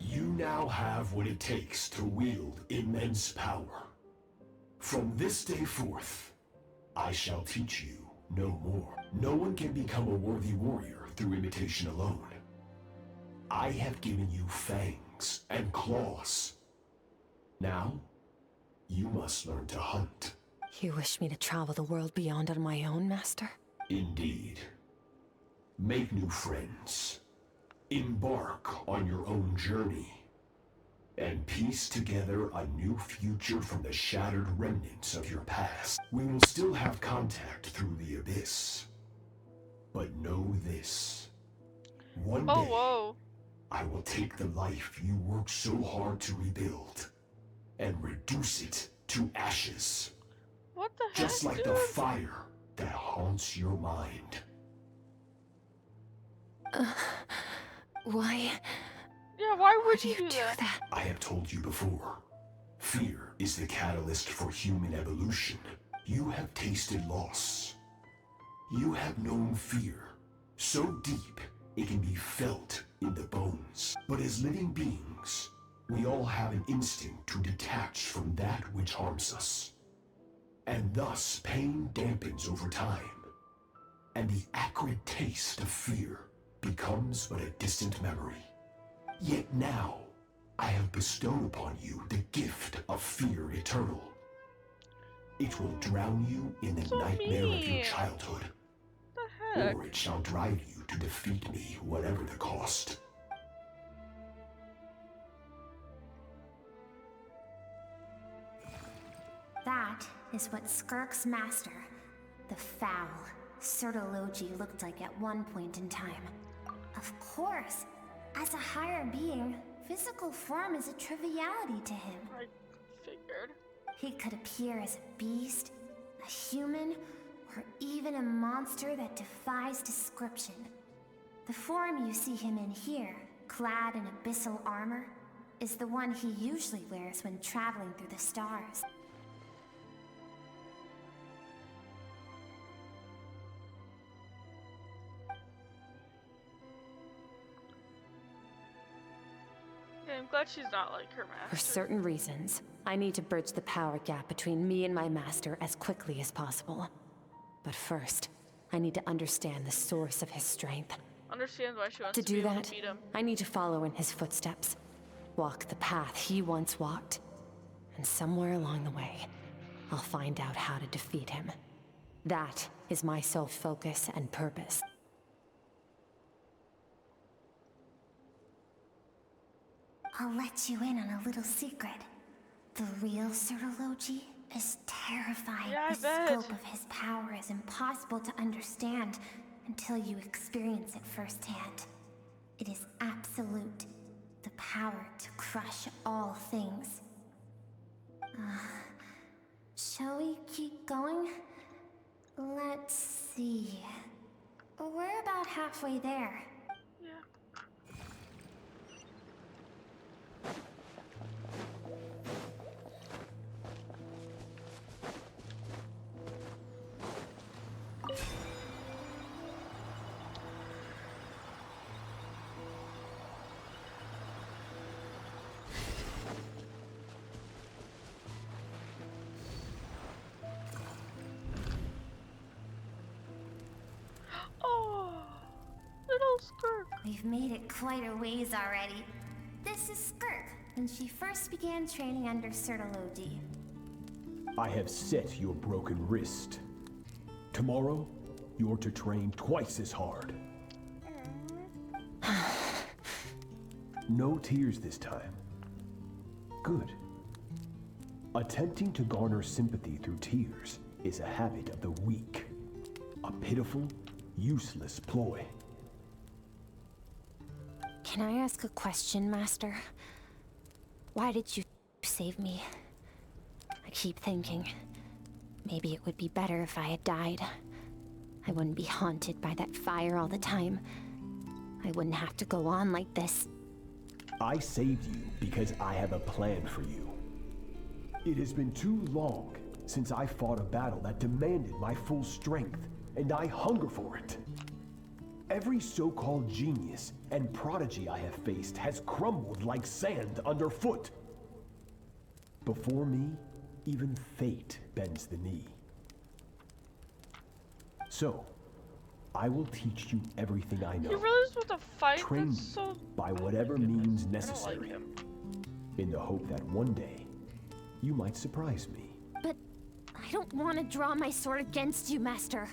O: You now have what it takes to wield immense power. From this day forth, I shall teach you no more. No one can become a worthy warrior through imitation alone. I have given you fangs and claws. Now, you must learn to hunt.
E: You wish me to travel the world beyond on my own, Master?
O: Indeed. Make new friends. Embark on your own journey. And piece together a new future from the shattered remnants of your past. We will still have contact through the abyss. But know this. One day, I will take the life you worked so hard to rebuild and reduce it to ashes.
A: What the heck,
O: Just like
A: dude?
O: the fire that haunts your mind.
E: Why?
A: Yeah, why would you do that?
O: I have told you before. Fear is the catalyst for human evolution. You have tasted loss. You have known fear. So deep, it can be felt in the bones. But as living beings, we all have an instinct to detach from that which harms us. And thus, pain dampens over time. And the acrid taste of fear becomes but a distant memory. Yet now, I have bestowed upon you the gift of fear eternal. It will drown you in the nightmare of your childhood. Or it shall drive you to defeat me, whatever the cost.
H: That is what Skirk's master, the foul Sertologi, looked like at one point in time. Of course, As a higher being, physical form is a triviality to him.
A: I figured.
H: He could appear as a beast, a human, or even a monster that defies description. The form you see him in here, clad in abyssal armor, is the one he usually wears when traveling through the stars.
A: Yeah, I'm glad she's not like her master.
E: For certain reasons, I need to bridge the power gap between me and my master as quickly as possible. But first, I need to understand the source of his strength.
A: Understand why she wants
E: To
A: to be
E: do
A: able
E: that,
A: to beat him.
E: I need to follow in his footsteps. Walk the path he once walked. And somewhere along the way, I'll find out how to defeat him. That is my sole focus and purpose.
H: I'll let you in on a little secret. The real Sirology is terrifying.
A: Yeah, I
H: the
A: bet.
H: scope of his power is impossible to understand until you experience it firsthand. It is absolute. The power to crush all things. Shall we keep going? Let's see. We're about halfway there.
A: Yeah. Oh, little Skirk.
H: We've made it quite a ways already. This is Skirk, when she first began training under Sirology.
O: I have set your broken wrist. Tomorrow, you're to train twice as hard. No tears this time. Good. Attempting to garner sympathy through tears is a habit of the weak. A pitiful, useless ploy.
E: Can I ask a question, Master? Why did you save me? I keep thinking, maybe it would be better if I had died. I wouldn't be haunted by that fire all the time. I wouldn't have to go on like this.
O: I saved you because I have a plan for you. It has been too long since I fought a battle that demanded my full strength, and I hunger for it. Every so-called genius and prodigy I have faced has crumbled like sand underfoot. Before me, even fate bends the knee. So, I will teach you everything I know.
A: You really just want to fight?
O: Train
A: That's
O: you
A: so...
O: by whatever means
A: I don't
O: necessary,
A: like him.
O: in the hope that one day, you might surprise me.
B: But I don't want to draw my sword against you, Master.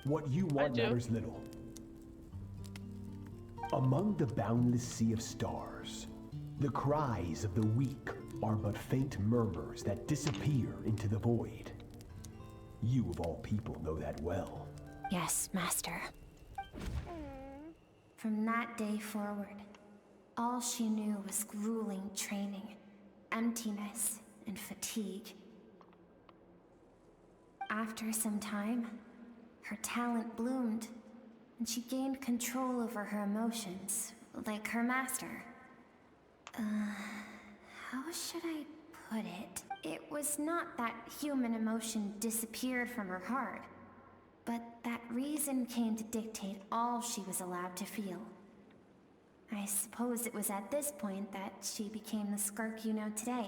O: What you want
A: do.
O: matters little. Among the boundless sea of stars, the cries of the weak are but faint murmurs that disappear into the void. You of all people know that well.
E: Yes, Master.
H: From that day forward, all she knew was grueling training, emptiness, and fatigue. After some time, her talent bloomed, and she gained control over her emotions, like her master. How should I put it? It was not that human emotion disappeared from her heart, but that reason came to dictate all she was allowed to feel. I suppose it was at this point that she became the Skirk you know today.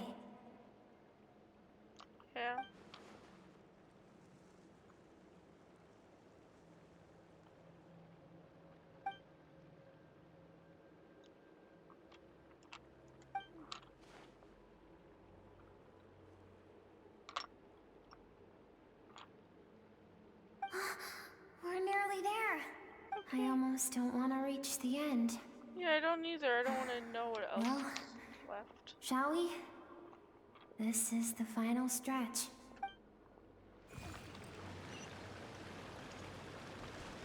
A: Yeah.
H: We're nearly there. I almost don't want to reach the end.
A: Yeah, I don't either. I don't want to know what else
H: Well,
A: is left.
H: shall we? This is the final stretch.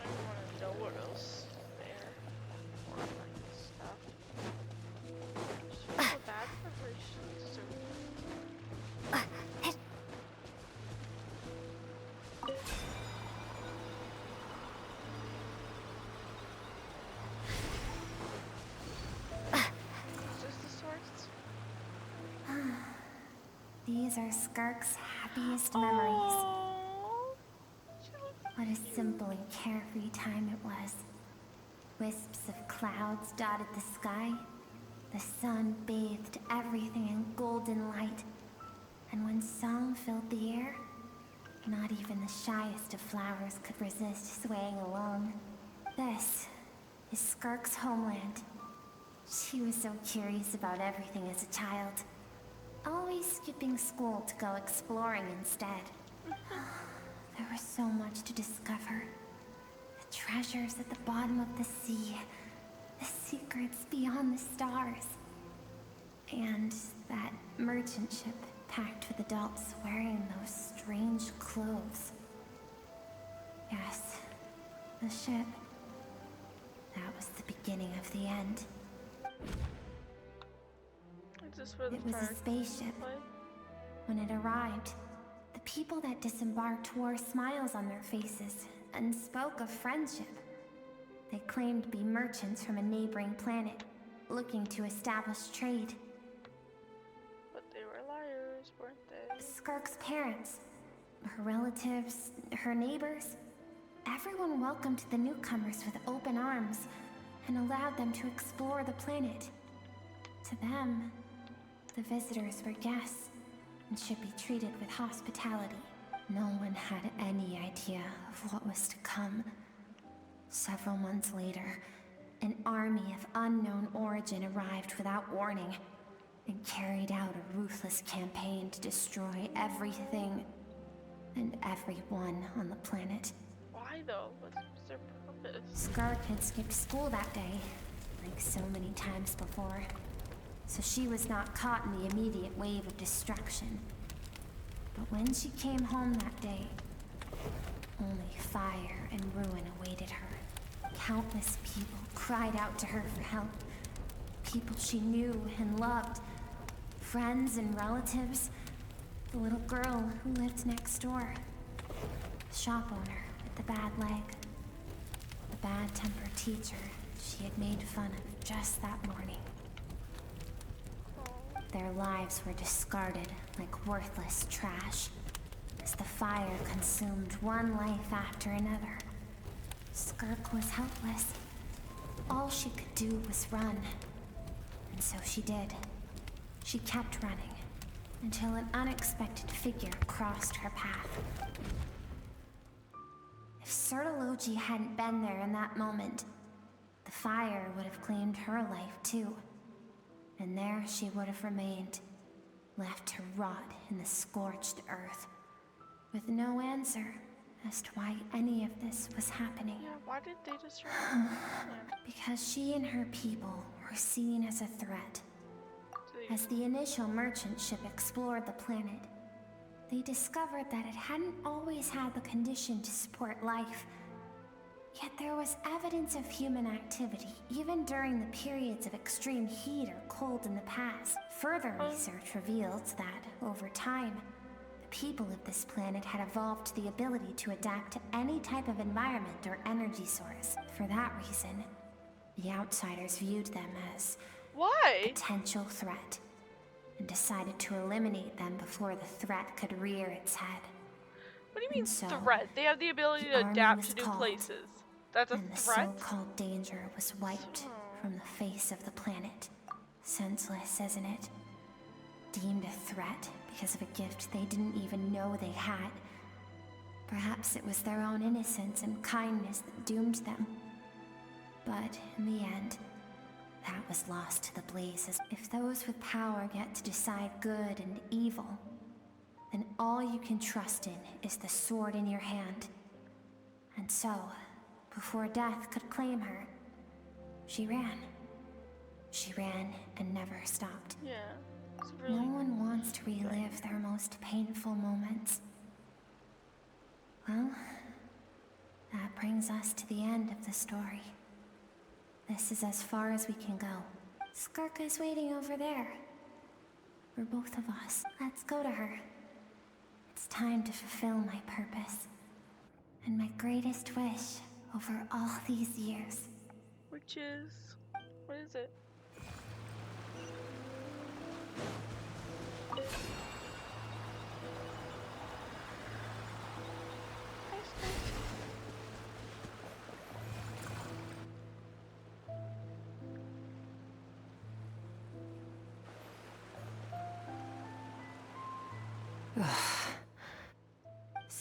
A: I don't want to know what else is there. Or like stuff.
B: These are Skirk's happiest memories. What a simple and carefree time it was. Wisps of clouds dotted the sky. The sun bathed everything in golden light. And when song filled the air, not even the shyest of flowers could resist swaying along. This is Skirk's homeland. She was so curious about everything as a child, always skipping school to go exploring instead. There was so much to discover. The treasures at the bottom of the sea, the secrets beyond the stars, and that merchant ship packed with adults wearing those strange clothes. Yes, the ship. That was the beginning of the end. It was a spaceship. When it arrived, the people that disembarked wore smiles on their faces and spoke of friendship. They claimed to be merchants from a neighboring planet, looking to establish trade.
A: But they were liars, weren't they?
B: Skirk's parents, her relatives, her neighbors, everyone welcomed the newcomers with open arms and allowed them to explore the planet. To them, the visitors were guests and should be treated with hospitality. No one had any idea of what was to come. Several months later, an army of unknown origin arrived without warning and carried out a ruthless campaign to destroy everything and everyone on the planet.
A: Why though? What's their purpose?
B: Skirk had skipped school that day, like so many times before, so she was not caught in the immediate wave of destruction. But when she came home that day, only fire and ruin awaited her. Countless people cried out to her for help. People she knew and loved. Friends and relatives. The little girl who lived next door. The shop owner with the bad leg. The bad-tempered teacher she had made fun of just that morning. Their lives were discarded like worthless trash as the fire consumed one life after another. Skirk was helpless. All she could do was run. And so she did. She kept running until an unexpected figure crossed her path. If Sertology hadn't been there in that moment, the fire would have claimed her life too. And there she would have remained, left to rot in the scorched earth, with no answer as to why any of this was happening.
A: Yeah, why did they destroy
B: Because she and her people were seen as a threat. As the initial merchant ship explored the planet, they discovered that it hadn't always had the condition to support life. Yet there was evidence of human activity, even during the periods of extreme heat or cold in the past. Further research revealed that, over time, the people of this planet had evolved the ability to adapt to any type of environment or energy source. For that reason, the outsiders viewed them as a potential threat, and decided to eliminate them before the threat could rear its head.
A: What do you mean threat? They have the ability to adapt to new places. That's a threat?
B: And the so-called danger was wiped from the face of the planet. Senseless, isn't it? Deemed a threat because of a gift they didn't even know they had. Perhaps it was their own innocence and kindness that doomed them. But in the end, that was lost to the blazes. If those with power get to decide good and evil, then all you can trust in is the sword in your hand. And so, before death could claim her, she ran. She ran and never stopped.
A: Yeah.
B: No one wants to relive their most painful moments. Well, that brings us to the end of the story. This is as far as we can go. Skirk is waiting over there. For both of us. Let's go to her. It's time to fulfill my purpose. And my greatest wish over all these years.
A: Which is... what is it?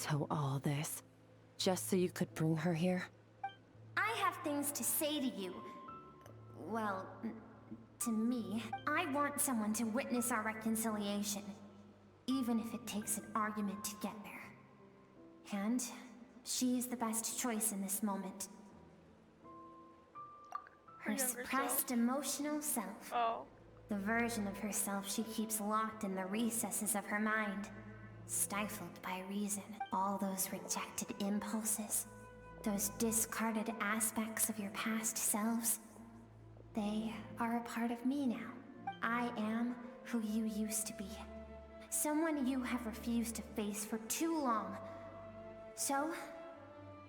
E: So all this, just so you could bring her here?
B: I have things to say to you. Well, to me. I want someone to witness our reconciliation, even if it takes an argument to get there. And she is the best choice in this moment. Her suppressed emotional self.
A: Oh.
B: The version of herself she keeps locked in the recesses of her mind, stifled by reason. All those rejected impulses, those discarded aspects of your past selves, they are a part of me now. I am who you used to be. Someone you have refused to face for too long. So,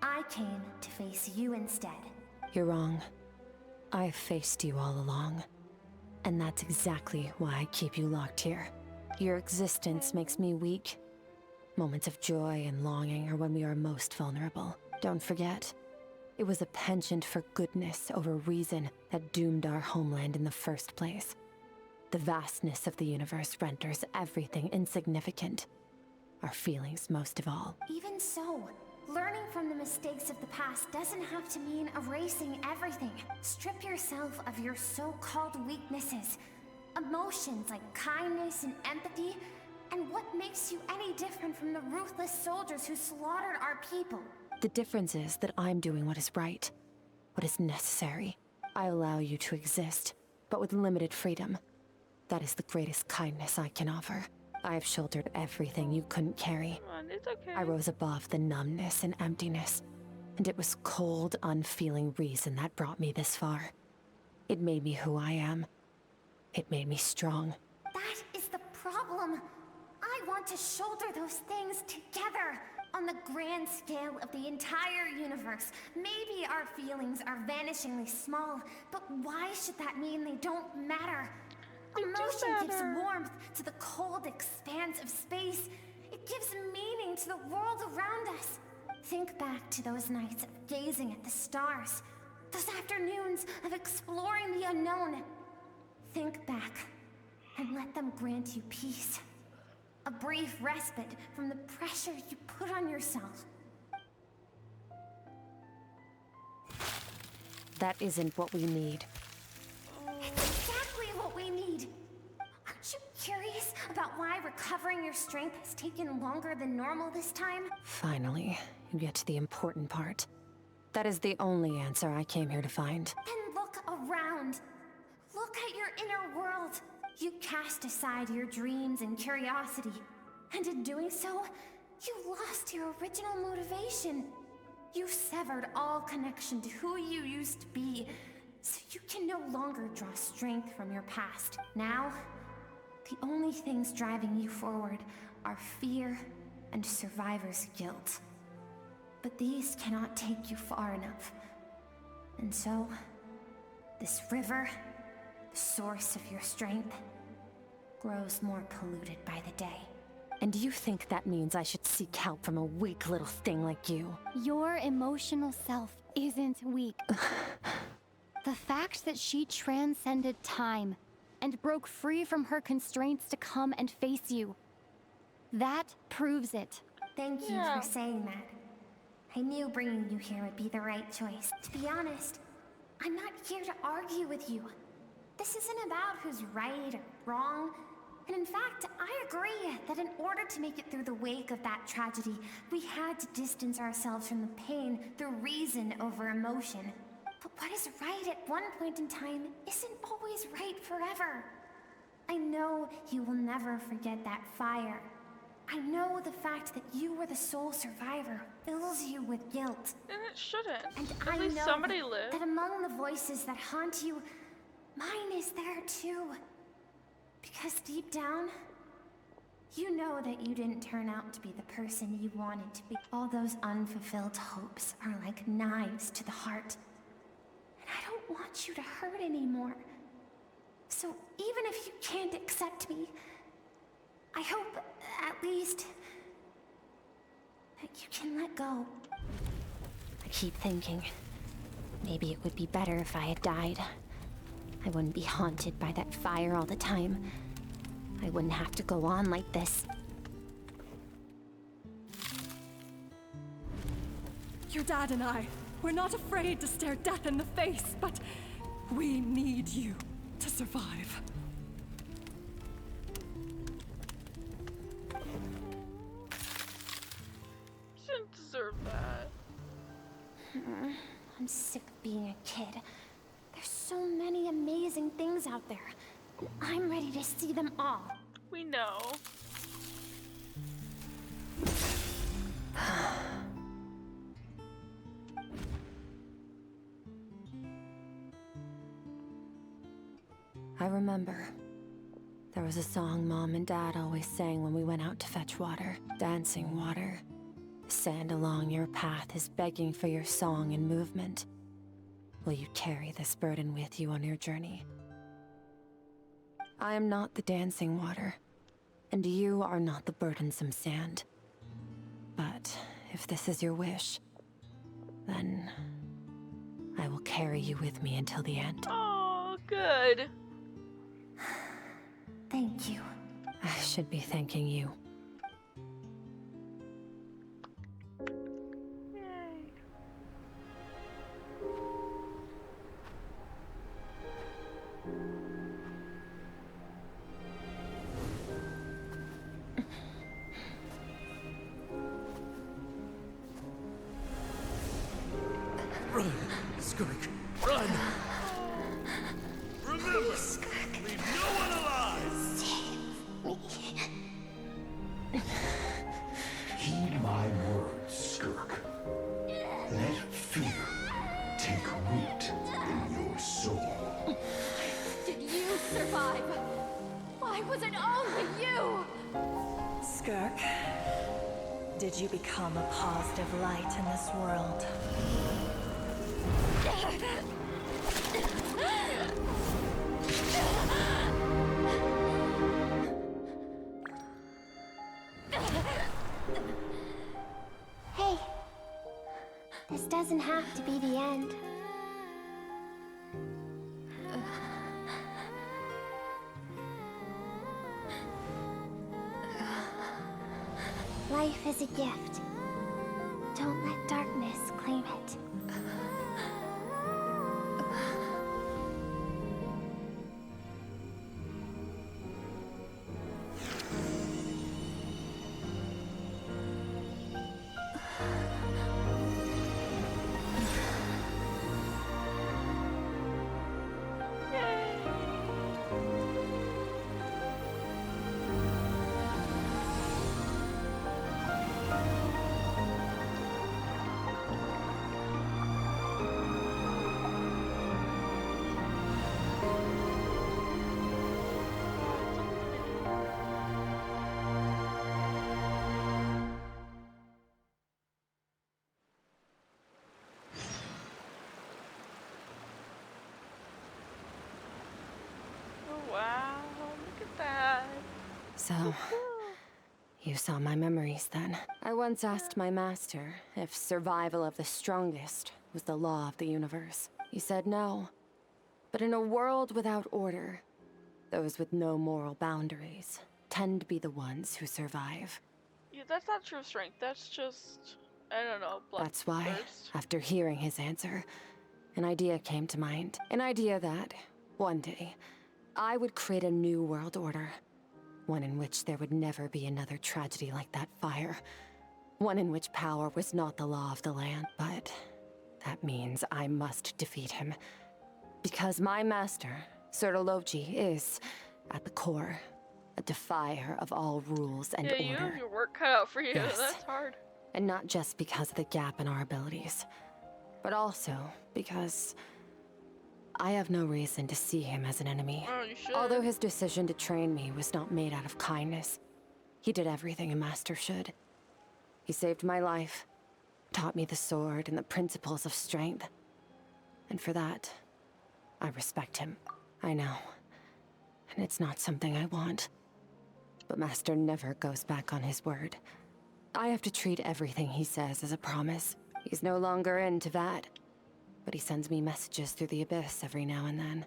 B: I came to face you instead.
E: You're wrong. I've faced you all along. And that's exactly why I keep you locked here. Your existence makes me weak. Moments of joy and longing are when we are most vulnerable. Don't forget, it was a penchant for goodness over reason that doomed our homeland in the first place. The vastness of the universe renders everything insignificant. Our feelings most of all.
B: Even so, learning from the mistakes of the past doesn't have to mean erasing everything. Strip yourself of your so-called weaknesses. Emotions like kindness and empathy, and what makes you any different from the ruthless soldiers who slaughtered our people?
E: The difference is that I'm doing what is right, what is necessary. I allow you to exist, but with limited freedom. That is the greatest kindness I can offer. I have shouldered everything you couldn't carry.
A: Come on, it's okay.
E: I rose above the numbness and emptiness, and it was cold, unfeeling reason that brought me this far. It made me who I am. It made me strong.
B: That is the problem. I want to shoulder those things together. On the grand scale of the entire universe, maybe our feelings are vanishingly small, but why should that mean they don't matter? Emotion gives warmth to the cold expanse of space. It gives meaning to the world around us. Think back to those nights of gazing at the stars, those afternoons of exploring the unknown. Think back and let them grant you peace. A brief respite from the pressure you put on yourself.
E: That isn't what we need.
B: It's exactly what we need. Aren't you curious about why recovering your strength has taken longer than normal this time?
E: Finally, you get to the important part. That is the only answer I came here to find.
B: Then look around. Look at your inner world. You cast aside your dreams and curiosity, and in doing so, you lost your original motivation. You severed all connection to who you used to be, so you can no longer draw strength from your past. Now, the only things driving you forward are fear and survivor's guilt. But these cannot take you far enough. And so, this river, the source of your strength, grows more polluted by the day.
E: And do you think that means I should seek help from a weak little thing like you?
J: Your emotional self isn't weak. The fact that she transcended time and broke free from her constraints to come and face you, that proves it.
B: Thank you for saying that. I knew bringing you here would be the right choice. To be honest, I'm not here to argue with you. This isn't about who's right or wrong. And in fact, I agree that in order to make it through the wake of that tragedy, we had to distance ourselves from the pain through reason over emotion. But what is right at one point in time isn't always right forever. I know you will never forget that fire. I know the fact that you were the sole survivor fills you with guilt.
A: And it shouldn't.
B: And
A: At least somebody lived.
B: That among the voices that haunt you, mine is there too. Because deep down, you know that you didn't turn out to be the person you wanted to be. All those unfulfilled hopes are like knives to the heart. And I don't want you to hurt anymore. So even if you can't accept me, I hope, at least, that you can let go.
E: I keep thinking, maybe it would be better if I had died. I wouldn't be haunted by that fire all the time. I wouldn't have to go on like this.
N: Your dad and I, we're not afraid to stare death in the face, but we need you to survive.
A: Shouldn't deserve that.
B: I'm sick of being a kid. There's so many amazing things out there. And I'm ready to see them all.
A: We know.
E: I remember. There was a song Mom and Dad always sang when we went out to fetch water. Dancing water. The sand along your path is begging for your song and movement. Will you carry this burden with you on your journey? I am not the dancing water, and you are not the burdensome sand. But if this is your wish, then I will carry you with me until the end.
A: Oh, good.
B: Thank you.
E: I should be thanking you.
A: Yay.
L: Run, Skirk, run! Remember, leave no one alive!
O: Heed my words, Skirk. Let fear take root in your soul.
J: Did you survive? Why was it only you?
N: Skirk, did you become a positive light in this world?
B: Hey, this doesn't have to be the end. Life is a gift. Don't let darkness claim it.
A: Wow, look at that.
E: So, you saw my memories then. I once asked my master if survival of the strongest was the law of the universe. He said no. But in a world without order, those with no moral boundaries tend to be the ones who survive.
A: Yeah, that's not true strength. That's just, I don't know,
E: That's why,
A: bloodthirst.
E: after hearing his answer, an idea came to mind. An idea that, one day, I would create a new world order. One in which there would never be another tragedy like that fire. One in which power was not the law of the land. But that means I must defeat him. Because my master, Sertologi, is, at the core, a defier of all rules and
A: Yeah, you
E: order.
A: have your work cut out for you.
E: Yes.
A: That's hard.
E: And not just because of the gap in our abilities, but also because I have no reason to see him as an enemy.
A: Oh, you should.
E: Although his decision to train me was not made out of kindness, he did everything a master should. He saved my life, taught me the sword and the principles of strength. And for that, I respect him. I know. And it's not something I want. But Master never goes back on his word. I have to treat everything he says as a promise. He's no longer into that. But he sends me messages through the abyss every now and then.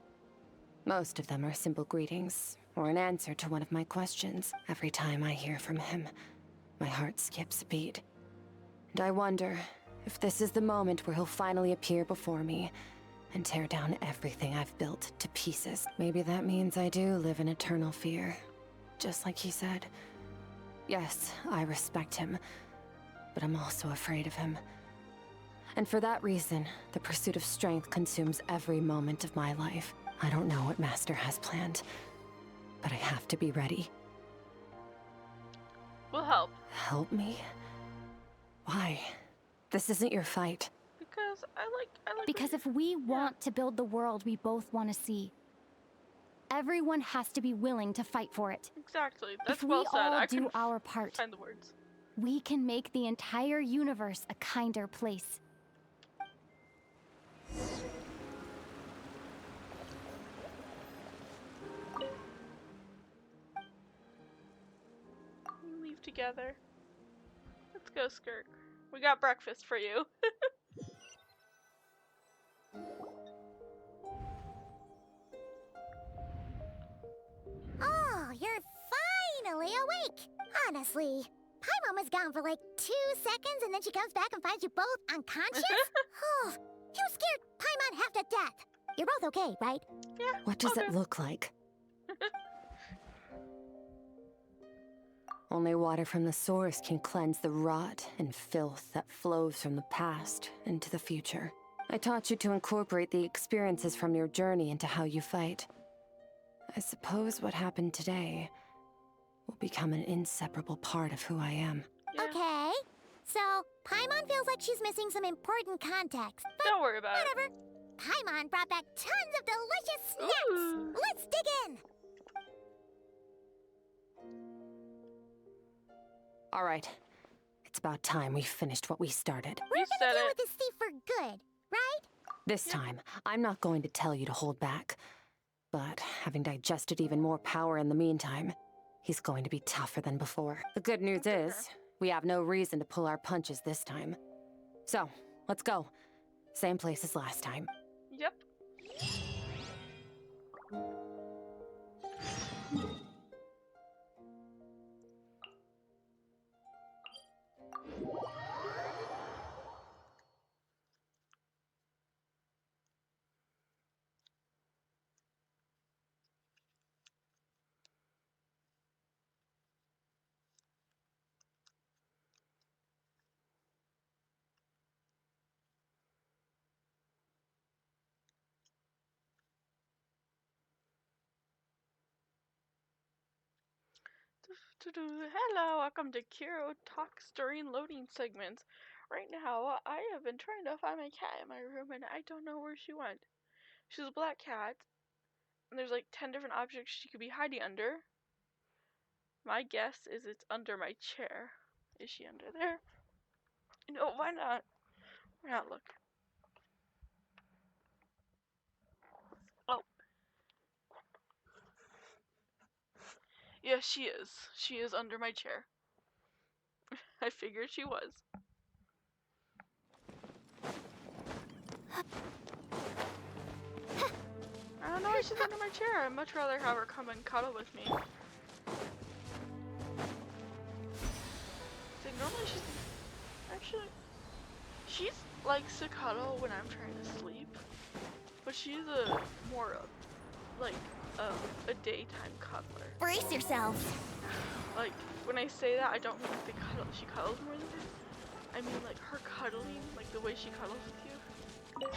E: Most of them are simple greetings, or an answer to one of my questions. Every time I hear from him, my heart skips a beat. And I wonder If this is the moment where he'll finally appear before me and tear down everything I've built to pieces, maybe that means I do live in eternal fear. Just like he said. Yes, I respect him, but I'm also afraid of him. And for that reason, the pursuit of strength consumes every moment of my life. I don't know what Master has planned, but I have to be ready.
A: We'll help.
E: Help me? Why? This isn't your fight.
A: Because I like.
D: Because if we want to build the world we both want to see, everyone has to be willing to fight for it.
A: Exactly. That's
D: if
A: well
D: we
A: said.
D: all
A: I
D: do
A: couldn't
D: our part,
A: find the words.
D: We can make the entire universe a kinder place.
A: We leave together. Let's go, Skirk. We got breakfast for you.
B: Oh, you're finally awake! Honestly, Paimon was gone for like 2 seconds and then she comes back and finds you both unconscious? Oh, you scared Paimon half to death. You're both okay, right?
A: Yeah.
E: What does it look like? Only water from the source can cleanse the rot and filth that flows from the past into the future. I taught you to incorporate the experiences from your journey into how you fight. I suppose what happened today will become an inseparable part of who I am.
A: Yeah.
B: Okay, so Paimon feels like she's missing some important context. But
A: don't worry about
B: whatever.
A: it.
B: Paimon brought back tons of delicious snacks!
A: Ooh.
B: Let's dig in!
E: All right. It's about time we finished what we started.
B: We're gonna deal with this thief for good, right?
E: This time, I'm not going to tell you to hold back. But having digested even more power in the meantime, he's going to be tougher than before. The good news is, we have no reason to pull our punches this time. So, let's go. Same place as last time.
A: Yep. Hello, welcome to Kiro Talks during loading segments. Right now, I have been trying to find my cat in my room and I don't know where she went. She's a black cat, and there's like 10 different objects she could be hiding under. My guess is it's under my chair. Is she under there? No, why not? Why not look? Oh. Yes, she is. She is under my chair. I figured she was. I don't know why she's under my chair. I'd much rather have her come and cuddle with me. See, normally she's likes to cuddle when I'm trying to sleep, but she's a more like a daytime cuddler.
B: Brace yourself.
A: Like when I say that, I don't mean like she cuddles more than me. I mean like her cuddling, like the way she cuddles with you.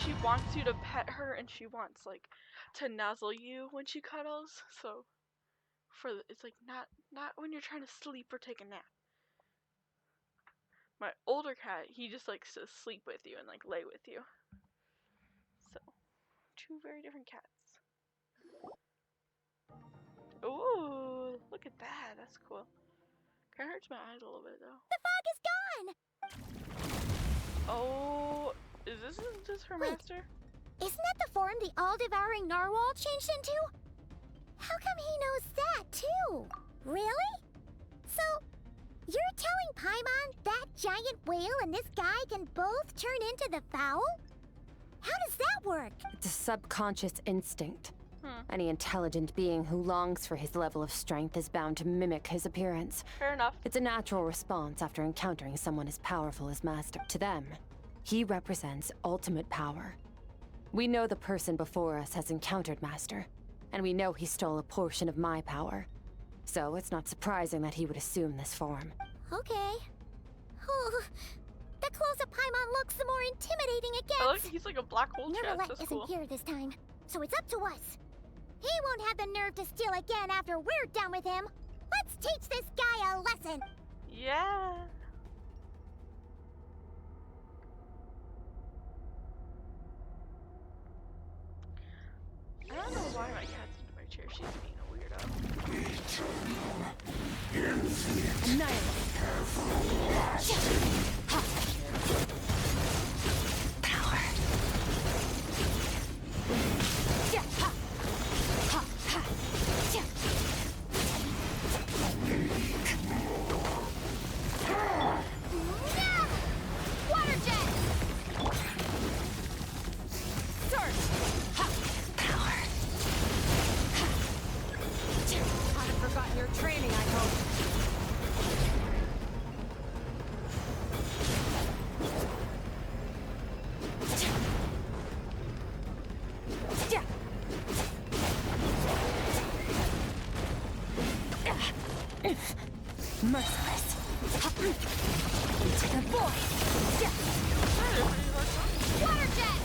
A: She wants you to pet her and she wants like to nuzzle you when she cuddles. So it's like not when you're trying to sleep or take a nap. My older cat, he just likes to sleep with you and like lay with you. So, two very different cats. Ooh, look at that. That's cool. Kind of hurts my eyes a little bit though.
B: The fog is gone!
A: Oh, is this her master?
B: Isn't that the form the all-devouring narwhal changed into? How come he knows that too? Really? So, you're telling Paimon that giant whale and this guy can both turn into the fowl? How does that work?
E: It's a subconscious instinct. Any intelligent being who longs for his level of strength is bound to mimic his appearance.
A: Fair enough.
E: It's a natural response after encountering someone as powerful as Master. To them, He represents ultimate power. We know the person before us has encountered Master, and we know he stole a portion of my power. So it's not surprising that he would assume this form.
B: Okay. Oh, the closer Paimon looks, the more intimidating it gets.
A: I like he's like a black hole chest.
B: Neverlet
A: That's
B: isn't
A: cool.
B: here this time, so it's up to us. He won't have the nerve to steal again after we're done with him. Let's teach this guy a lesson.
A: Yeah. I don't know why my cat's into my chair. She's being a weirdo.
B: Power. Water jet. Surge. Power.
E: Haven't forgotten your training, I hope.
B: Merciless. Into the void. Water jet.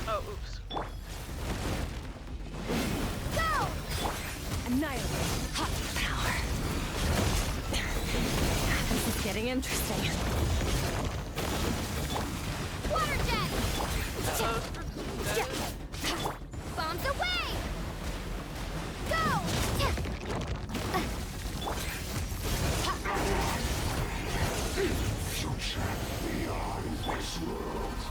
A: Oh, oops.
B: Go!
E: Annihilate.
B: Power.
E: This is getting interesting.
B: Water jet. Bombs away. Go!
C: Future beyond this world.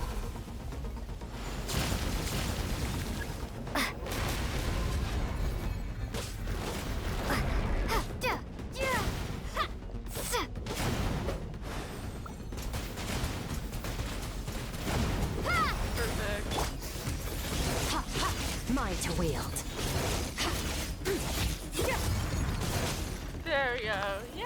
E: Mine to wield.
A: There we go. Yay!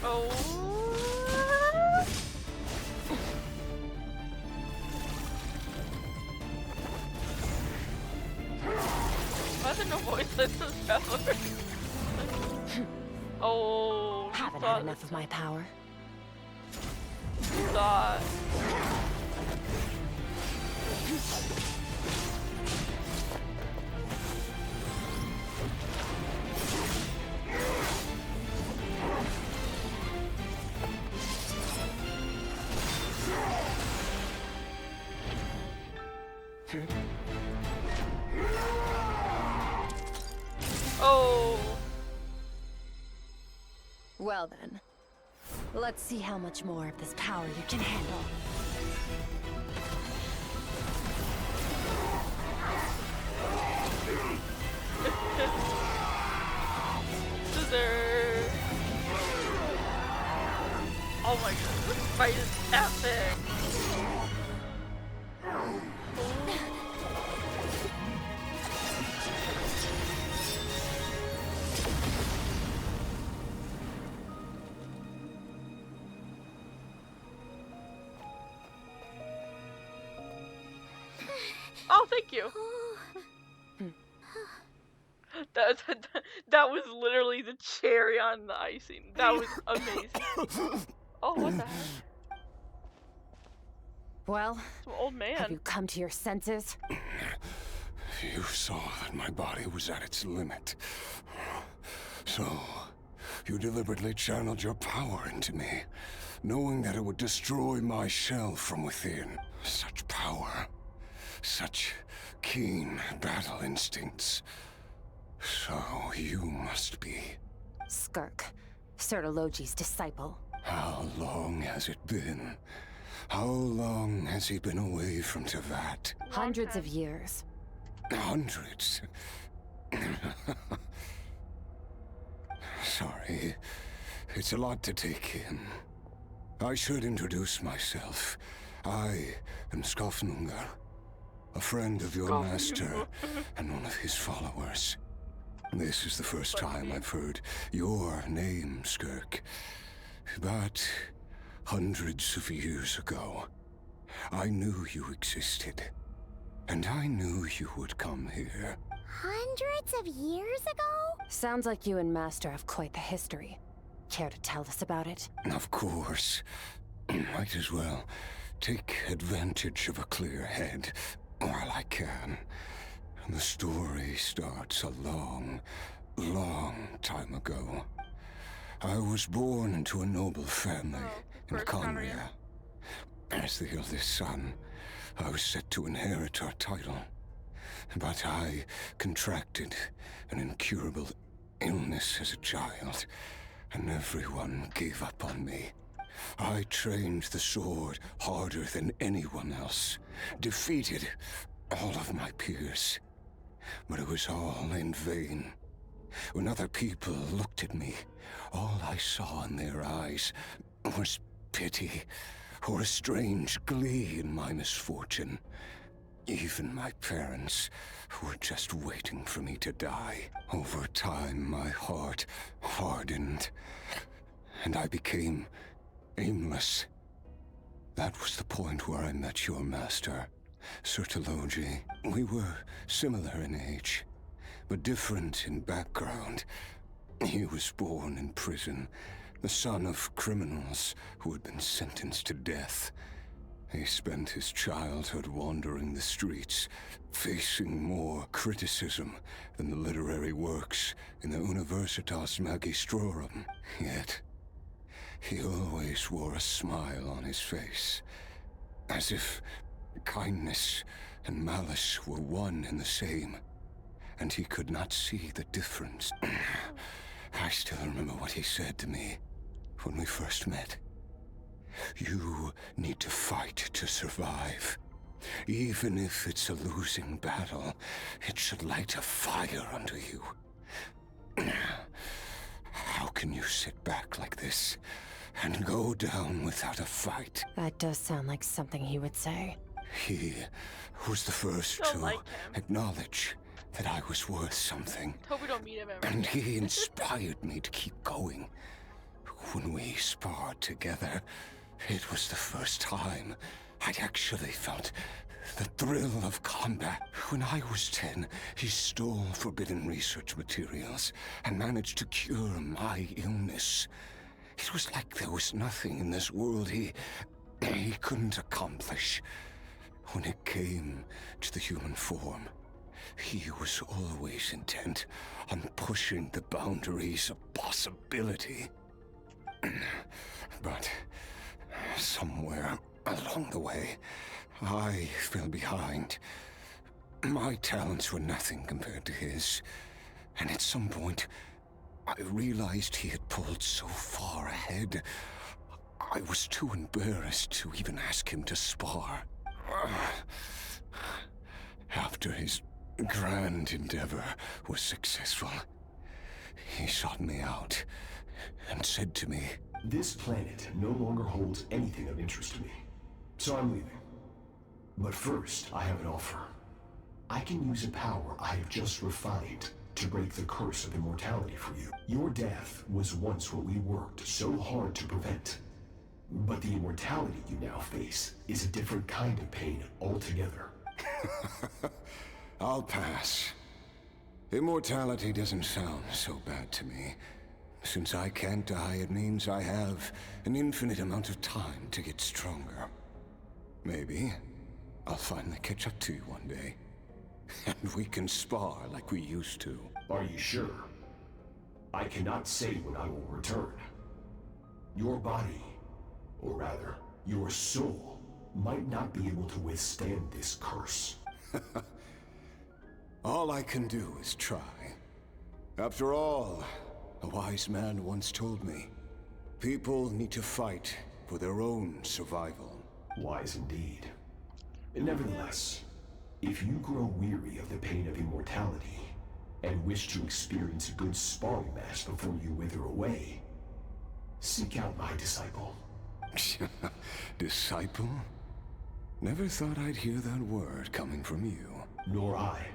A: Oh. Why is there no voice lessons ever? Oh,
E: Haven't had enough of my power.
A: Thought. Oh.
E: Well then, let's see how much more of this power you can handle.
A: Scissor. Oh my god, this fight is epic. Oh, thank you. That was literally the cherry on the icing. That was amazing. Oh, what the heck?
E: Well,
A: Some old man.
E: have you come to your senses?
C: You saw that my body was at its limit. So, you deliberately channeled your power into me, knowing that it would destroy my shell from within. Such power. Such keen battle instincts. So you must be...
E: Skirk, Sertologi's disciple.
C: How long has it been? How long has he been away from Tevat?
E: Hundreds of years.
C: Hundreds? Sorry. It's a lot to take in. I should introduce myself. I am Skofnungar, a friend of your master and one of his followers. This is the first time I've heard your name, Skirk. But hundreds of years ago, I knew you existed. And I knew you would come here.
B: Hundreds of years ago?
E: Sounds like you and Master have quite the history. Care to tell us about it?
C: Of course. Might as well take advantage of a clear head while I can. The story starts a long, long time ago. I was born into a noble family in Conria. As the eldest son, I was set to inherit our title. But I contracted an incurable illness as a child, and everyone gave up on me. I trained the sword harder than anyone else, defeated all of my peers. But it was all in vain. When other people looked at me, all I saw in their eyes was pity, or a strange glee in my misfortune. Even my parents were just waiting for me to die. Over time, my heart hardened, and I became aimless. That was the point where I met your master, Sir Taloji. We were similar in age, but different in background. He was born in prison, the son of criminals who had been sentenced to death. He spent his childhood wandering the streets, facing more criticism than the literary works in the Universitas Magistrorum. Yet, he always wore a smile on his face, as if kindness and malice were one and the same, and he could not see the difference. I still remember what he said to me when we first met. You need to fight to survive. Even if it's a losing battle, it should light a fire under you. How can you sit back like this and go down without a fight?
E: That does sound like something he would say.
C: He was the first to acknowledge that I was worth something.
A: Hope we don't meet him ever.
C: And he inspired me to keep going. When we sparred together, it was the first time I'd actually felt the thrill of combat. When I was 10, he stole forbidden research materials and managed to cure my illness. It was like there was nothing in this world he couldn't accomplish. When it came to the human form, he was always intent on pushing the boundaries of possibility. But somewhere along the way, I fell behind. My talents were nothing compared to his. And at some point, I realized he had pulled so far ahead, I was too embarrassed to even ask him to spar. After his grand endeavor was successful, he sought me out and said to me,
O: "This planet no longer holds anything of interest to me, so I'm leaving. But first, I have an offer. I can use a power I have just refined to break the curse of immortality for you. Your death was once what we worked so hard to prevent. But the immortality you now face is a different kind of pain altogether."
C: I'll pass. Immortality doesn't sound so bad to me. Since I can't die, it means I have an infinite amount of time to get stronger. Maybe I'll finally catch up to you one day, and we can spar like we used to.
O: Are you sure? I cannot say when I will return. Your body, or rather, your soul, might not be able to withstand this curse.
C: All I can do is try. After all, a wise man once told me, people need to fight for their own survival.
O: Wise indeed. Nevertheless, if you grow weary of the pain of immortality and wish to experience a good sparring match before you wither away, seek out my disciple.
C: Disciple? Never thought I'd hear that word coming from you.
O: Nor I.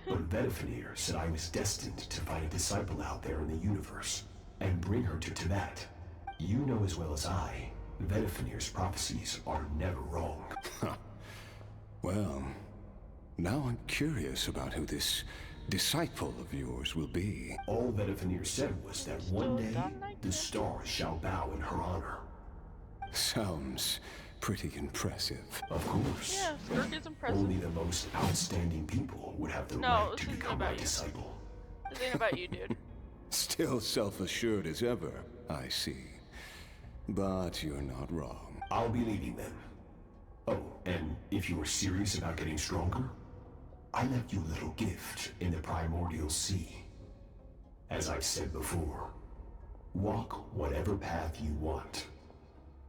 O: But Vedifenir said I was destined to find a disciple out there in the universe and bring her to Tibet. You know as well as I, Vedifenir's prophecies are never wrong.
C: Well, now I'm curious about who this disciple of yours will be.
O: All Vedifenir said was that one day, the stars shall bow in her honor.
C: Sounds pretty impressive.
O: Of course.
A: Yeah, Skirk is impressive.
O: Only the most outstanding people would have the right to become my disciple.
A: This ain't about you, dude.
C: Still self-assured as ever, I see. But you're not wrong.
O: I'll be leading them. Oh, and if you are serious about getting stronger, I left you a little gift in the primordial sea. As I've said before, walk whatever path you want.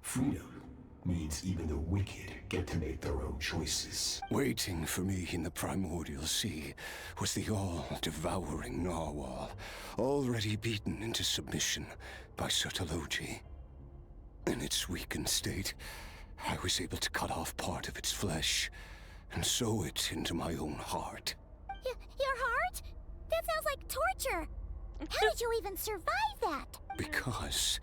O: Freedom means even the wicked get to make their own choices.
C: Waiting for me in the primordial sea was the all-devouring narwhal, already beaten into submission by Sertologi. In its weakened state, I was able to cut off part of its flesh and sew it into my own heart.
B: Your heart? That sounds like torture. How did you even survive that?
C: Because,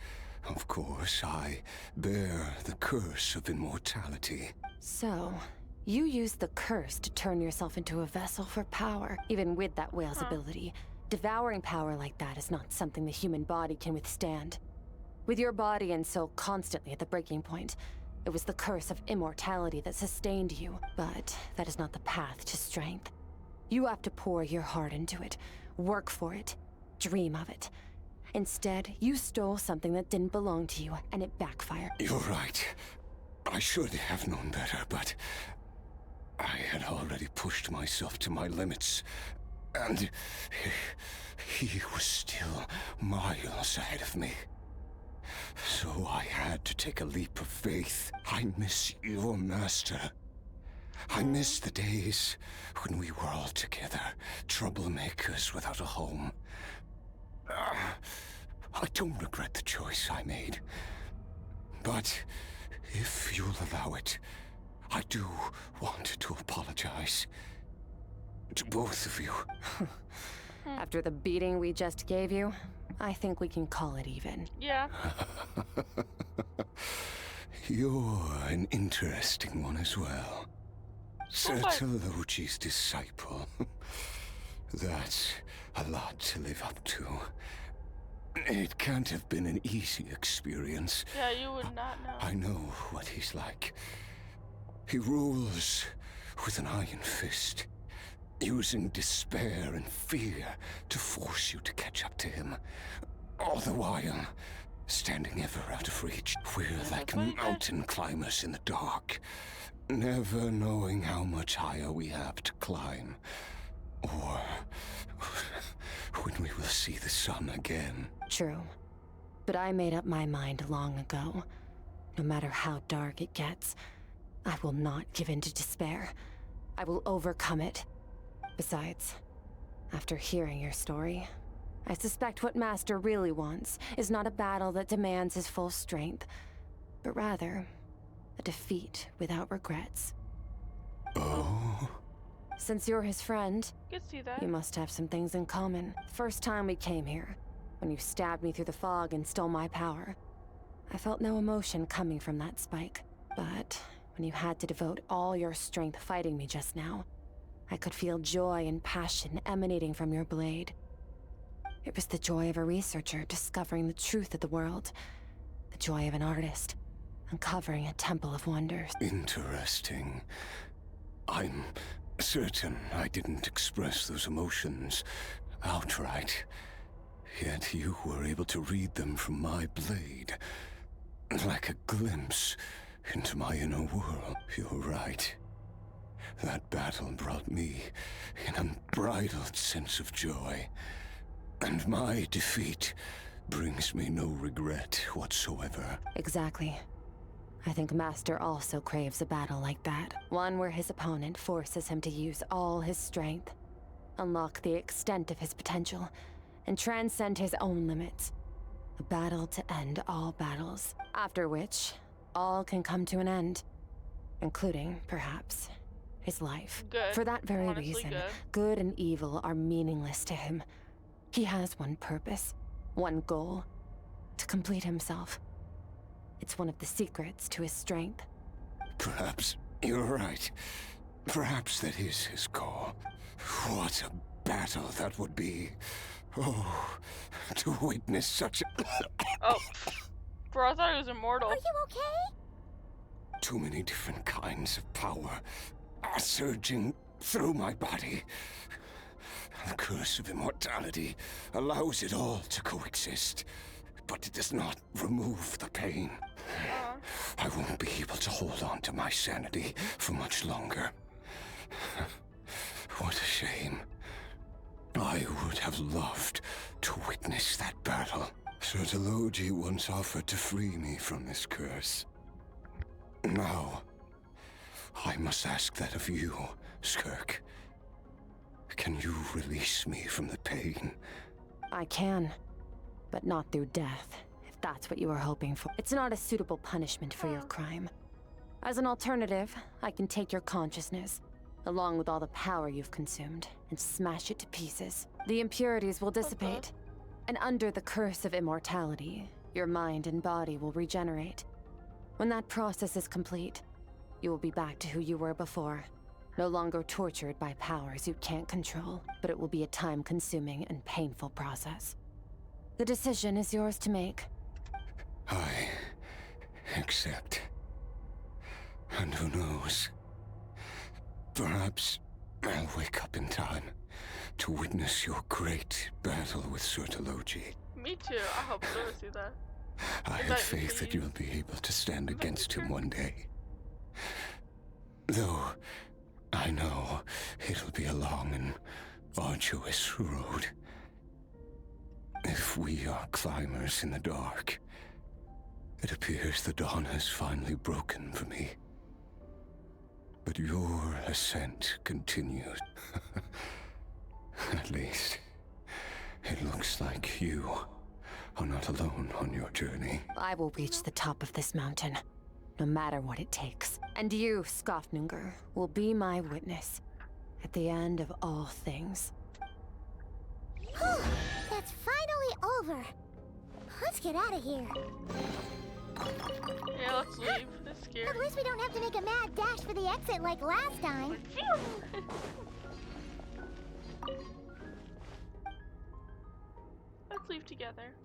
C: of course, I bear the curse of immortality.
E: So, you used the curse to turn yourself into a vessel for power, even with that whale's ability. Devouring power like that is not something the human body can withstand. With your body and soul constantly at the breaking point, it was the curse of immortality that sustained you. But that is not the path to strength. You have to pour your heart into it, work for it, dream of it. Instead, you stole something that didn't belong to you, and it backfired.
C: You're right. I should have known better, but I had already pushed myself to my limits, and he was still miles ahead of me. So I had to take a leap of faith. I miss your master. I miss the days when we were all together, troublemakers without a home. I don't regret the choice I made. But if you'll allow it, I do want to apologize. To both of you.
E: After the beating we just gave you, I think we can call it even.
A: Yeah.
C: You're an interesting one as well. Sertologi's disciple. That's a lot to live up to. It can't have been an easy experience.
A: Yeah, you would not know.
C: I know what he's like. He rules with an iron fist, using despair and fear to force you to catch up to him. All the while, standing ever out of reach. We're like mountain climbers in the dark, never knowing how much higher we have to climb, or when we will see the sun again.
E: True. But I made up my mind long ago. No matter how dark it gets, I will not give in to despair. I will overcome it. Besides, after hearing your story, I suspect what Master really wants is not a battle that demands his full strength, but rather a defeat without regrets.
C: Oh?
E: Since you're his friend,
A: You can see that.
E: you must have some things in common. First time we came here, when you stabbed me through the fog and stole my power, I felt no emotion coming from that spike. But when you had to devote all your strength fighting me just now, I could feel joy and passion emanating from your blade. It was the joy of a researcher discovering the truth of the world, the joy of an artist uncovering a temple of wonders.
C: Interesting. I'm certain I didn't express those emotions outright. Yet you were able to read them from my blade, like a glimpse into my inner world. You're right. That battle brought me an unbridled sense of joy, and my defeat brings me no regret whatsoever.
E: Exactly. I think Master also craves a battle like that. One where his opponent forces him to use all his strength, unlock the extent of his potential, and transcend his own limits. A battle to end all battles, after which all can come to an end, including, perhaps, his life.
A: Good.
E: For that very
A: Honestly,
E: reason,
A: good.
E: good and evil are meaningless to him. He has one purpose, one goal: to complete himself. It's one of the secrets to his strength.
C: Perhaps you're right. Perhaps that is his call. What a battle that would be. Oh, to witness such a...
A: Oh, bro, I thought he was immortal.
B: Are you okay?
C: Too many different kinds of power are surging through my body. The curse of immortality allows it all to coexist, but it does not remove the pain. I won't be able to hold on to my sanity for much longer. What a shame. I would have loved to witness that battle. Sertologi once offered to free me from this curse. Now, I must ask that of you, Skirk. Can you release me from the pain?
E: I can, but not through death, if that's what you were hoping for. It's not a suitable punishment for your crime. As an alternative, I can take your consciousness, along with all the power you've consumed, and smash it to pieces. The impurities will dissipate, and under the curse of immortality, your mind and body will regenerate. When that process is complete, you will be back to who you were before, no longer tortured by powers you can't control, but it will be a time-consuming and painful process. The decision is yours to make.
C: I accept. And who knows? Perhaps I'll wake up in time to witness your great battle with Sertologi.
A: Me too. I hope so to see that.
C: I have faith that you'll be able to stand against him one day. Though I know it'll be a long and arduous road. If we are climbers in the dark, it appears the dawn has finally broken for me. But your ascent continues. At least, it looks like you are not alone on your journey.
E: I will reach the top of this mountain, no matter what it takes. And you, Skofnunger, will be my witness at the end of all things.
B: That's finally over. Let's get out of here.
A: Yeah, let's leave. This scared.
B: At least we don't have to make a mad dash for the exit like last time.
A: Let's leave together.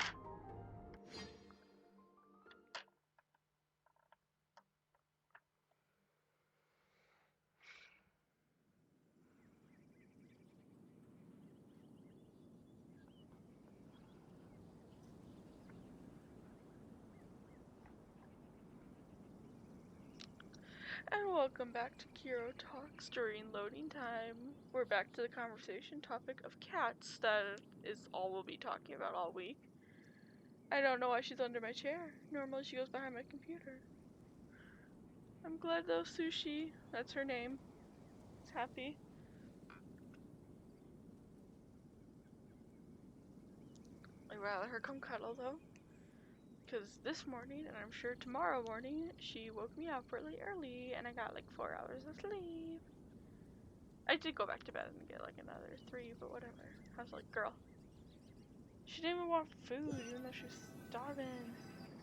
A: And welcome back to Kiro Talks during loading time. We're back to the conversation topic of cats that is all we'll be talking about all week. I don't know why she's under my chair. Normally she goes behind my computer. I'm glad though Sushi, that's her name, is happy. I'd rather her come cuddle though. Because this morning, and I'm sure tomorrow morning, she woke me up really early, and I got like 4 hours of sleep. I did go back to bed and get like another 3, but whatever. I was like, girl. She didn't even want food, even though she was starving.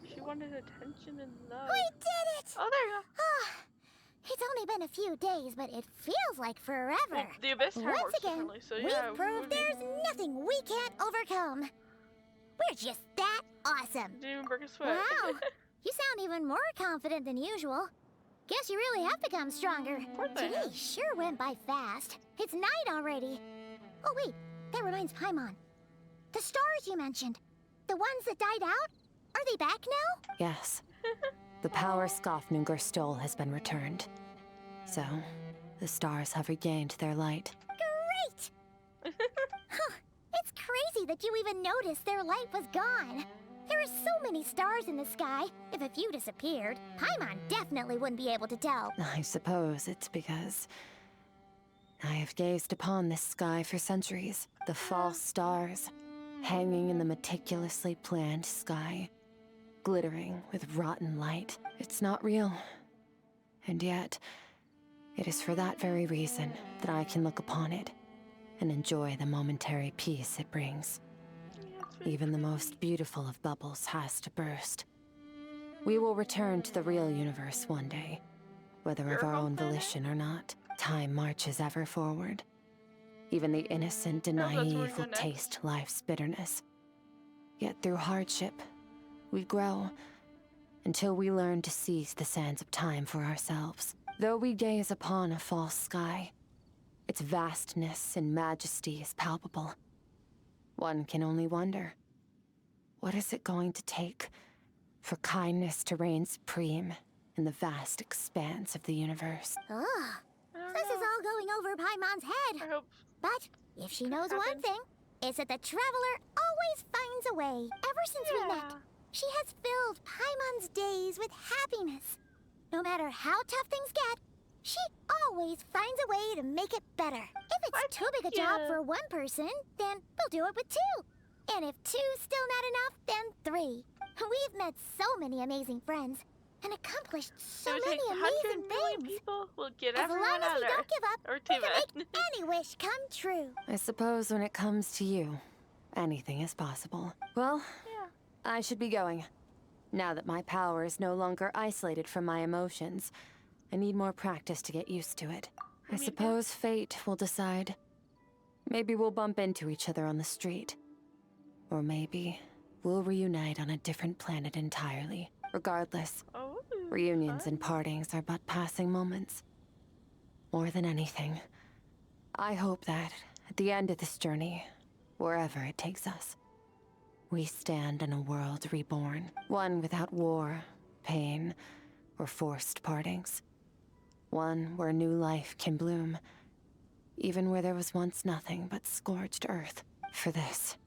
A: She wanted attention and love.
B: We did it!
A: Oh, there you go.
B: It's only been a few days, but it feels like forever.
A: Well, the Abyss
B: Once
A: works
B: again,
A: differently, so yeah.
B: we've proved there's nothing we can't overcome. We're just that awesome.
A: Didn't even break a sweat.
B: Wow, you sound even more confident than usual. Guess you really have become stronger. Today sure went by fast. It's night already. Oh wait, that reminds Paimon. The stars you mentioned, the ones that died out, are they back now?
E: Yes. The power Skofnunger stole has been returned. So, the stars have regained their light.
B: Great! Huh, it's crazy that you even noticed their light was gone. There are so many stars in the sky. If a few disappeared, Paimon definitely wouldn't be able to tell.
E: I suppose it's because I have gazed upon this sky for centuries. The false stars, hanging in the meticulously planned sky, glittering with rotten light. It's not real. And yet, it is for that very reason that I can look upon it and enjoy the momentary peace it brings. Even the most beautiful of bubbles has to burst. We will return to the real universe one day, whether of our own volition or not. Time marches ever forward. Even the innocent and naive will taste life's bitterness. Yet through hardship, we grow until we learn to seize the sands of time for ourselves. Though we gaze upon a false sky, its vastness and majesty is palpable. One can only wonder, what is it going to take for kindness to reign supreme in the vast expanse of the universe?
B: Ugh. This is all going over Paimon's head. But if she knows one thing, it's that the Traveler always finds a way. Ever since we met, she has filled Paimon's days with happiness. No matter how tough things get, she always finds a way to make it better. If it's too big a job for one person, then we'll do it with two. And if two's still not enough, then three. We've met so many amazing friends and accomplished so many amazing things.
A: People will get
B: as
A: everyone
B: long as
A: out
B: we
A: there.
B: don't give up,
A: Or
B: we can
A: Tibet.
B: make any wish come true.
E: I suppose when it comes to you, anything is possible. Well, I should be going. Now that my power is no longer isolated from my emotions, I need more practice to get used to it. I suppose fate will decide. Maybe we'll bump into each other on the street. Or maybe we'll reunite on a different planet entirely. Regardless, reunions and partings are but passing moments. More than anything, I hope that at the end of this journey, wherever it takes us, we stand in a world reborn. One without war, pain, or forced partings. One where new life can bloom, even where there was once nothing but scorched earth. For this,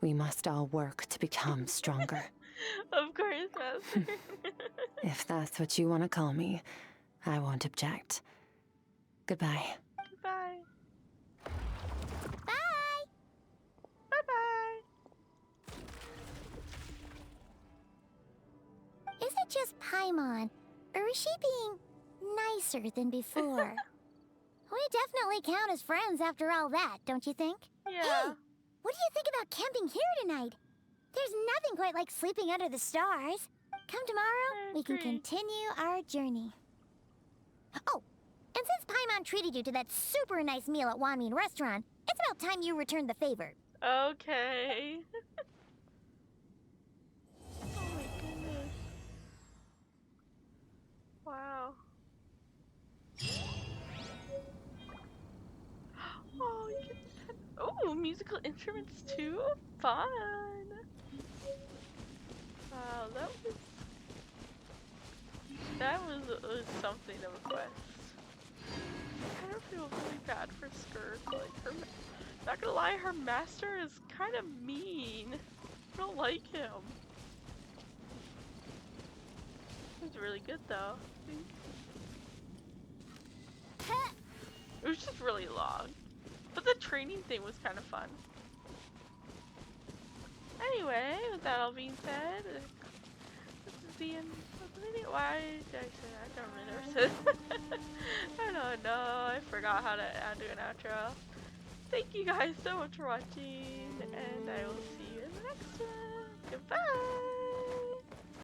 E: we must all work to become stronger.
A: Of course, Master.
E: If that's what you want to call me, I won't object. Goodbye.
A: Goodbye.
B: Bye!
A: Bye-bye.
B: Is it just Paimon, or is she being nicer than before? We definitely count as friends after all that, don't you think?
A: Yeah.
B: Hey, what do you think about camping here tonight? There's nothing quite like sleeping under the stars. Come tomorrow, we can continue our journey. Oh, and since Paimon treated you to that super nice meal at Wanmin Restaurant, it's about time you returned the favor.
A: Okay. Oh my goodness. Wow. Oh, you can set... Oh, musical instruments too? Fun. Wow, that was something of a quest. I kind of feel really bad for Skirk. Like, her, not gonna lie, her master is kind of mean. I don't like him. He's really good though. It was just really long. But the training thing was kind of fun. Anyway, with that all being said, this is the end of the video. Why did I say that? I don't remember. I don't know. I forgot how to do an outro. Thank you guys so much for watching, and I will see you in the next one. Goodbye!